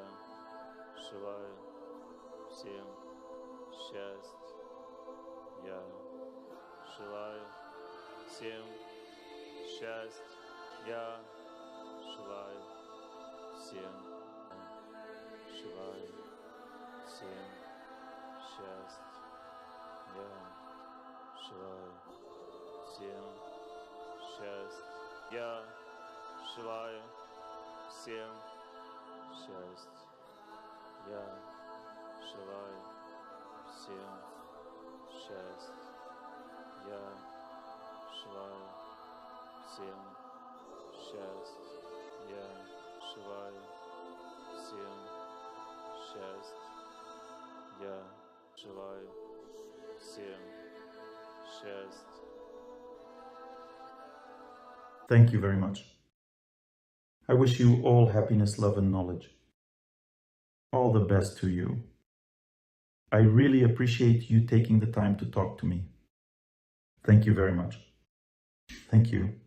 желаю всем счастья. Я желаю всем счастья. Я желаю всем. Желаю всем счастья. Я желаю всем счастья. Я желаю всем счастья. Я желаю всем счастья. Я желаю всем счастья. Я желаю всем счастья. Я желаю всем счастья. Thank you very much. I wish you all happiness, love, and knowledge. All the best to you. I really appreciate you taking the time to talk to me. Thank you very much. Thank you.